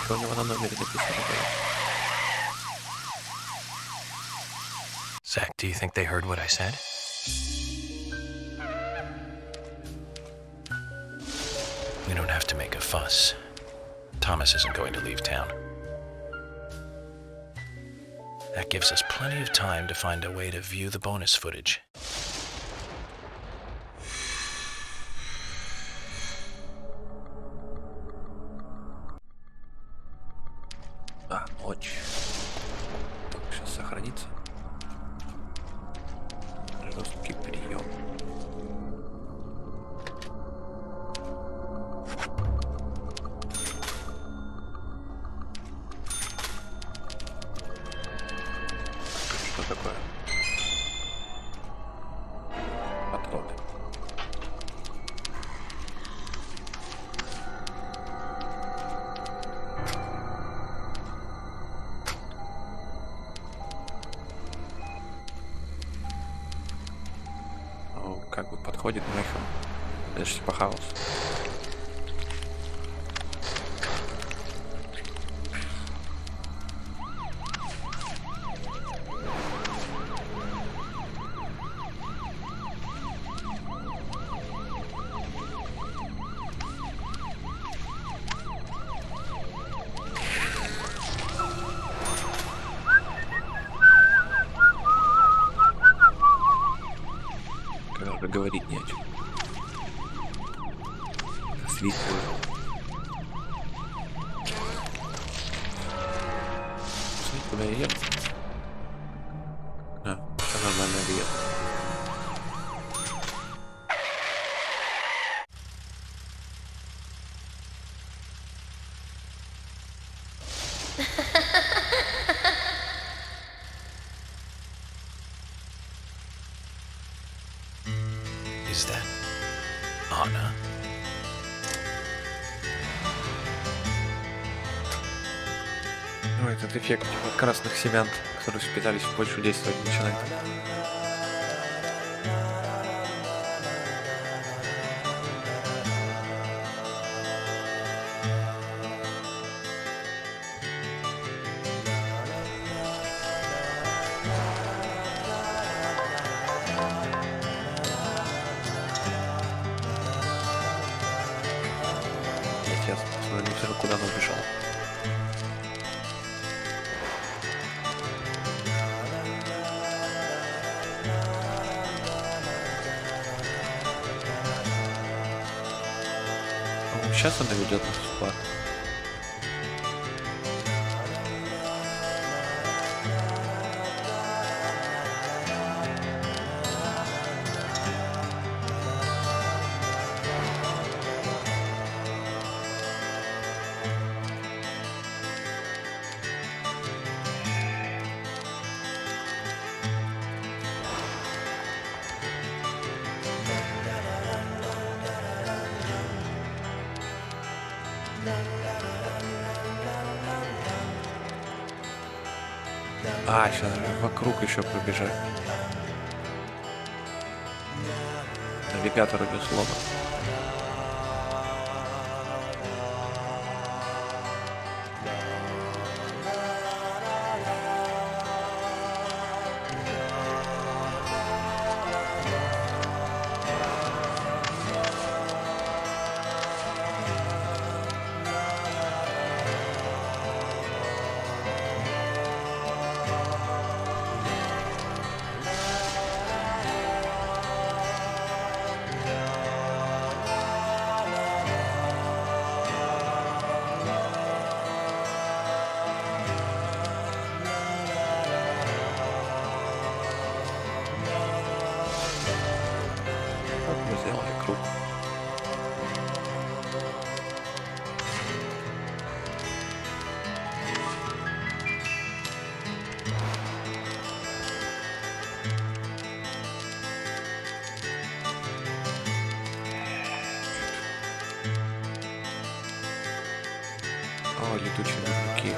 Speaker 1: У него на номере написано.
Speaker 7: Zach, do you think they heard what I said? We don't have to make a fuss. Thomas isn't going to leave town. That gives us plenty of time to find a way to view the bonus footage.
Speaker 1: Ночь. Сейчас сохранится. Жесткий прием. Что такое? Подходы. Как бы подходит мехом. Это же типа хаос. Говорить не о чем. Свистываю. Смотри, куда я еду. Все нормально еду.
Speaker 7: Is that Anna?
Speaker 1: Ну, этот эффект типа красных семян, которые пытались в Польшу действовать, начинает. Не все равно, куда она убежала. Сейчас она ведет нас в парк. Сейчас вокруг еще пробежать. Навигатор без слова. О, летучие мужики.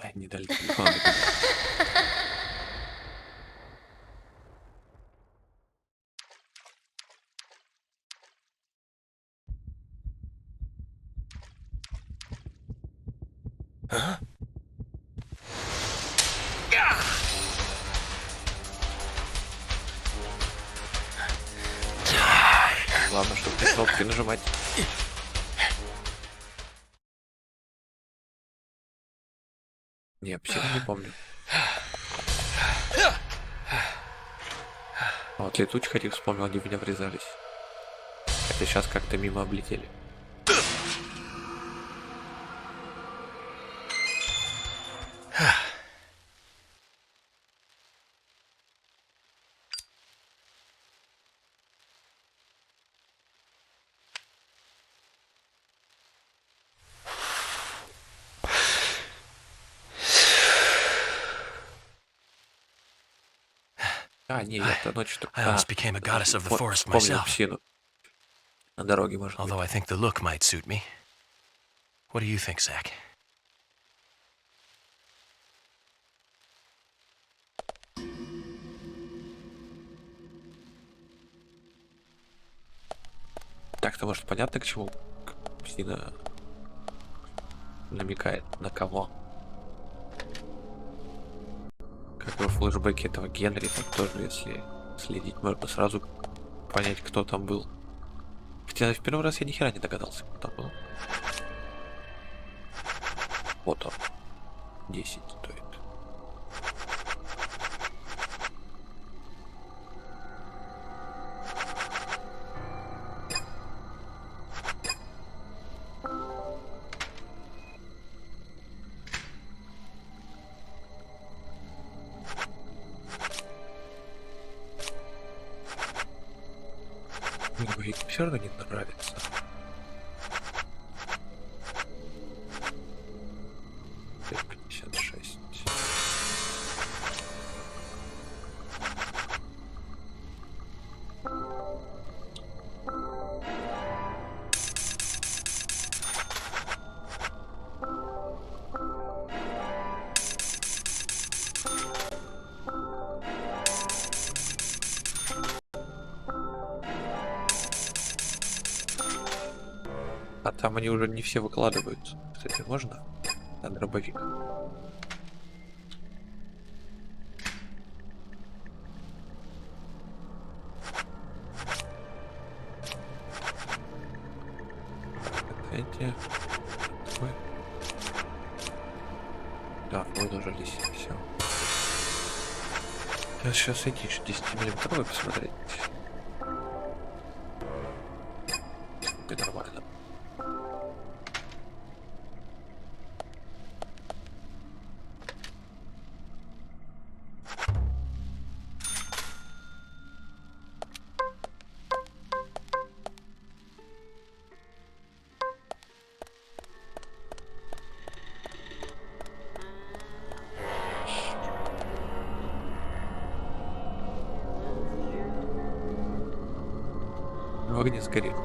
Speaker 1: Ай, не дали телефон. Главное, чтобы ты кнопки нажимать. Не, псих не помню. А вот летучих этих вспомнил, они в меня врезались. Это сейчас как-то мимо облетели. А, не, я-то ночью только...
Speaker 7: I almost became a goddess of the forest
Speaker 1: вспомнил
Speaker 7: myself.
Speaker 1: псину. На дороге, может быть.
Speaker 7: Although I think the look might suit me. What do you think, Zach?
Speaker 1: Так-то, может, понятно, к чему псина намекает, на кого. Как во флешбеке этого Генри, так тоже, если следить, можно сразу понять, кто там был. Хотя в первый раз я ни хера не догадался, кто там был. Вот он. 10 стоит. Мне все равно не нравится. А там они уже не все выкладываются. Кстати, можно? На дробовик. Эти. Ой. Да, выложились. Все. Сейчас эти 10-миллиметровые посмотреть. Это нормально. В огне сгорел.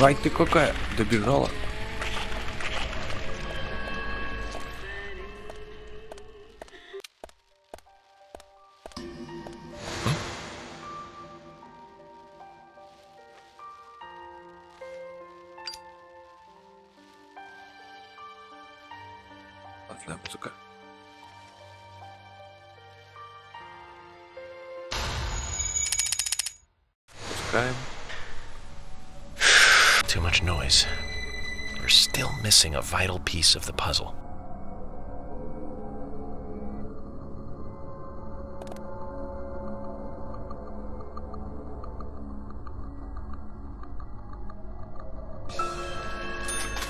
Speaker 1: Ай, ты какая? Добежала. Отличная музыка. Пускаем.
Speaker 7: Too much noise. We're still missing a vital piece of the puzzle.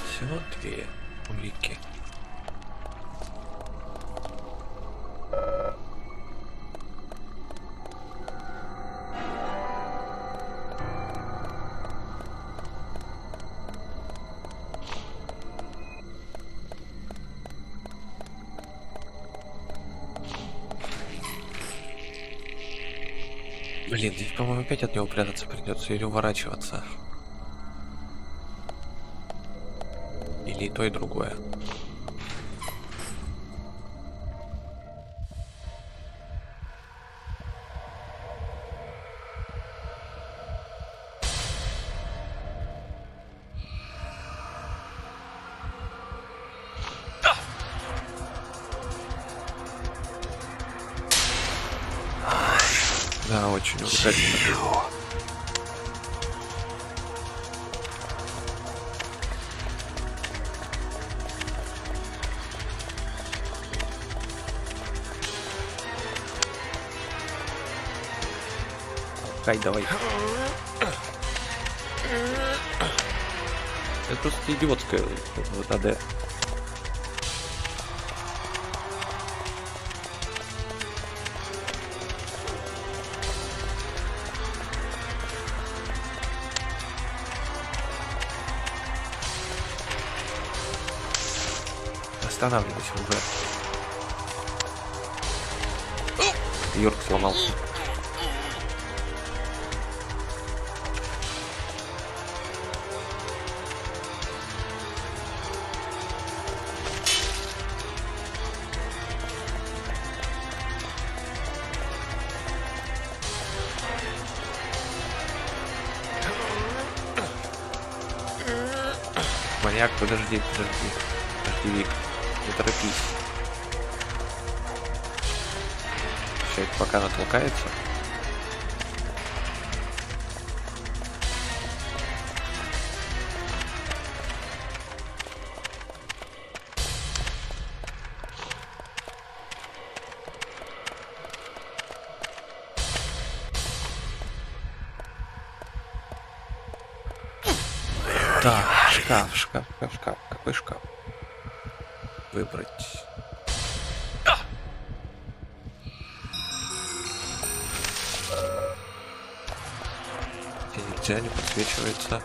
Speaker 1: Всего 2 улики. Блин, здесь, по-моему, опять от него прятаться придется или уворачиваться. Или и то, и другое. Да, очень увлекательно. Кай, давай. Это просто идиотская вот АД. Останавливайся уже. Юрк сломался. Маньяк, подожди, Вик, не торопись. Человек пока натолкается. Так, шкаф. Какой шкаф? Выбрать. Где нельзя, не подсвечивается.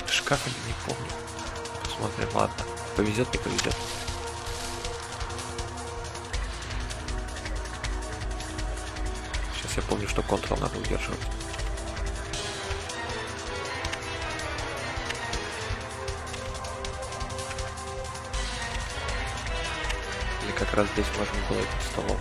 Speaker 1: Шкаф или не помню. Посмотрим, ладно. Повезет, не повезет. Сейчас я помню, что Ctrl надо удерживать. Как раз здесь можно было этим столом.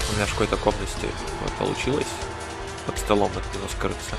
Speaker 1: У меня в какой-то комнате получилось под столом от него скрыться.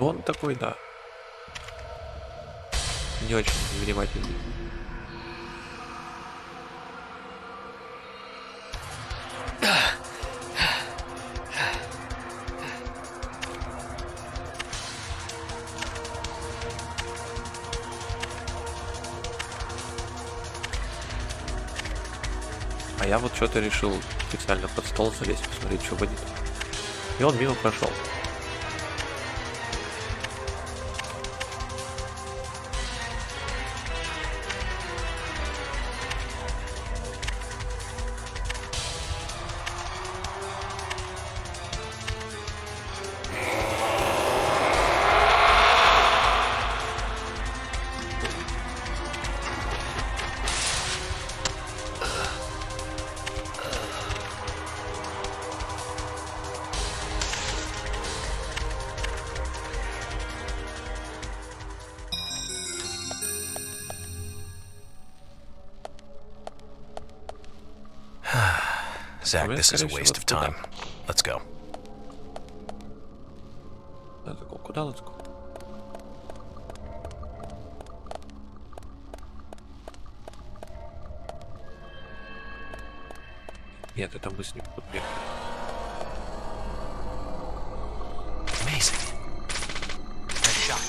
Speaker 1: Он такой, да. Не очень внимательный. А я вот что-то решил специально под стол залезть, посмотреть, что будет. И он мимо прошел.
Speaker 7: Zach, this is a waste of time. Let's go.
Speaker 1: Let's go. Куда let's go? Нет, это мы с ним тут бегаем.
Speaker 7: Amazing.
Speaker 4: Nice shot.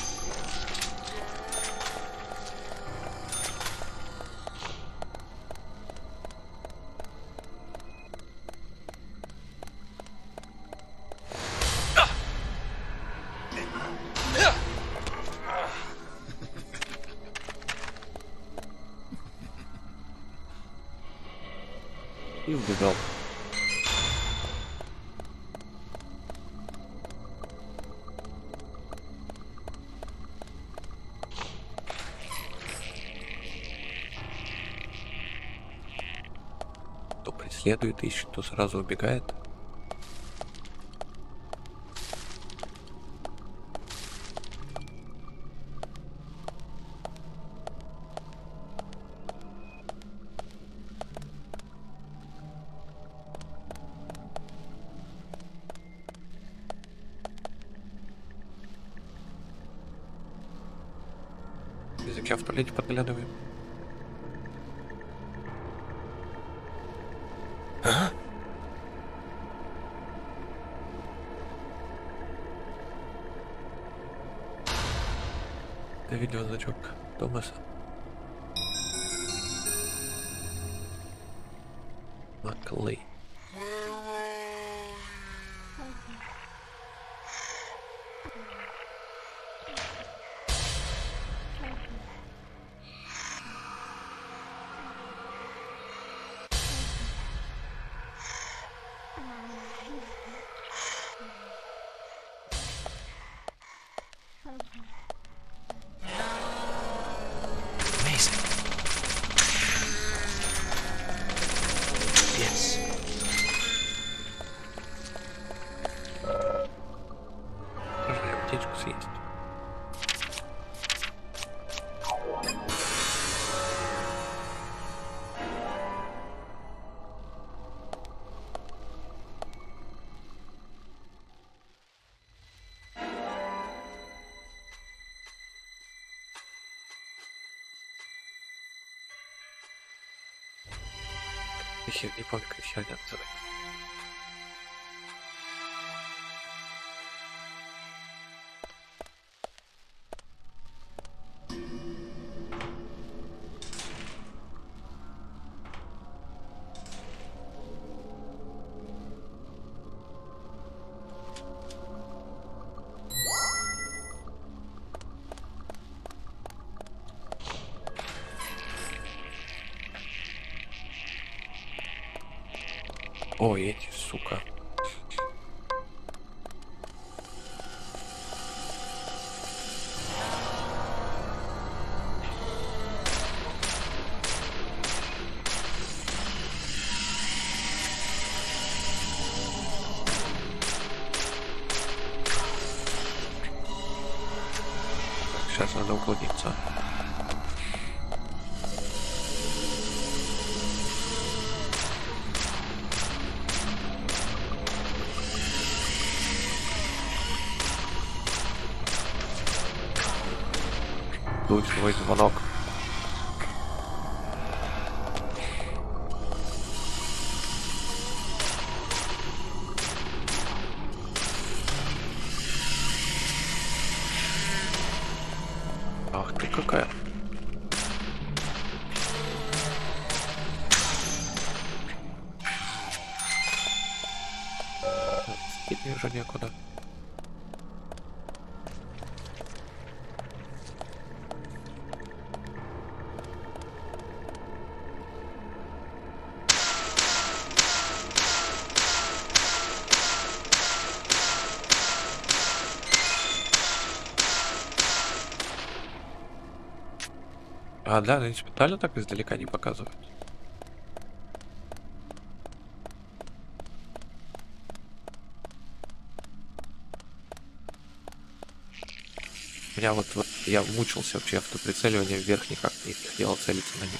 Speaker 1: И убегал. То преследует, ищет, то сразу убегает. Языки в туалете подглядываем.
Speaker 7: А?
Speaker 1: Это видеозачок Томаса. Маклей.
Speaker 8: Yes.
Speaker 1: Можно аптечку съесть. Не помню, как херня называется. Ой, эти, сука. Сейчас надо уклониться. Дуй свой звонок. Ах ты какая. Идти уже некуда. А, да, они специально так издалека не показывают. У меня вот я мучился вообще автоприцеливание вверх, никак не хотел целиться на них.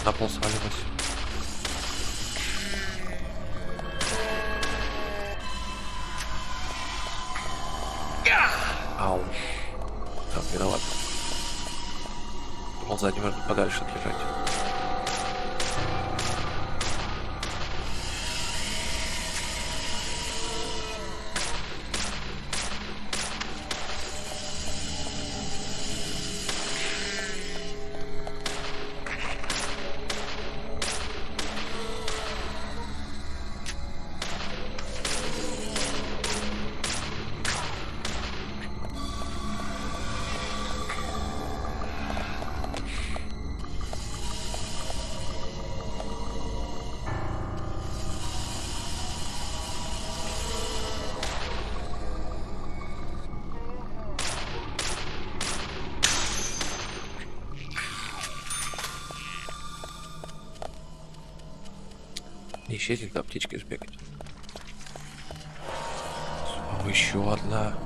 Speaker 1: На пол свалилась. Ау. Так, виноват. Думал, сзади можно подальше отлежать. Не исчезнет, до аптечки сбегать. О, еще одна.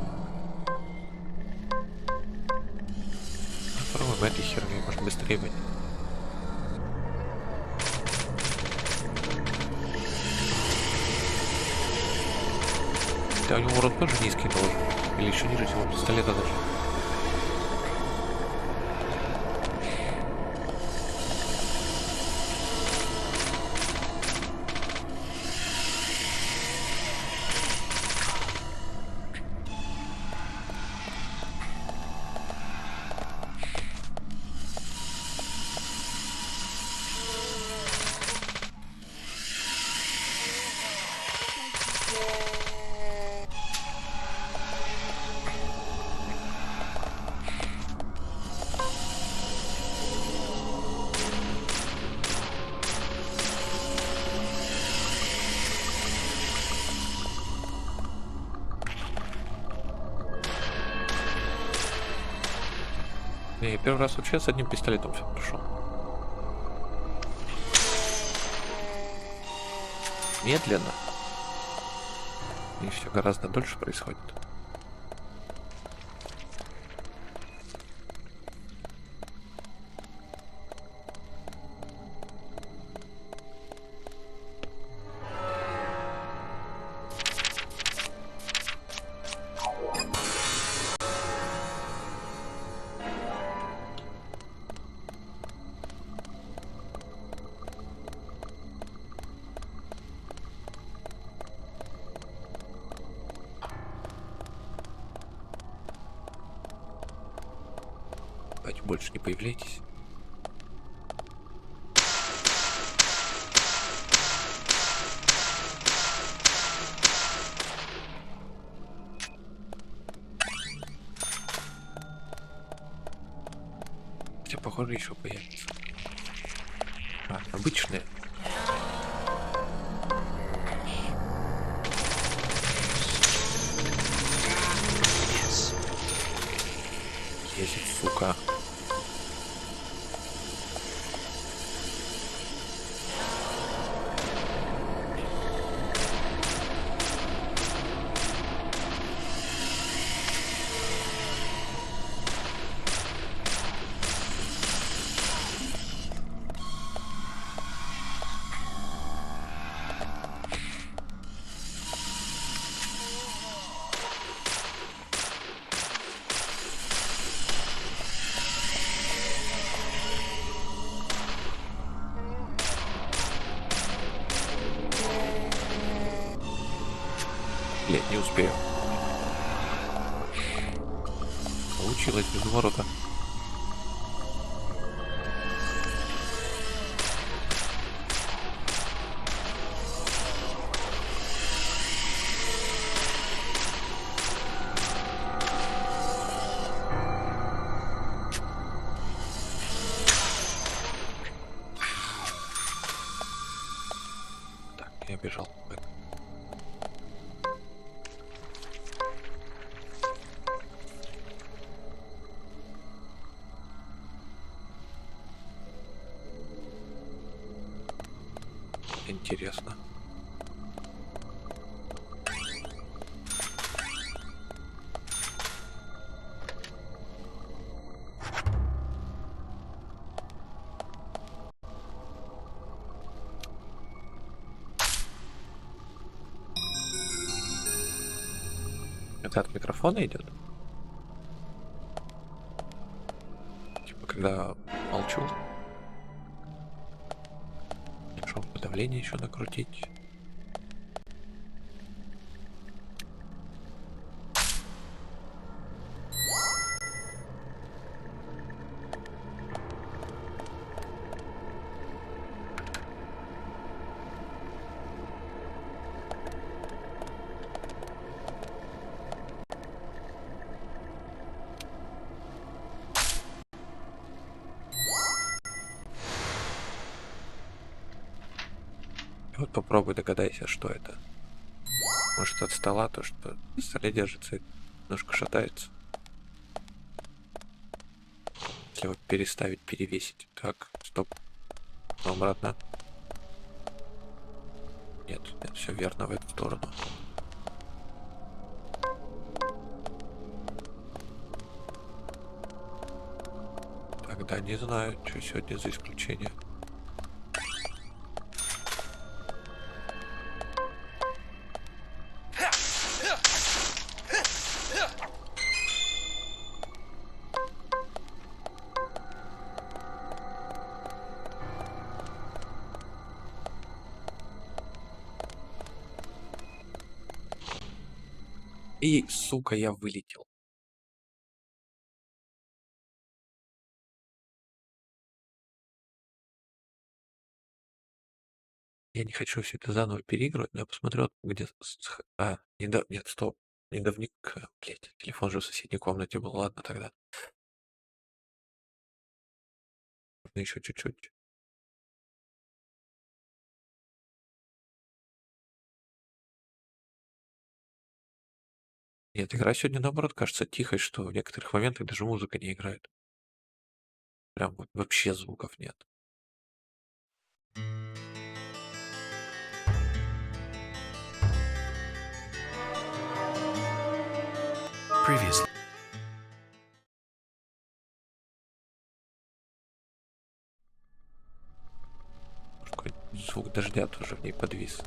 Speaker 1: Попробуем этой херней, может быстрее будет. Да, у него урон тоже низкий должен. Или еще ниже всего пистолета даже. Я первый раз вообще с одним пистолетом все прошел. Медленно. И все гораздо дольше происходит. Больше не появляйтесь. Хотя, похоже, еще появится. А, обычные. Ездит, сука. Блять, не успею. Получилось без ворота. Так, я бежал. Интересно. откат микрофона идет. Типа, когда молчу. Шумное давление еще накрутить. Вот попробуй догадайся, что это. Может, от стола то, что на столе держится, немножко шатается. Если его переставить, перевесить. Так, стоп. Обратно. Нет, нет, все верно в эту сторону. Тогда не знаю, что сегодня за исключение. И, сука, я вылетел. Я не хочу все это заново переигрывать, но я посмотрел, где... нет, стоп. Недавник... Блять, телефон же в соседней комнате был. Ладно тогда. Можно еще чуть-чуть. Нет, игра сегодня, наоборот, кажется тихой, что в некоторых моментах даже музыка не играет. Прям вот вообще звуков нет.
Speaker 7: Previously.
Speaker 1: Может, какой-нибудь звук дождя тоже в ней подвис.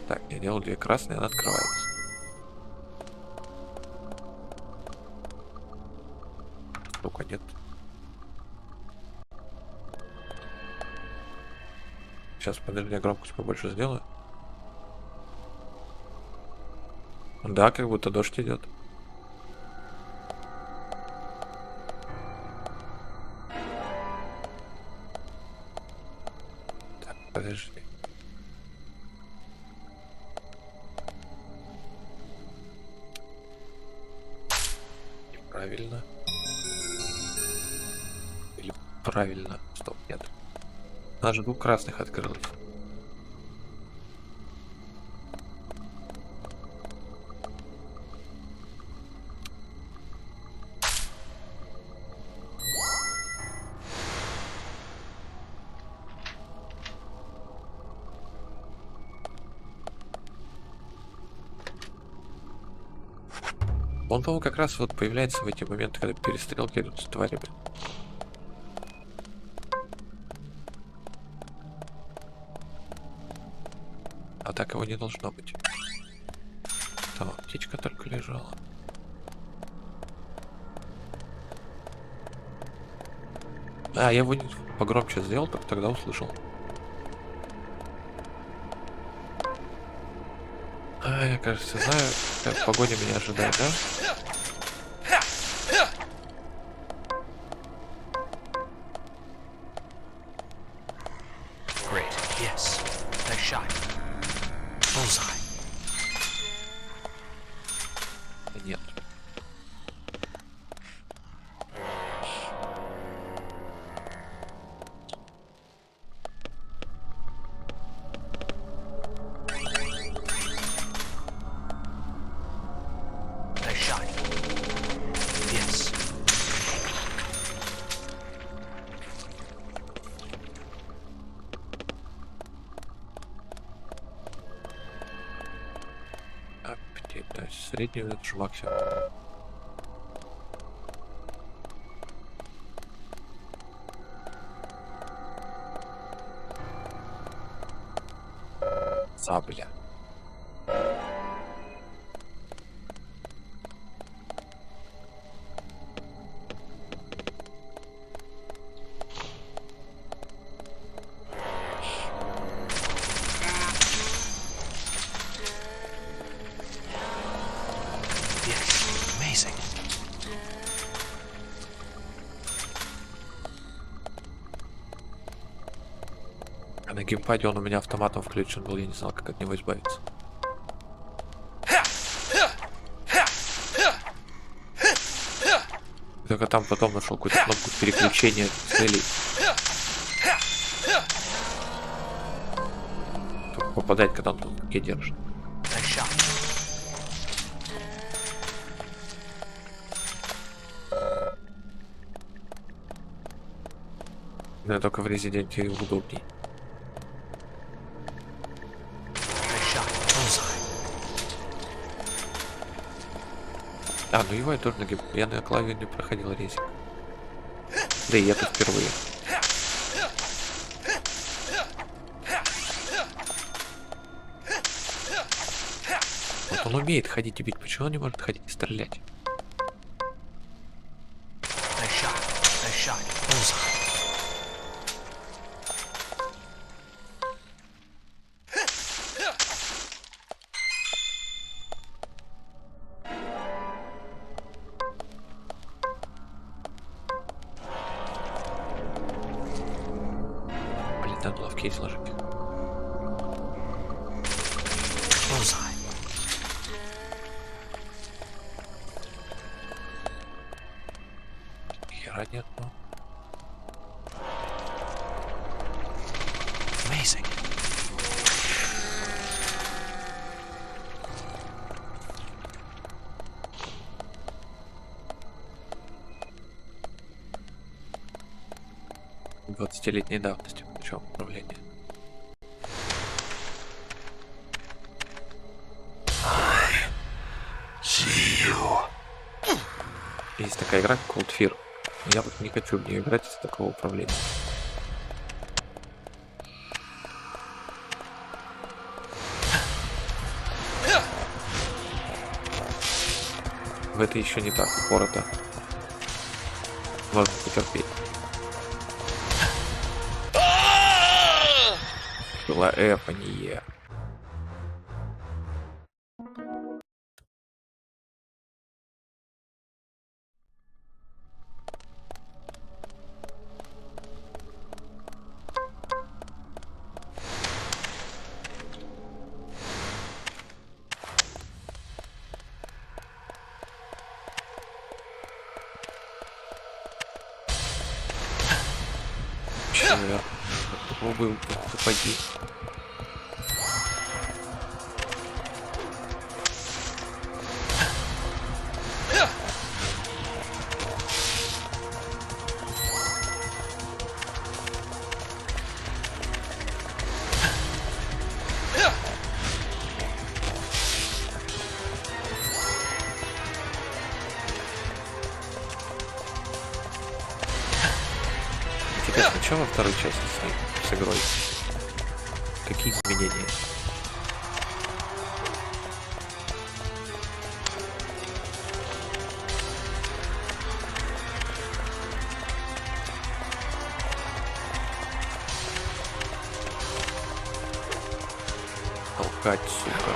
Speaker 1: Так, я делал 2 красные, она открывается. Штука нет. Сейчас, подожди, я громкость побольше сделаю. Да, как будто дождь идет. Так, подожди. Неправильно. Или правильно? Стоп, нет. Она же 2 красных открылась. Он, по-моему, как раз вот появляется в эти моменты, когда перестрелки идут с тварями. А так его не должно быть. Там птичка только лежала. А, я его погромче сделал, только тогда услышал. А, я, кажется, знаю, как погоня меня ожидает, да?
Speaker 7: Great. Yes. Nice shot. Bullseye.
Speaker 1: Нет.
Speaker 7: Nice shot. Yes.
Speaker 1: То есть средний это же максимум. Сабля. А на геймпаде он у меня автоматом включен был, я не знал, как от него избавиться. Только там потом нашел какую-то кнопку переключения целей. Только попадать, когда он тут в руке держит. Да, только в Резиденте удобней. А, ну его я тоже я на клаве не проходил резик. Да и я тут впервые. Вот он умеет ходить и бить, почему он не может ходить и стрелять? Надо было в кейс ложить. Хера нет, ну. Amazing. Двадцатилетней давности начало управления. Есть такая игра, как Cold Fear. Я вот не хочу в нее играть из такого управления. В это еще не так упорото. Можно потерпеть. Была F, а не Е. Человек, попробуем попади. Интересно, что во второй части с игрой? Какие изменения? Толкать, сука.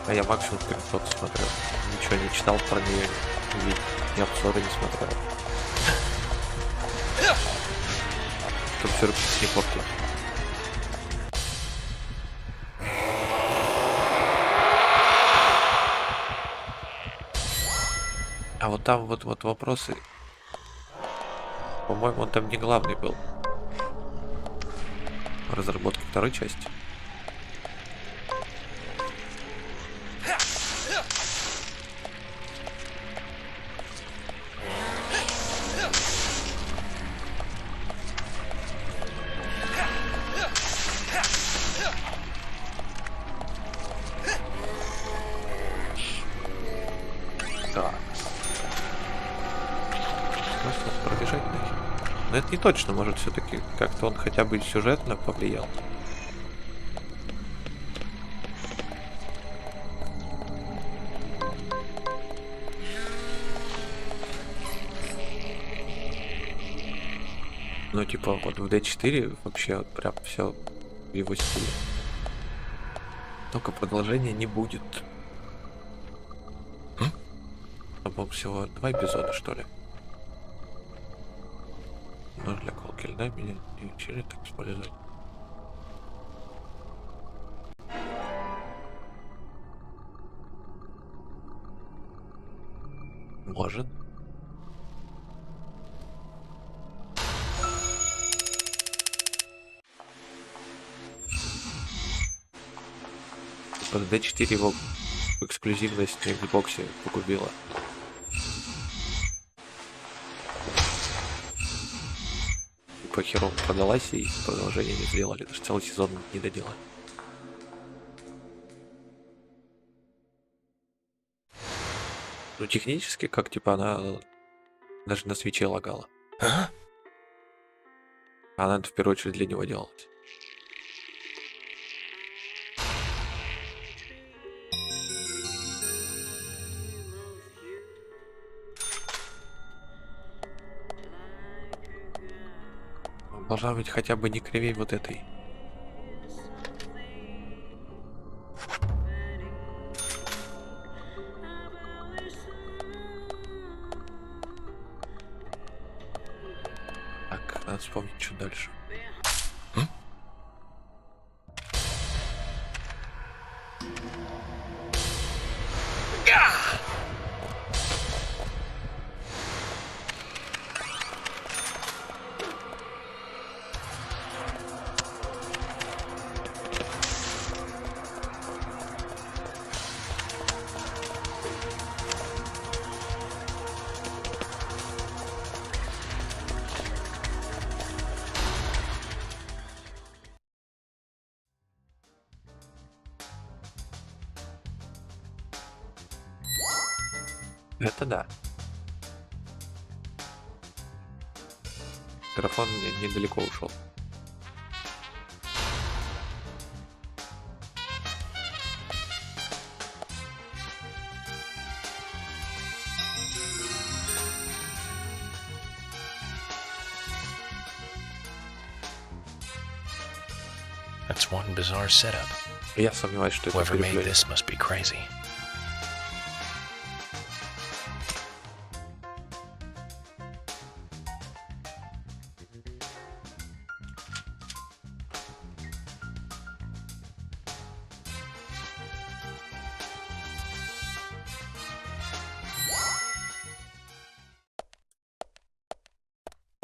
Speaker 1: А я максимум скриншоты смотрел. Ничего не читал про нее, ни обзоры не смотрел. Чтобы сюрприз не портил. А вот там вот вопросы. По-моему, он там не главный был. В разработке второй части. Пробежать нахер. Но это не точно, может все-таки как-то он хотя бы сюжетно повлиял. Ну, типа, вот в D4 вообще вот прям все в его стиле. Только продолжения не будет. По-моему, всего 2 эпизода, что ли. Нож для колки льда меня и через так использовать. Может. Под D4 его эксклюзивность на Xbox погубила. Типа хером продалась и продолжение не сделали, даже целый сезон не доделали. Ну, технически, как типа она даже на свече лагала.
Speaker 7: Huh?
Speaker 1: Она это в первую очередь для него делалась. Должна быть хотя бы не кривей вот этой. Так, надо вспомнить, что дальше. Это да. Графон недалеко ушел.
Speaker 7: That's one bizarre setup.
Speaker 1: Я сомневаюсь, что это
Speaker 7: Whoever made
Speaker 1: переплет.
Speaker 7: this must be crazy.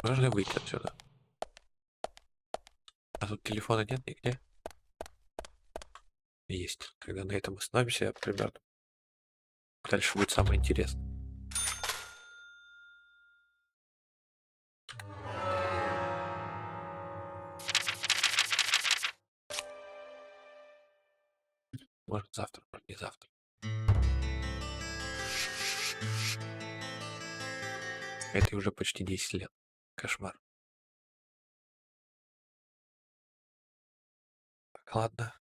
Speaker 1: Можно ли выйти отсюда? А тут телефона нет нигде? Есть. Когда на этом остановимся, примерно. Дальше будет самое интересное. Может завтра, может не завтра. Это уже почти 10 лет. Кошмар. Так, ладно.